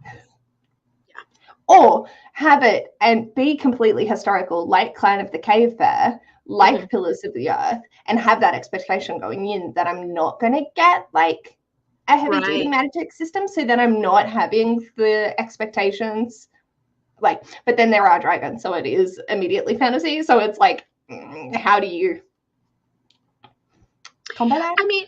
Or have it and be completely historical, like Clan of the Cave Bear, like Pillars of the Earth, and have that expectation going in that I'm not going to get like a heavy-duty magic system, so that I'm not having the expectations. But then there are dragons, so it is immediately fantasy. So it's like, how do you combat that? I mean,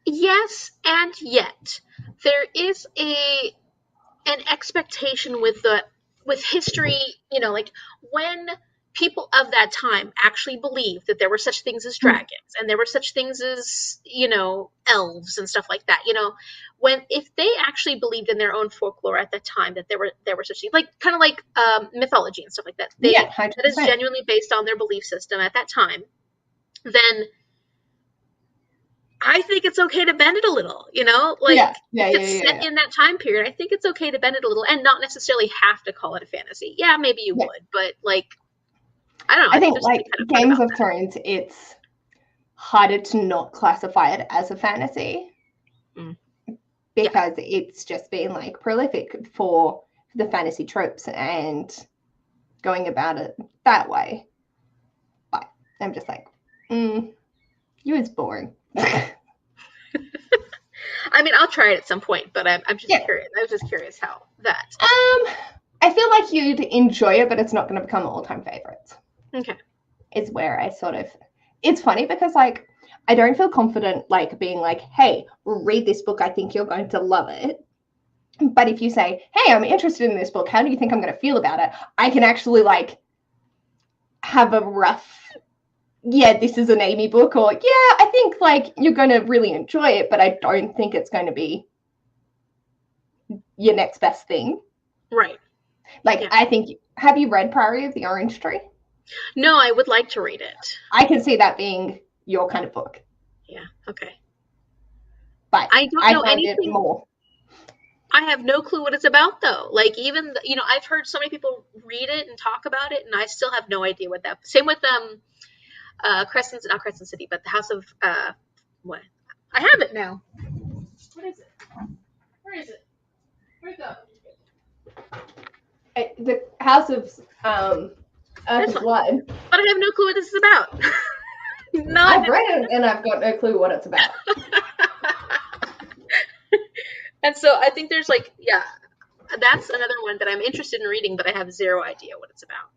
yes, and yet there is an expectation with history, like when people of that time actually believed that there were such things as dragons and there were such things as, elves and stuff like that, if they actually believed in their own folklore at that time, that there were such things, like kind of like mythology and stuff like that, Yeah, that is 100%. genuinely based on their belief system at that time, then I think it's okay to bend it a little, Yeah. if it's set in that time period, I think it's okay to bend it a little and not necessarily have to call it a fantasy. Yeah, maybe you would, but I don't know. I think there's like something kind of fun Games about of that. Thrones, it's harder to not classify it as a fantasy because it's just been like prolific for the fantasy tropes and going about it that way. But I'm just like, you is boring. I mean, I'll try it at some point, but I'm just curious. I was just curious how that. I feel like you'd enjoy it, but it's not going to become all-time favorites. Okay. Is where I sort of. It's funny because like I don't feel confident like being like, hey, read this book. I think you're going to love it. But if you say, hey, I'm interested in this book, how do you think I'm going to feel about it? I can actually like have a rough. Yeah, this is an Amy book, or yeah, I think like you're going to really enjoy it, but I don't think it's going to be your next best thing. Right. Like, I think, have you read Priory of the Orange Tree? No, I would like to read it. I can see that being your kind of book. Yeah, okay. But I don't know find anything. It more. I have no clue what it's about, though. Like, even, I've heard so many people read it and talk about it, and I still have no idea what that. Same with not Crescent City, but the House of what? I have it now. What is it? Where is it? Where'd it go? The House of Earth and Blood. But I have no clue what this is about. No, I've read it and I've got no clue what it's about. And so I think there's that's another one that I'm interested in reading, but I have zero idea what it's about.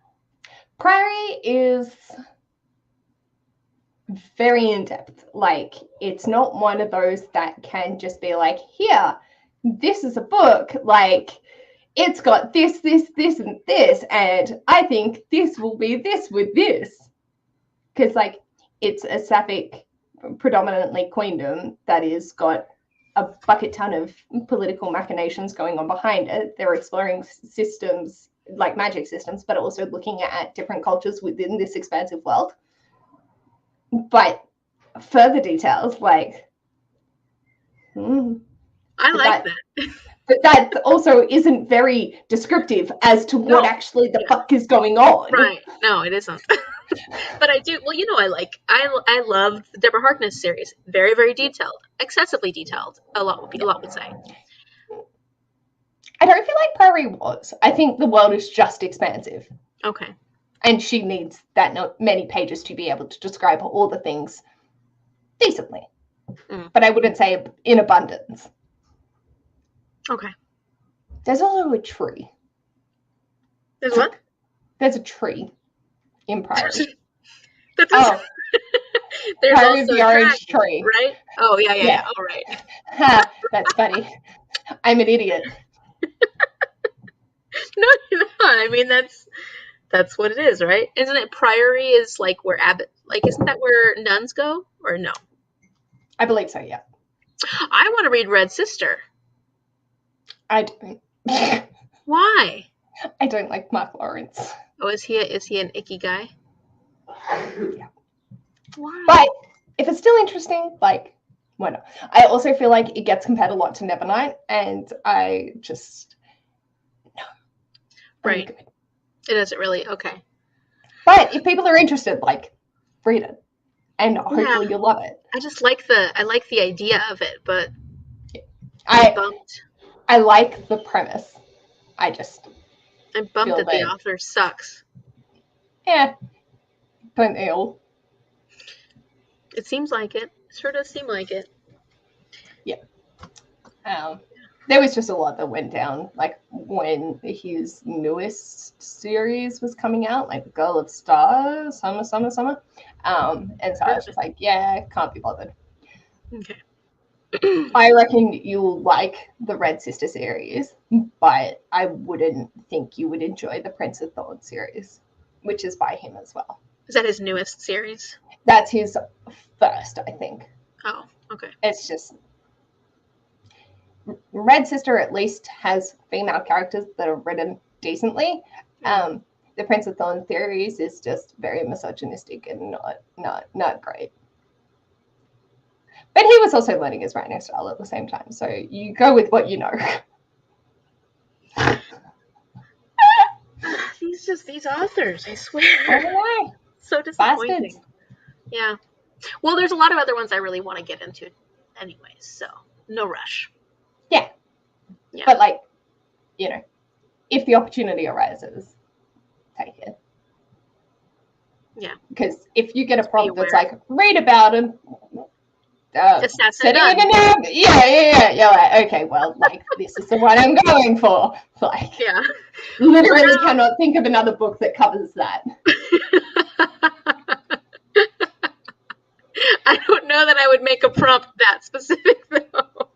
Priory is very in-depth. Like, it's not one of those that can just be like, here, this is a book, like, it's got this, and this, and I think this will be this with this. Because, like, it's a sapphic, predominantly queendom that is got a bucket ton of political machinations going on behind it. They're exploring systems, like magic systems, but also looking at different cultures within this expansive world. But further details, like, I like that. But that also isn't very descriptive as to what actually the fuck is going on. Right. No, it isn't. But I do. Well, I love the Deborah Harkness series. Very, very detailed, excessively detailed. A lot would say. I don't feel like Prairie was. I think the world is just expansive. Okay. And she needs that many pages to be able to describe all the things decently. But I wouldn't say in abundance. Okay. There's also a tree. There's what? There's a tree in Priory. There's Priory also of the Orange Tree. Right? Oh, yeah. All right. Ha, that's funny. I'm an idiot. No, you're not. I mean, that's what it is, right? Isn't it? Priory is like where abbot, like, isn't that where nuns go, or no? I believe so, yeah. I want to read Red Sister. I don't. Why? I don't like Mark Lawrence. Oh, is he an icky guy? Yeah. Why? But if it's still interesting, like, why not? I also feel like it gets compared a lot to Nevernight, and I just no. Right. Good. It doesn't really. Okay. But if people are interested, like, read it, and hopefully you'll love it. I just like the idea of it, but I'm bummed. I like the premise. I'm bummed that the author sucks. Yeah. Don't they all? It seems like it. It sure does seem like it. Yeah. There was just a lot that went down, like, when his newest series was coming out, like Girl of Stars, Summer. And so I was just like, yeah, can't be bothered. Okay. I reckon you'll like the Red Sister series, but I wouldn't think you would enjoy the Prince of Thorns series. which is by him as well. Is that his newest series? That's his first, I think. Oh, okay. It's just Red Sister at least has female characters that are written decently. The Prince of Thorn Theories is just very misogynistic and not great. But he was also learning his writing style at the same time, so you go with what you know. These authors, I swear. I don't know. So disappointing. Bastards. Yeah. Well, there's a lot of other ones I really want to get into anyways, so no rush. Yeah. But like, you know, if the opportunity arises, take it. Yeah. Because if you get a prompt that's like, read about him, setting in a name, you're like, okay, well, like, this is the one I'm going for. Like, literally cannot think of another book that covers that. I don't know that I would make a prompt that specific, though.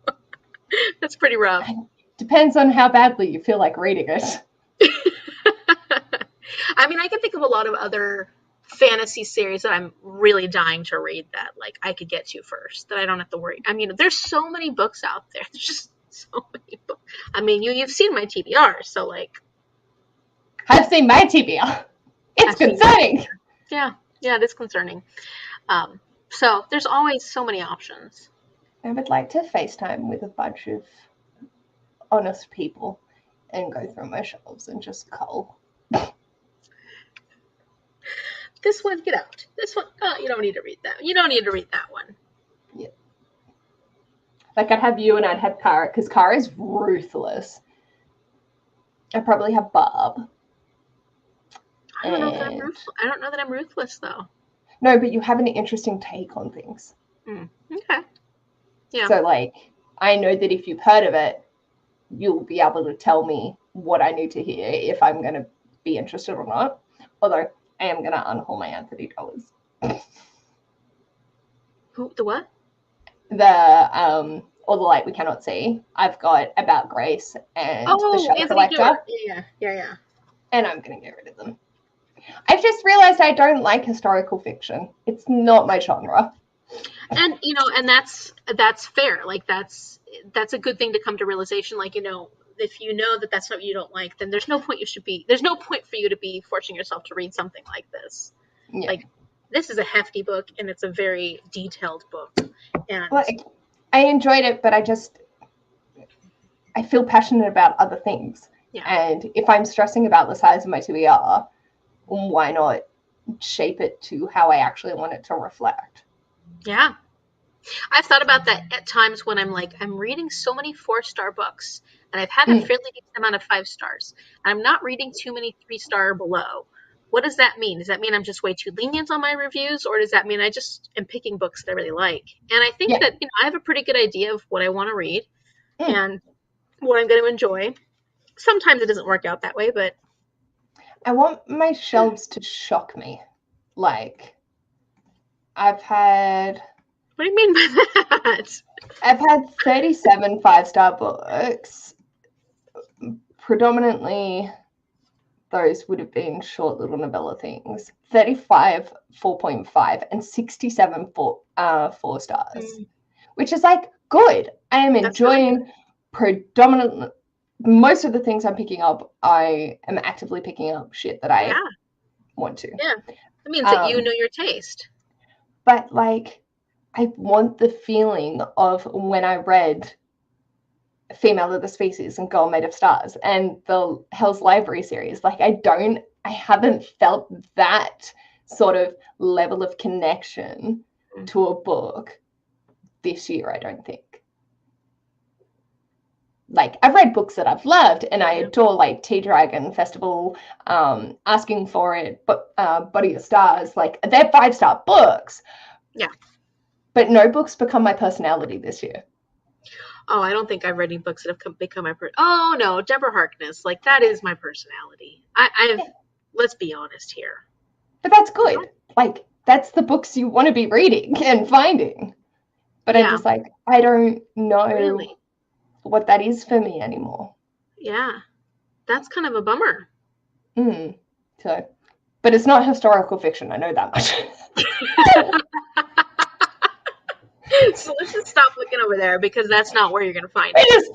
That's pretty rough. Depends on how badly you feel like reading it. I mean, I can think of a lot of other fantasy series that I'm really dying to read that, like, I could get to first, that I don't have to worry. I mean, there's so many books out there. There's just so many books. I mean, you've seen my TBR, so, like. I've seen my TBR. It's concerning. Yeah, it's concerning. So there's always so many options. I would like to FaceTime with a bunch of honest people and go through my shelves and just cull. This one, get out. This one, you don't need to read that. You don't need to read that one. Yeah. Like, I'd have you and I'd have Kara, because Kara is ruthless. I'd probably have Barb. I don't know that I'm ruthless, though. No, but you have an interesting take on things. Okay. Yeah. So, like, I know that if you've heard of it, you'll be able to tell me what I need to hear if I'm going to be interested or not. Although, I am going to unhaul my Anthony dollars. Who? The what? All the Light We Cannot See. I've got About Grace and The Shadow Collector. Yeah. And I'm going to get rid of them. I've just realized I don't like historical fiction. It's not my genre. And, you know, and that's fair. Like, that's a good thing to come to realization. Like, you know, if you know that that's what you don't like, then there's no point for you to be forcing yourself to read something like this. Yeah. Like, this is a hefty book, and it's a very detailed book. And I enjoyed it, but I feel passionate about other things. Yeah. And if I'm stressing about the size of my TBR, why not shape it to how I actually want it to reflect? Yeah. I've thought about that at times when I'm reading so many 4-star books, and I've had a fairly decent amount of 5 stars. And I'm not reading too many 3-star or below. What does that mean? Does that mean I'm just way too lenient on my reviews, or does that mean I just am picking books that I really like? And I think that, you know, I have a pretty good idea of what I want to read and what I'm going to enjoy. Sometimes it doesn't work out that way, but I want my shelves to shock me. Like, I've had... What do you mean by that? I've had 37 5-star books. Predominantly, those would have been short little novella things. 35 4.5 and 67 4 stars, which is like good. I am enjoying predominantly most of the things I'm picking up. I am actively picking up shit that I want to. Yeah, that means that you know your taste. But like, I want the feeling of when I read Female of the Species and Girl Made of Stars and the Hell's Library series. Like, I haven't felt that sort of level of connection to a book this year, I don't think. Like, I've read books that I've loved and I adore, like Tea Dragon Festival, Asking for It, but Body of Stars. Like, they're 5-star books. Yeah. But no books become my personality this year. Oh, I don't think I've read any books that have become my Oh, no, Deborah Harkness. Like, that is my personality. Let's be honest here. But that's good. Like, that's the books you want to be reading and finding. But I'm just like, I don't know what that is for me anymore. Yeah. That's kind of a bummer. So But it's not historical fiction, I know that much. So let's just stop looking over there because that's not where you're gonna find we're it. just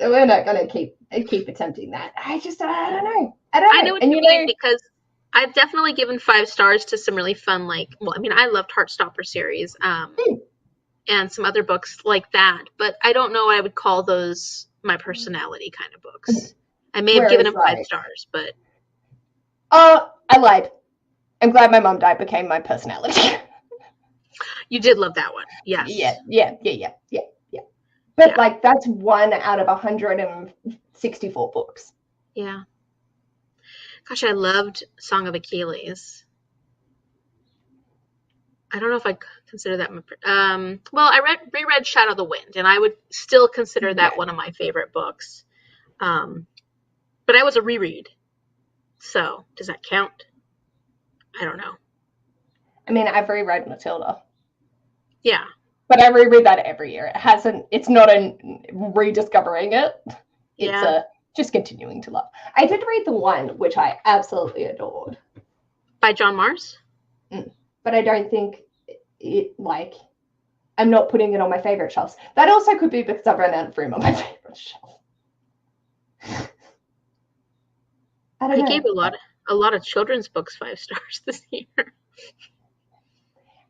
we're not gonna keep attempting that. I don't know. I know what And you mean because I've definitely given 5 stars to some really fun, like, well, I mean, I loved Heartstopper series, and some other books like that, but I don't know I would call those my personality kind of books. I may have given them 5 stars, but I lied. I'm glad my mom died became my personality. you did love that one. Yes. Yeah. But like that's 1 out of 164 books. Yeah. Gosh, I loved Song of Achilles. I don't know if I consider that well, I reread Shadow of the Wind, and I would still consider that one of my favorite books. But I was a reread. So, does that count? I don't know. I mean, I've reread Matilda. Yeah. But I reread that every year. It's not a rediscovering it. It's a just continuing to love. I did read the one which I absolutely adored. By John Mars? But I don't think it, like, I'm not putting it on my favorite shelves. That also could be because I've run out of room on my favorite shelf. I don't know. gave a lot of children's books 5 stars this year.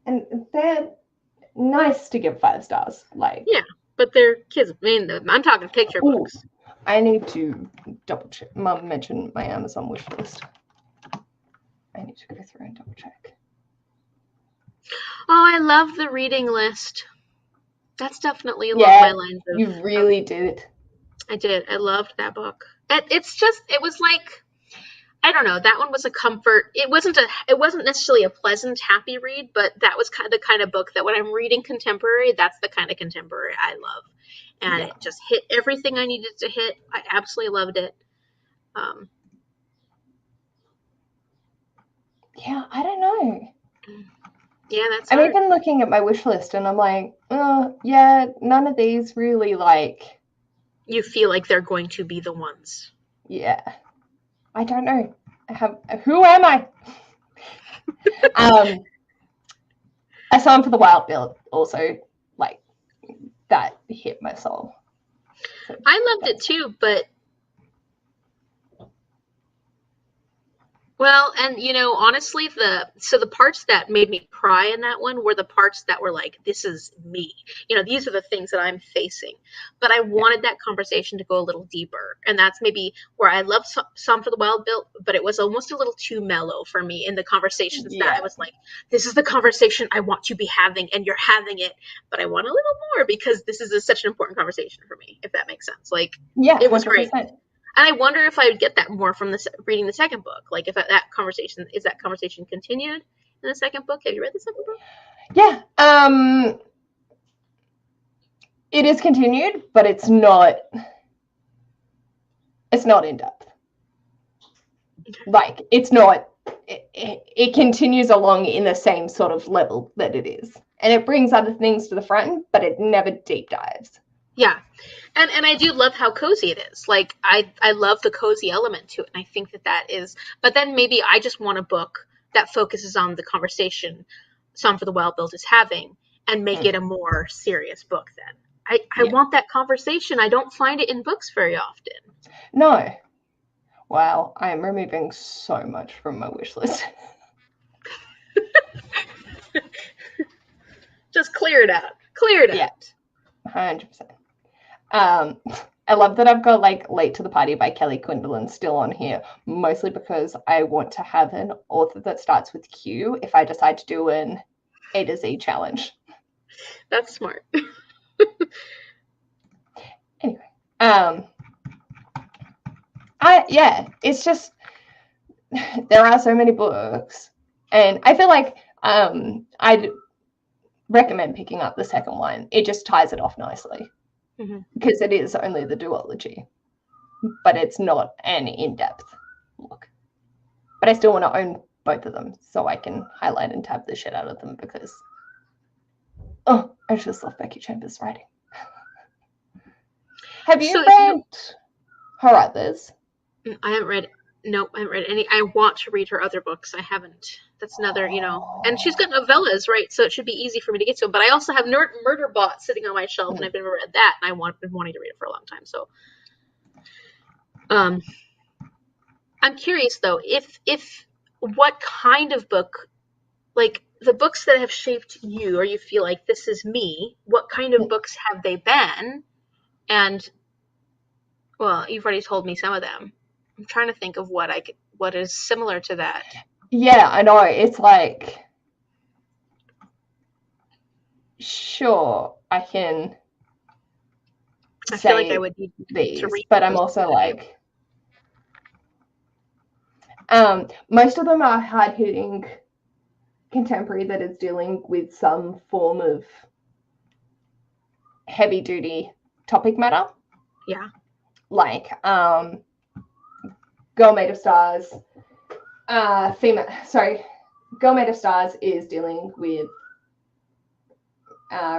And they're nice to give 5 stars. Like, yeah, but they're kids. I mean, I'm talking picture books. I need to double check. Mum mentioned my Amazon wish list. I need to go through and double check. Oh, I love the reading list. That's definitely along my lines of. You really did. I did. I loved that book. It was like, I don't know. That one was a comfort. It wasn't necessarily a pleasant, happy read, but that was kind of the kind of book that when I'm reading contemporary, that's the kind of contemporary I love. And it just hit everything I needed to hit. I absolutely loved it. Yeah, I don't know. Yeah, that's I'm hard. even looking at my wish list and I'm like, yeah, none of these really like. You feel like they're going to be the ones. Yeah. I don't know. Who am I? A Song for the Wild Bill also, like, that hit my soul. So I loved it too, but well, and honestly, the parts that made me cry in that one were the parts that were like, this is me. These are the things that I'm facing. But I wanted that conversation to go a little deeper. And that's maybe where I love Song for the Wild Bill, but it was almost a little too mellow for me in the conversations that I was like, this is the conversation I want to be having, and you're having it, but I want a little more because this is such an important conversation for me, if that makes sense. Like, it was 100%. Great. And I wonder if I would get that more from reading the second book. Like, if that conversation continued in the second book. Have you read the second book? Yeah. It is continued, but it's not in depth. Okay. Like, it's not. It continues along in the same sort of level that it is, and it brings other things to the front, but it never deep dives. Yeah. And I do love how cozy it is. Like, I love the cozy element to it. And I think that is, but then maybe I just want a book that focuses on the conversation Song for the Wild Bill is having and make it a more serious book then. I want that conversation. I don't find it in books very often. No. Wow, I am removing so much from my wish list. Just clear it out. Clear it out. Yeah, 100%. I love that I've got like Late to the Party by Kelly Quinlan still on here, mostly because I want to have an author that starts with Q if I decide to do an A to Z challenge. That's smart. Anyway, it's just there are so many books, and I feel like I'd recommend picking up the second one. It just ties it off nicely. Because it is only the duology, but it's not an in-depth look. But I still want to own both of them so I can highlight and tab the shit out of them because I just love Becky Chambers' writing. Have you read her others? I haven't read Nope, I haven't read any. I want to read her other books. I haven't. That's another, and she's got novellas, right? So it should be easy for me to get to. But I also have Murderbot sitting on my shelf, and I've never read that, and been wanting to read it for a long time. So, I'm curious though, if what kind of book, like the books that have shaped you, or you feel like this is me, what kind of books have they been? And well, you've already told me some of them. I'm trying to think of what is similar to that. Yeah, I know. It's like, sure, I can I feel like I would need these, to read but I'm those. also like, most of them are hard-hitting contemporary that is dealing with some form of heavy-duty topic matter. Yeah. Like, Girl Made of Stars, Girl Made of Stars is dealing with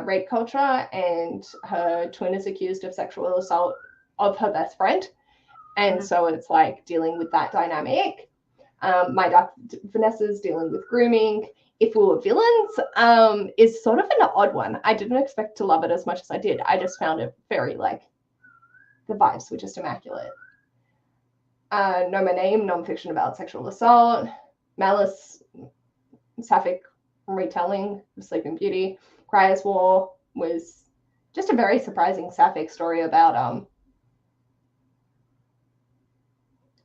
rape culture, and her twin is accused of sexual assault of her best friend. And so it's like dealing with that dynamic. My Dark Vanessa's dealing with grooming. If We Were Villains is sort of an odd one. I didn't expect to love it as much as I did. I just found it very, like, the vibes were just immaculate. Know My Name, nonfiction about sexual assault. Malice, sapphic retelling of Sleeping Beauty. Cry as War was just a very surprising sapphic story about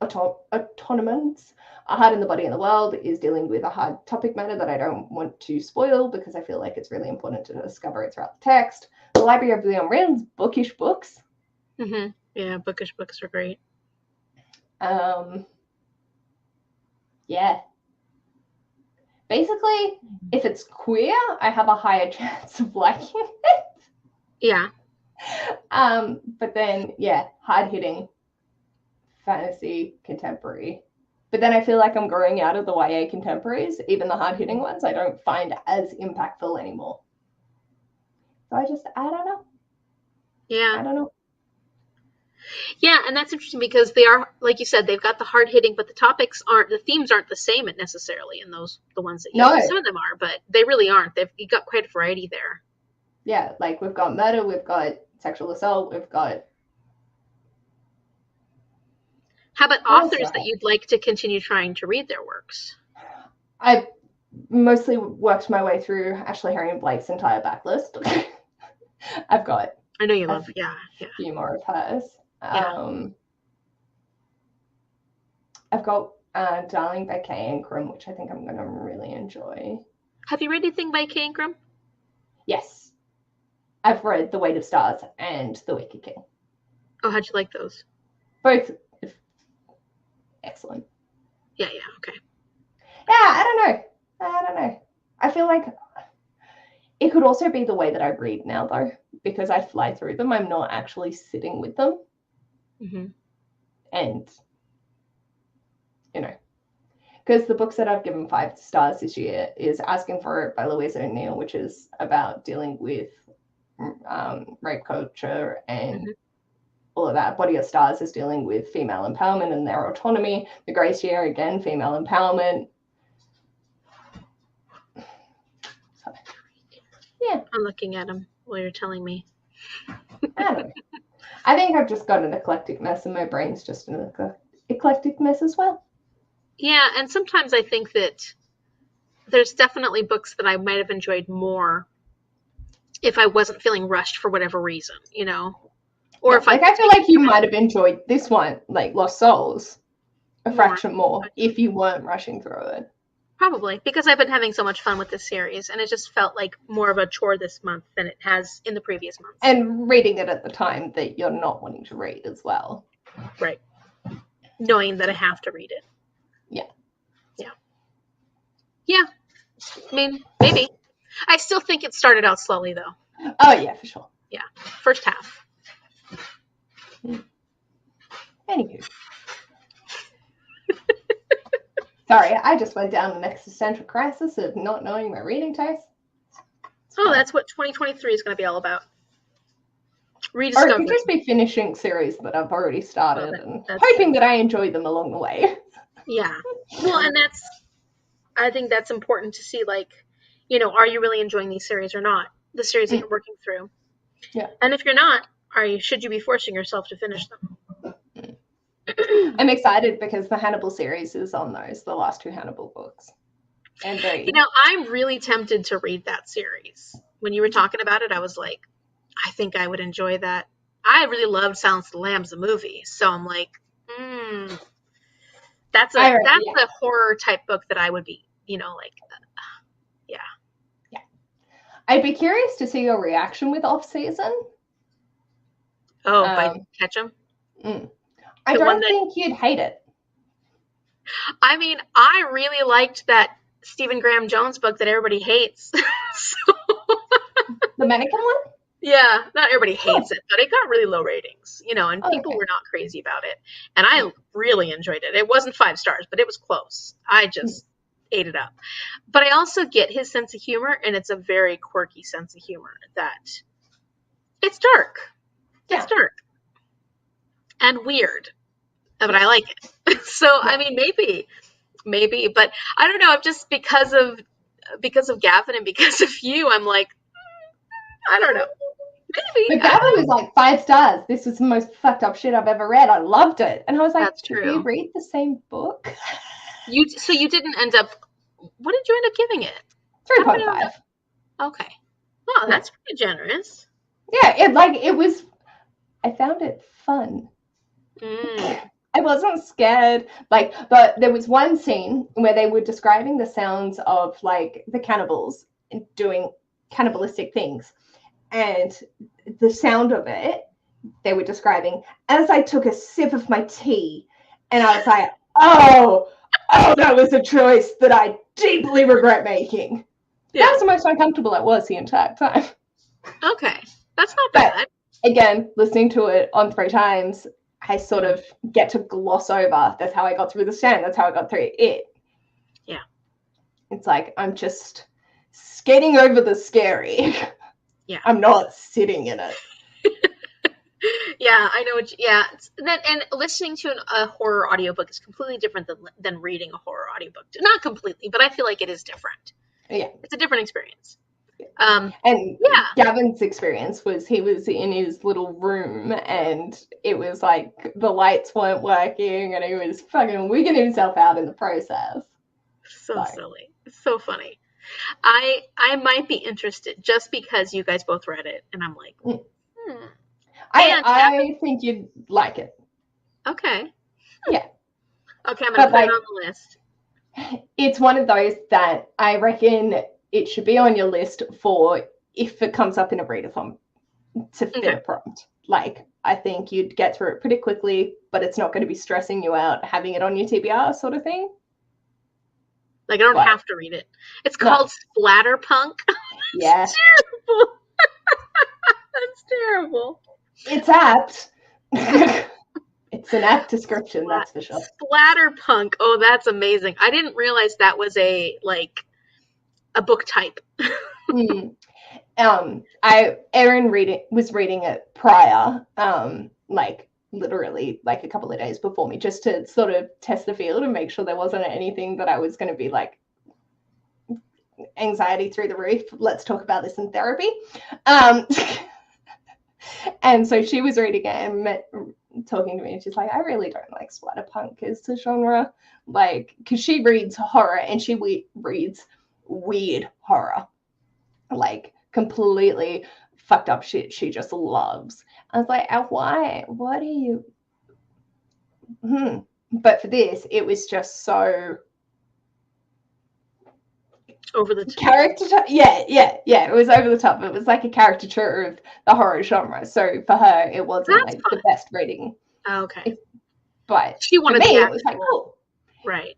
autonomous. A Heart in the Body and the World is dealing with a hard topic matter that I don't want to spoil because I feel like it's really important to discover it throughout the text. The Library of the Unreal, bookish books. Mm-hmm. Yeah, bookish books are great. Yeah. Basically, if it's queer, I have a higher chance of liking it. Yeah. But then, yeah, hard-hitting fantasy contemporary. But then I feel like I'm growing out of the YA contemporaries. Even the hard-hitting ones I don't find as impactful anymore. So I don't know. Yeah. I don't know. Yeah, and that's interesting because they are, like you said, they've got the hard-hitting, but the themes aren't the same necessarily in the ones that you No. Some of them are, but they really aren't. You got quite a variety there. Yeah, like we've got murder, we've got sexual assault, we've got... How about authors that you'd like to continue trying to read their works? I've mostly worked my way through Ashley Herring Blake's entire backlist. I've got... I know you love, a few more of hers. Yeah. I've got Darling by Kay Ancrum, which I think I'm going to really enjoy. Have you read anything by Kay Ancrum? Yes. I've read The Weight of Stars and The Wicked King. Oh, how'd you like those? Both excellent. Yeah, okay. Yeah, I don't know. I feel like it could also be the way that I read now, though, because I fly through them. I'm not actually sitting with them. Mm-hmm. And, because the books that I've given 5 stars this year is Asking for It by Louise O'Neill, which is about dealing with rape culture and all of that. Body of Stars is dealing with female empowerment and their autonomy. The Grace Year, again, female empowerment. So, yeah. I'm looking at them while you're telling me. I don't know. I think I've just got an eclectic mess, and my brain's just an eclectic mess as well. Yeah, and sometimes I think that there's definitely books that I might have enjoyed more if I wasn't feeling rushed for whatever reason, Or if I feel like you might have enjoyed this one, like Lost Souls, a fraction more if you weren't rushing through it. Probably, because I've been having so much fun with this series, and it just felt like more of a chore this month than it has in the previous months. And reading it at the time that you're not wanting to read as well. Right. Knowing that I have to read it. Yeah. Yeah. I mean, maybe. I still think it started out slowly, though. Oh, yeah, for sure. Yeah. First half. Anywho. Sorry, I just went down an existential crisis of not knowing my reading taste. That's what 2023 is going to be all about. Rediscovery. Or it could just be finishing series that I've already started and hoping that I enjoy them along the way. Yeah. Well, and I think that's important to see, like, are you really enjoying these series or not? The series that you're working through. Yeah. And if you're not, should you be forcing yourself to finish them? I'm excited because the Hannibal series is on those, the last 2 Hannibal books. And I'm really tempted to read that series. When you were talking about it, I was like, I think I would enjoy that. I really loved Silence of the Lambs, the movie. So I'm like, that's a horror type book that I would be, like, yeah. Yeah. I'd be curious to see your reaction with Off Season. Oh, by Ketchum? I don't think you'd hate it. I mean, I really liked that Stephen Graham Jones book that everybody hates. The mannequin one? Yeah, not everybody hates it, but it got really low ratings, and people were not crazy about it. And I really enjoyed it. It wasn't 5 stars, but it was close. I just ate it up. But I also get his sense of humor, and it's a very quirky sense of humor that it's dark. Yeah. It's dark. And weird. But I like it. So, I mean, maybe, but I don't know. Just because of Gavin and because of you, I'm like, I don't know. Maybe. But Gavin was like 5 stars. This was the most fucked up shit I've ever read. I loved it. And I was like, that's true. Did we read the same book? So you didn't end up, what did you end up giving it? 3.5. Okay. Well, that's pretty generous. Yeah, I found it fun. I wasn't scared. But there was one scene where they were describing the sounds of like the cannibals doing cannibalistic things. And the sound of it, they were describing as I took a sip of my tea. And I was like, oh, that was a choice that I deeply regret making. Yeah. That was the most uncomfortable it was the entire time. Okay. That's not bad. But again, listening to it on 3 times, I sort of get to gloss over. That's how I got through The Stand. That's how I got through it. Yeah. It's like I'm just skating over the scary. Yeah. I'm not sitting in it. Yeah, I know. And listening to a horror audiobook is completely different than reading a horror audiobook. Not completely, but I feel like it is different. Yeah. It's a different experience. Gavin's experience was he was in his little room and it was like the lights weren't working and he was fucking wigging himself out in the process. So silly. So funny. I might be interested just because you guys both read it and I'm like, I think you'd like it. Okay. Yeah. Okay, I'm gonna put it on the list. It's one of those that I reckon it should be on your list for if it comes up in a readathon to fit a prompt. Like, I think you'd get through it pretty quickly, but it's not going to be stressing you out having it on your TBR sort of thing. Like, I don't have to read it. It's called Splatterpunk. Yeah. It's terrible. That's terrible. It's apt. It's an apt description, that's for sure. Splatterpunk. Oh, that's amazing. I didn't realize that was a book type. Erin was reading it prior, literally a couple of days before me, just to sort of test the field and make sure there wasn't anything that I was going to be like anxiety through the roof. Let's talk about this in therapy. And so she was reading it and talking to me, and she's like, I really don't like splatterpunk as a genre, because she reads horror and she reads weird horror, completely fucked up shit she just loves. I was like, why? What are you? But for this, it was just so over the top. Caricature. Yeah. It was over the top. It was like a caricature of the horror genre. So for her, it wasn't the best reading. Oh, okay. But she wanted for me, it was like, cool. Right.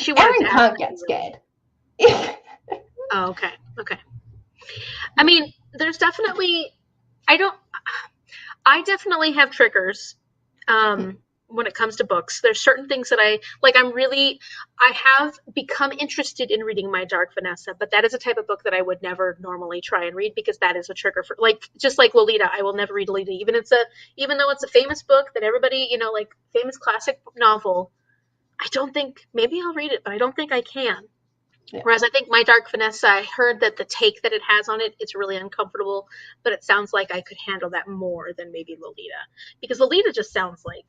Erin can't get scared. Oh, okay. I mean, there's definitely, I definitely have triggers when it comes to books. There's certain things that I have become interested in reading My Dark Vanessa, but that is a type of book that I would never normally try and read because that is a trigger for, just like Lolita, I will never read Lolita, even though it's a famous book that everybody, famous classic novel. I don't think, maybe I'll read it, but I don't think I can. Yeah. Whereas I think My Dark Vanessa, I heard that the take that it has on it, it's really uncomfortable, but it sounds like I could handle that more than maybe Lolita. Because Lolita just sounds like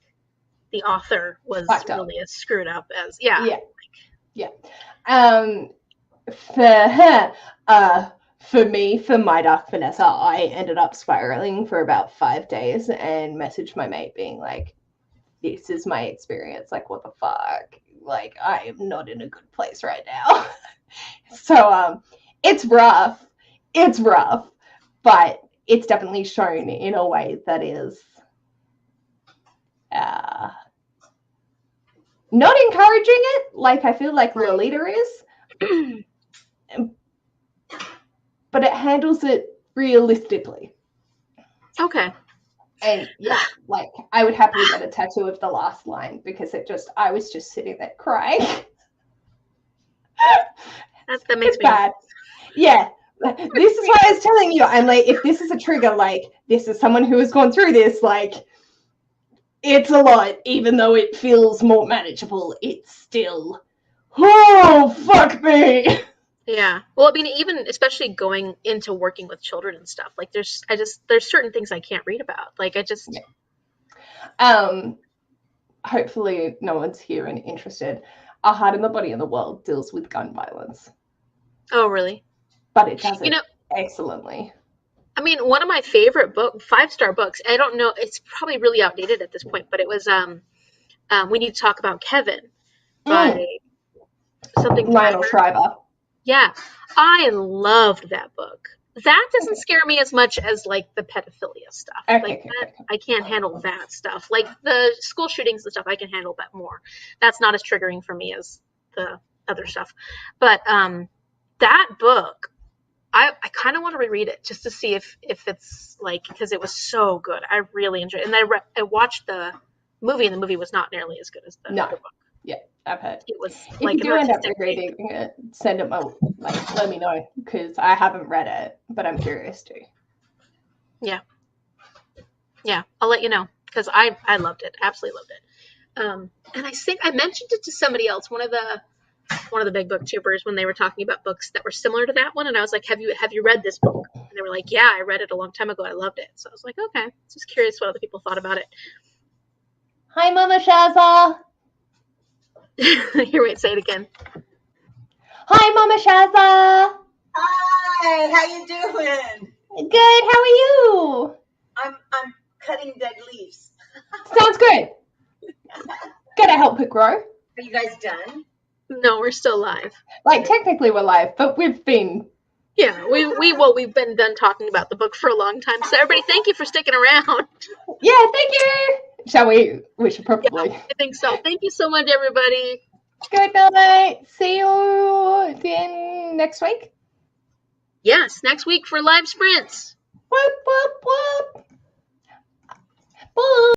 the author was really as screwed up as, Yeah. For me, for My Dark Vanessa, I ended up spiraling for about 5 days and messaged my mate being like, this is my experience. Like, what the fuck? Like, I am not in a good place right now. So, it's rough. It's rough. But it's definitely shown in a way that is not encouraging it, like I feel like Lolita is. But it handles it realistically. Okay. And yeah, like I would happily get a tattoo of the last line because I was just sitting there crying. That makes me bad. Yeah. This is why I was telling you, I'm like, if this is a trigger, like this is someone who has gone through this, like it's a lot, even though it feels more manageable, it's still, oh, fuck me. Yeah. Well, I mean, even especially going into working with children and stuff, like there's certain things I can't read about. Like I just. Yeah. Hopefully no one's here and interested. A Heart in the Body and the World deals with gun violence. Oh, really? But it does it excellently. I mean, one of my favorite 5-star books, I don't know, it's probably really outdated at this point, but it was We Need to Talk About Kevin by something Lionel Shriver. Yeah. I loved that book. That doesn't scare me as much as like the pedophilia stuff. I can't handle that stuff. Like the school shootings and stuff, I can handle that more. That's not as triggering for me as the other stuff. But that book, I kind of want to reread it just to see if it's like, because it was so good. I really enjoyed it. And I watched the movie, and the movie was not nearly as good as the book. Yeah, I've heard. It was if like you do end up rereading it, send it let me know, because I haven't read it, but I'm curious too. Yeah, I'll let you know, because I loved it, absolutely loved it. And I think I mentioned it to somebody else, one of the big booktubers, when they were talking about books that were similar to that one, and I was like, have you read this book? And they were like, yeah, I read it a long time ago, I loved it. So I was like, okay, just curious what other people thought about it. Hi, Mama Shazza. Here, wait, say it again. Hi, Mama Shazza. Hi, how you doing? Good. How are you? I'm cutting dead leaves. Sounds good. Gotta help it grow. Are you guys done? No, we're still live. Like technically we're live, but we've been. Yeah, we've been done talking about the book for a long time. So everybody, thank you for sticking around. Yeah, thank you. Shall we? We should probably. Yeah, I think so. Thank you so much, everybody. Good night. See you again next week. Yes, next week for live sprints. Whoop, whoop, whoop.